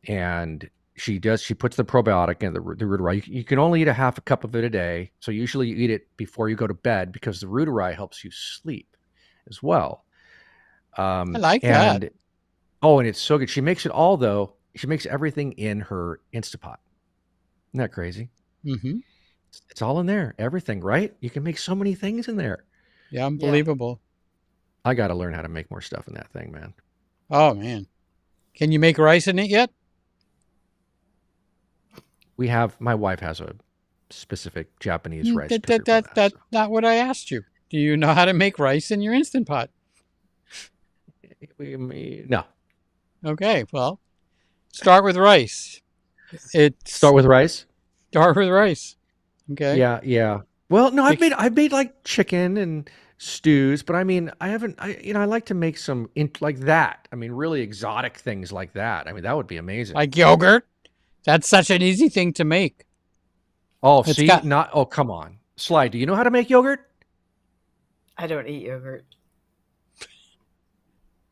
Speaker 3: and she puts the probiotic in the rooterai. You can only eat a half a cup of it a day, so usually you eat it before you go to bed because the rooterai helps you sleep as well.
Speaker 1: I like that.
Speaker 3: Oh, and it's so good. She makes it all though. She makes everything in her Instapot. Isn't that crazy?
Speaker 1: Mm-hmm.
Speaker 3: It's all in there. Everything, right? You can make so many things in there.
Speaker 1: Yeah, unbelievable.
Speaker 3: I got to learn how to make more stuff in that thing, man.
Speaker 1: Oh, man. Can you make rice in it yet?
Speaker 3: My wife has a specific Japanese rice
Speaker 1: That,
Speaker 3: cooker
Speaker 1: that, that,
Speaker 3: for that.
Speaker 1: that's
Speaker 3: So.
Speaker 1: not what I asked you. Do you know how to make rice in your Instant Pot?
Speaker 3: No.
Speaker 1: Okay, well, start with rice.
Speaker 3: Start with rice?
Speaker 1: Start with rice. Okay.
Speaker 3: Yeah, yeah. Well, no,
Speaker 1: Mix-
Speaker 3: I've made like chicken and stews, but I mean, I like to make some like that. I mean, really exotic things like that. I mean, that would be amazing.
Speaker 1: Like yogurt. That's such an easy thing to make.
Speaker 3: Oh,
Speaker 1: It's
Speaker 3: see,
Speaker 1: got-
Speaker 3: oh, come on. Sly, do you know how to make yogurt?
Speaker 2: I don't eat yogurt.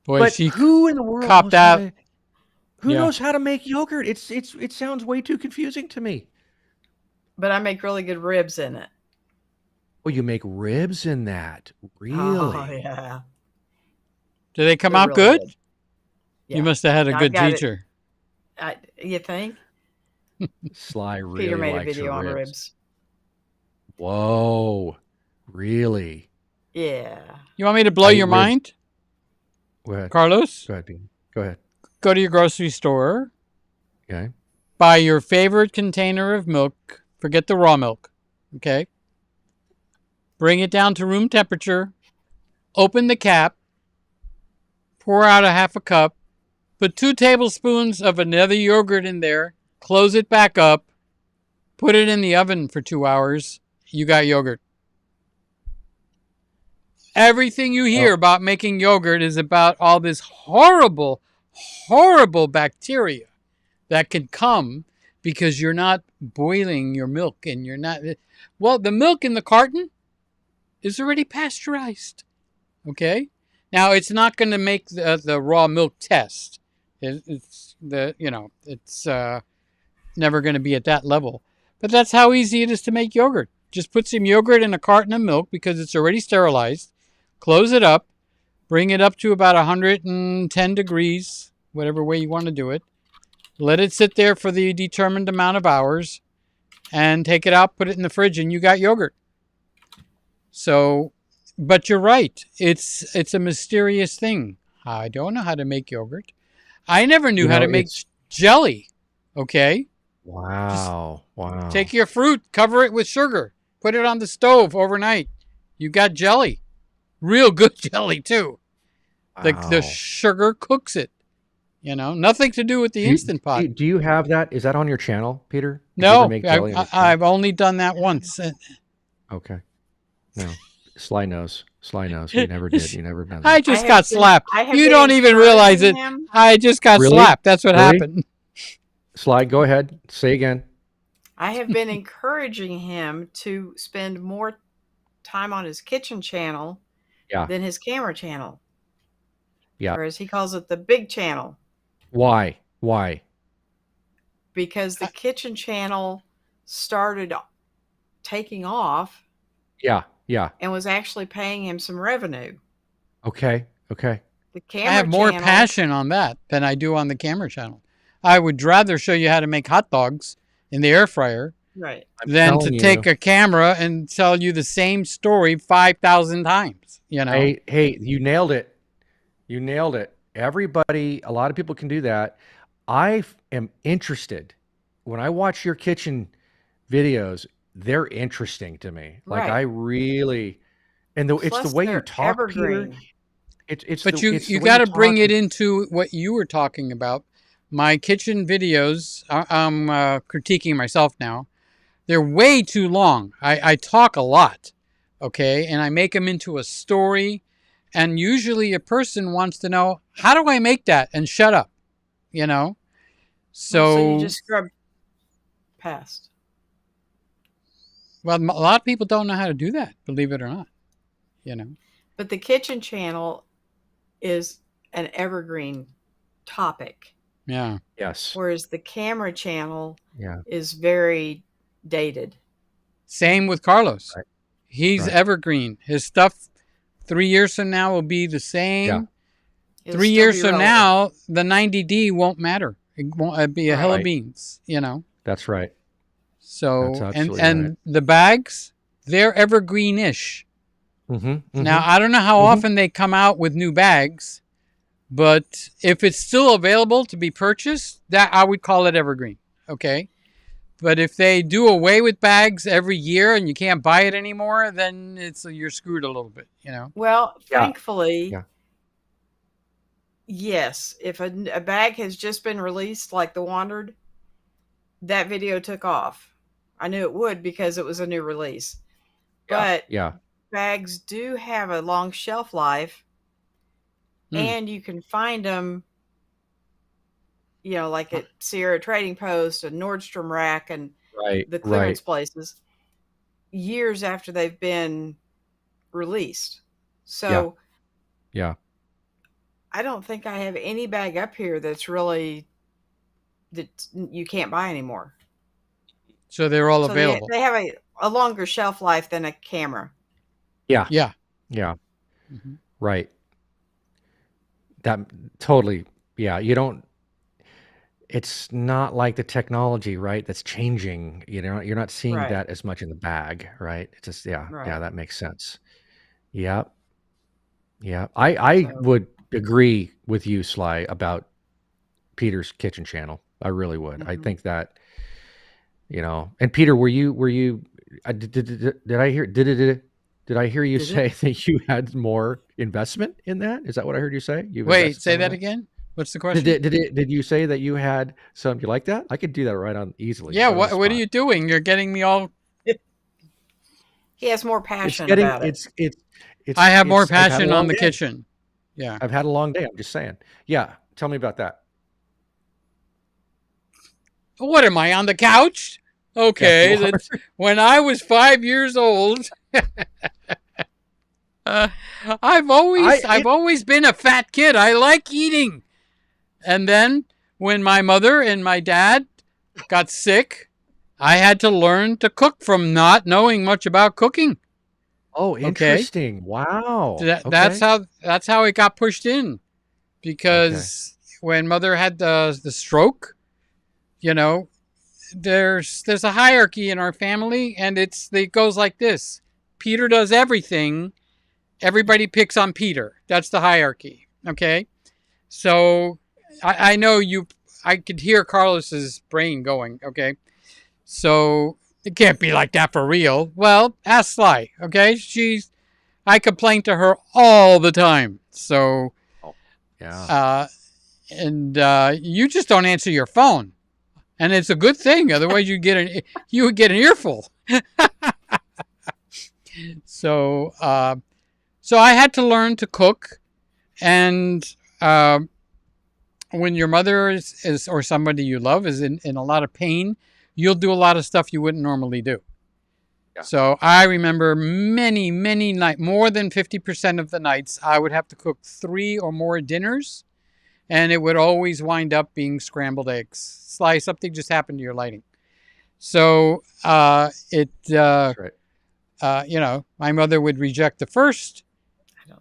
Speaker 1: Boy,
Speaker 3: But
Speaker 1: she
Speaker 3: who in the world
Speaker 1: copped
Speaker 3: knows how
Speaker 1: out.
Speaker 3: to, who
Speaker 1: Yeah.
Speaker 3: knows how to make yogurt? It sounds way too confusing to me.
Speaker 2: But I make really good ribs in it.
Speaker 3: Oh, you make ribs in that? Really?
Speaker 2: Oh, yeah.
Speaker 1: Do they come
Speaker 2: They're
Speaker 1: out
Speaker 2: really
Speaker 1: good?
Speaker 2: Yeah.
Speaker 1: You must have had a
Speaker 2: I've
Speaker 1: good
Speaker 2: got it.
Speaker 1: teacher.
Speaker 2: You think?
Speaker 3: Sly really
Speaker 2: Peter made a
Speaker 3: likes
Speaker 2: video
Speaker 3: her
Speaker 2: on
Speaker 3: ribs.
Speaker 2: ribs.
Speaker 3: Whoa. Really?
Speaker 2: Yeah.
Speaker 1: You want me to blow
Speaker 3: I
Speaker 1: your
Speaker 3: ribs.
Speaker 1: mind,
Speaker 3: Go ahead.
Speaker 1: Carlos?
Speaker 3: Go ahead, Bean. Go ahead.
Speaker 1: Go to your grocery store,
Speaker 3: Okay.
Speaker 1: buy your favorite container of milk. Forget the raw milk. Okay. Bring it down to room temperature. Open the cap. Pour out a half a cup. Put 2 tablespoons of another yogurt in there. Close it back up. Put it in the oven for 2 hours. You got yogurt. Everything you hear about making yogurt is about all this horrible, horrible bacteria that can come because you're not boiling your milk and you're not. Well, the milk in the carton is already pasteurized. Okay? Now, it's not going to make the raw milk test. It's never going to be at that level. But that's how easy it is to make yogurt. Just put some yogurt in a carton of milk because it's already sterilized. Close it up. Bring it up to about 110 degrees, whatever way you want to do it. Let it sit there for the determined amount of hours. And take it out, put it in the fridge, and you got yogurt. So, but you're right. It's a mysterious thing. I don't know how to make yogurt. I never knew how to make jelly. Okay?
Speaker 3: Wow. Wow.
Speaker 1: Take your fruit, cover it with sugar, put it on the stove overnight. You got jelly. Real good jelly, too. The sugar cooks it. You know, nothing to do with the Instant Pot.
Speaker 3: Do you have that? Is that on your channel, Peter?
Speaker 1: No, I've only done that once.
Speaker 3: Okay. No. Sly knows. You never did. You never done that.
Speaker 1: I just got slapped. You don't even realize it.
Speaker 2: Him.
Speaker 1: I just got slapped. That's what happened.
Speaker 3: Sly, go ahead. Say again.
Speaker 2: I have been encouraging him to spend more time on his kitchen channel than his camera channel.
Speaker 3: Yeah.
Speaker 2: Or as he calls it, the big channel.
Speaker 3: Why?
Speaker 2: Because the kitchen channel started taking off.
Speaker 3: Yeah.
Speaker 2: And was actually paying him some revenue.
Speaker 3: Okay.
Speaker 2: The camera
Speaker 1: I have more
Speaker 2: channel,
Speaker 1: passion on that than I do on the camera channel. I would rather show you how to make hot dogs in the air fryer
Speaker 2: right,
Speaker 1: than to take a camera and tell you the same story 5,000 times. You know.
Speaker 3: Hey, you nailed it. Everybody, a lot of people can do that. I am interested. When I watch your kitchen videos, they're interesting to me. Like
Speaker 2: Right.
Speaker 3: I really, and it's
Speaker 2: Plus
Speaker 3: the way you
Speaker 2: they're
Speaker 3: talk, Peter.
Speaker 2: evergreen.
Speaker 1: But you got to bring it into what you were talking about. My kitchen videos, I'm critiquing myself now. They're way too long. I talk a lot, okay? And I make them into a story. And usually a person wants to know, how do I make that? And shut up, you know?
Speaker 2: So you just scrub past.
Speaker 1: Well, a lot of people don't know how to do that, believe it or not, you know?
Speaker 2: But the kitchen channel is an evergreen topic.
Speaker 1: Yeah.
Speaker 3: Yes.
Speaker 2: Whereas the camera channel is very dated.
Speaker 1: Same with Carlos.
Speaker 3: Right.
Speaker 1: He's evergreen. His stuff 3 years from now will be the same.
Speaker 2: Yeah.
Speaker 1: 3 years from now, the 90D won't matter. It won't be a hill of beans, you know?
Speaker 3: That's right.
Speaker 1: So,
Speaker 3: That's
Speaker 1: and
Speaker 3: right.
Speaker 1: the bags, they're evergreen-ish.
Speaker 3: Mm-hmm.
Speaker 1: Now, I don't know how often they come out with new bags, But if it's still available to be purchased, that I would call it evergreen. Okay. But if they do away with bags every year and you can't buy it anymore, then you're screwed a little bit, you know?
Speaker 2: Well,
Speaker 3: Yeah.
Speaker 2: thankfully,
Speaker 3: Yeah.
Speaker 2: yes. If a bag has just been released, like the Wandered, that video took off. I knew it would because it was a new release. But
Speaker 3: Yeah.
Speaker 2: bags do have a long shelf life, and you can find them, you know, like at Sierra Trading Post and Nordstrom Rack and the clearance places years after they've been released. So
Speaker 3: Yeah.
Speaker 2: I don't think I have any bag up here that you can't buy anymore.
Speaker 1: So they're all available.
Speaker 2: They have a longer shelf life than a camera.
Speaker 3: Yeah.
Speaker 1: Yeah.
Speaker 3: Yeah.
Speaker 1: Mm-hmm.
Speaker 3: Right. That totally. Yeah. You don't. It's not like the technology, right? That's changing. You know, you're not seeing that as much in the bag, right? It's just yeah, that makes sense. Yeah. Yeah. I would agree with you, Sly, about Peter's kitchen channel. I really would. I think that, you know, and Peter, were you did I hear you say that you had more investment in that? Is that what I heard you say?
Speaker 1: Wait, say that again. What's the question?
Speaker 3: Did you say that you had some? You like that? I could do that right on easily.
Speaker 1: Yeah. What are you doing? You're getting me all.
Speaker 2: He has more passion about it.
Speaker 1: I have more passion on the kitchen. Yeah.
Speaker 3: I've had a long day. I'm just saying. Yeah. Tell me about that.
Speaker 1: What am I on the couch? Okay. When I was 5 years old, I've always been a fat kid. I like eating. And then when my mother and my dad got sick, I had to learn to cook from not knowing much about cooking.
Speaker 3: Oh, interesting. Okay? Wow.
Speaker 1: That's how it got pushed in. Because when mother had the stroke, you know, there's a hierarchy in our family, and it goes like this. Peter does everything. Everybody picks on Peter. That's the hierarchy. Okay? So I know I could hear Carlos's brain going, okay? So it can't be like that for real. Well, ask Sly, okay? I complain to her all the time. So, you just don't answer your phone. And it's a good thing. Otherwise you would get an earful. So I had to learn to cook. And, when your mother is or somebody you love is in a lot of pain, you'll do a lot of stuff you wouldn't normally do. Yeah. So I remember many, many nights, more than 50% of the nights, I would have to cook 3 or more dinners, and it would always wind up being scrambled eggs. Sly, something just happened to your lighting. So you know, my mother would reject the first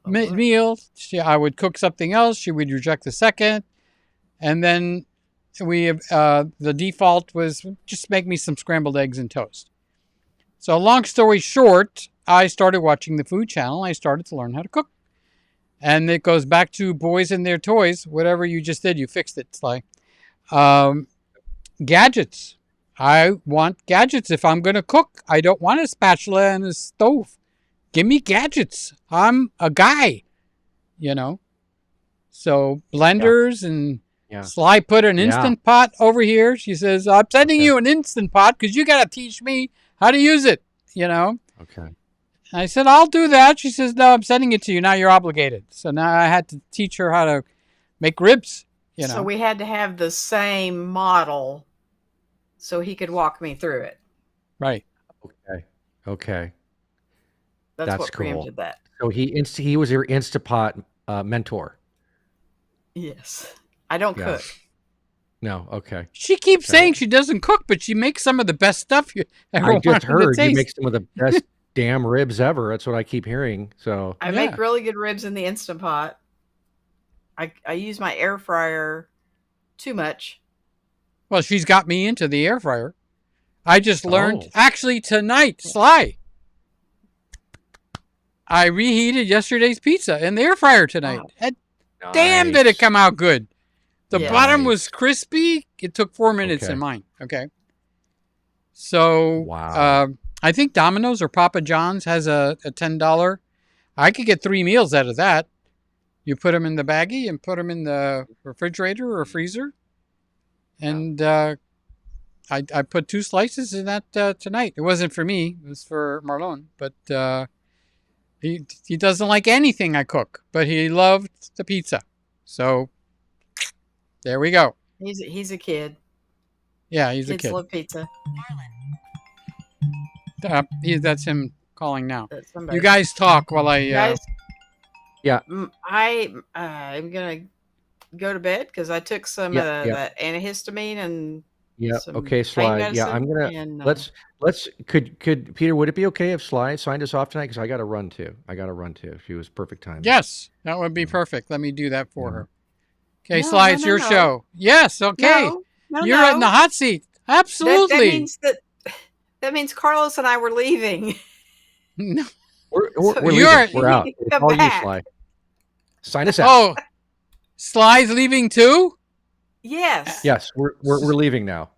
Speaker 1: meal. I would cook something else. She would reject the second. And then the default was just make me some scrambled eggs and toast. So long story short, I started watching the Food Channel. I started to learn how to cook. And it goes back to boys and their toys. Whatever you just did, you fixed it, Sly. Gadgets. I want gadgets if I'm going to cook. I don't want a spatula and a stove. Give me gadgets. I'm a guy, you know. So blenders and... Yeah. Sly put an Instant Pot over here. She says, I'm sending you an Instant Pot because you got to teach me how to use it, you know?
Speaker 3: Okay.
Speaker 1: I said, I'll do that. She says, no, I'm sending it to you. Now you're obligated. So now I had to teach her how to make ribs, you know?
Speaker 2: So we had to have the same model so he could walk me through it.
Speaker 1: Right.
Speaker 3: Okay.
Speaker 2: That's what preempted that.
Speaker 3: So he was your Instapot mentor.
Speaker 2: Yes. I don't cook.
Speaker 3: No, okay.
Speaker 1: She keeps saying she doesn't cook, but she makes some of the best stuff you ever
Speaker 3: I just heard you make some of the best damn ribs ever. That's what I keep hearing. So
Speaker 2: I make really good ribs in the Instant Pot. I use my air fryer too much.
Speaker 1: Well, she's got me into the air fryer. I just learned actually tonight, Sly. I reheated yesterday's pizza in the air fryer tonight.
Speaker 2: Wow.
Speaker 1: damn did it
Speaker 3: Nice.
Speaker 1: come out good. The
Speaker 2: Yes.
Speaker 1: bottom was
Speaker 3: Nice.
Speaker 1: crispy. It took 4 minutes
Speaker 3: Okay.
Speaker 1: in mine. Okay. So
Speaker 3: Wow.
Speaker 1: I think Domino's or Papa John's has a $10. I could get 3 meals out of that. You put them in the baggie and put them in the refrigerator or freezer. And I put 2 slices in that tonight. It wasn't for me. It was for Marlon. But he doesn't like anything I cook. But he loved the pizza. So there we go.
Speaker 2: He's a kid.
Speaker 1: Yeah, he's
Speaker 2: Kids
Speaker 1: a kid.
Speaker 2: love pizza.
Speaker 1: That's him calling now.
Speaker 2: That's somebody.
Speaker 1: You guys talk while I...
Speaker 2: Guys,
Speaker 3: Yeah.
Speaker 2: I'm gonna go to bed because I took some
Speaker 3: Yeah. Yeah.
Speaker 2: that antihistamine and
Speaker 3: Yeah.
Speaker 2: some
Speaker 3: Okay,
Speaker 2: pain
Speaker 3: Sly. Yeah,
Speaker 2: medicine.
Speaker 3: I'm gonna
Speaker 2: And
Speaker 3: let's could Peter, would it be okay if Sly signed us off tonight? Because I got to run too. She was perfect time.
Speaker 1: Yes, that would be
Speaker 3: Yeah.
Speaker 1: perfect. Let me do that for
Speaker 3: Yeah.
Speaker 1: her. Okay,
Speaker 2: No,
Speaker 1: Sly,
Speaker 2: no,
Speaker 1: it's
Speaker 2: no,
Speaker 1: your
Speaker 2: no.
Speaker 1: show. Yes, okay.
Speaker 2: no,
Speaker 1: You're in the hot seat.
Speaker 2: That
Speaker 1: Absolutely.
Speaker 2: means that means Carlos and I were leaving.
Speaker 1: No.
Speaker 3: We're
Speaker 2: So
Speaker 3: leaving.
Speaker 1: you
Speaker 3: We're
Speaker 2: need
Speaker 3: out.
Speaker 2: to
Speaker 3: It's
Speaker 2: come
Speaker 3: all you,
Speaker 2: back.
Speaker 3: Sly. Sign us out.
Speaker 1: Oh, Sly's leaving too?
Speaker 2: Yes.
Speaker 3: Yes, we're leaving now.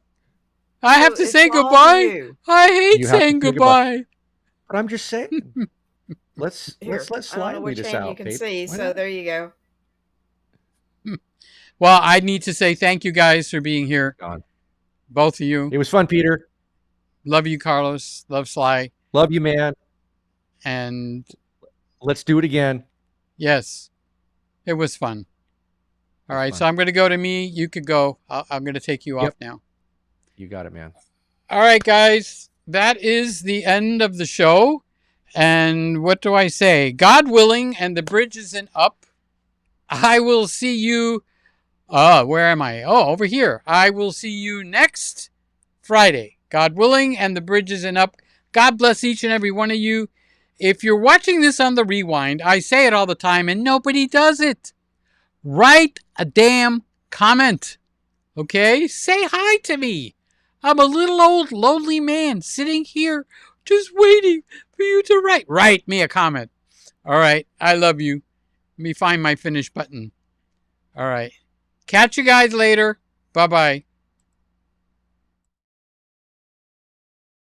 Speaker 1: I have
Speaker 2: So
Speaker 1: to
Speaker 2: it's
Speaker 1: say
Speaker 2: all
Speaker 1: goodbye.
Speaker 2: you.
Speaker 1: I hate
Speaker 3: You have to
Speaker 1: saying
Speaker 3: say goodbye.
Speaker 1: goodbye.
Speaker 3: But I'm just saying. Let's
Speaker 2: Here,
Speaker 3: let
Speaker 2: I don't
Speaker 3: Sly
Speaker 2: know
Speaker 3: lead
Speaker 2: which
Speaker 3: us
Speaker 2: hand
Speaker 3: out.
Speaker 2: you can
Speaker 3: babe.
Speaker 2: see,
Speaker 3: Why
Speaker 2: so
Speaker 3: not?
Speaker 2: there you go.
Speaker 1: Well, I need to say thank you guys for being here.
Speaker 3: God.
Speaker 1: Both of you.
Speaker 3: It was fun, Peter.
Speaker 1: Love you, Carlos. Love Sly.
Speaker 3: Love you, man.
Speaker 1: And
Speaker 3: Let's do it again.
Speaker 1: yes, it was fun. All right,
Speaker 3: fun.
Speaker 1: so I'm going to go to me. You could go. I'm going to take you
Speaker 3: Yep.
Speaker 1: off now.
Speaker 3: You got it, man.
Speaker 1: All right, guys. That is the end of the show. And what do I say? God willing, and the bridge isn't up. I will see you. Where am I? Oh, over here. I will see you next Friday. God willing, and the bridge isn't up. God bless each and every one of you. If you're watching this on the rewind, I say it all the time, and nobody does it. Write a damn comment. Okay? Say hi to me. I'm a little old, lonely man sitting here just waiting for you to write. Write me a comment. All right. I love you. Let me find my finish button. All right. Catch you guys later. Bye-bye.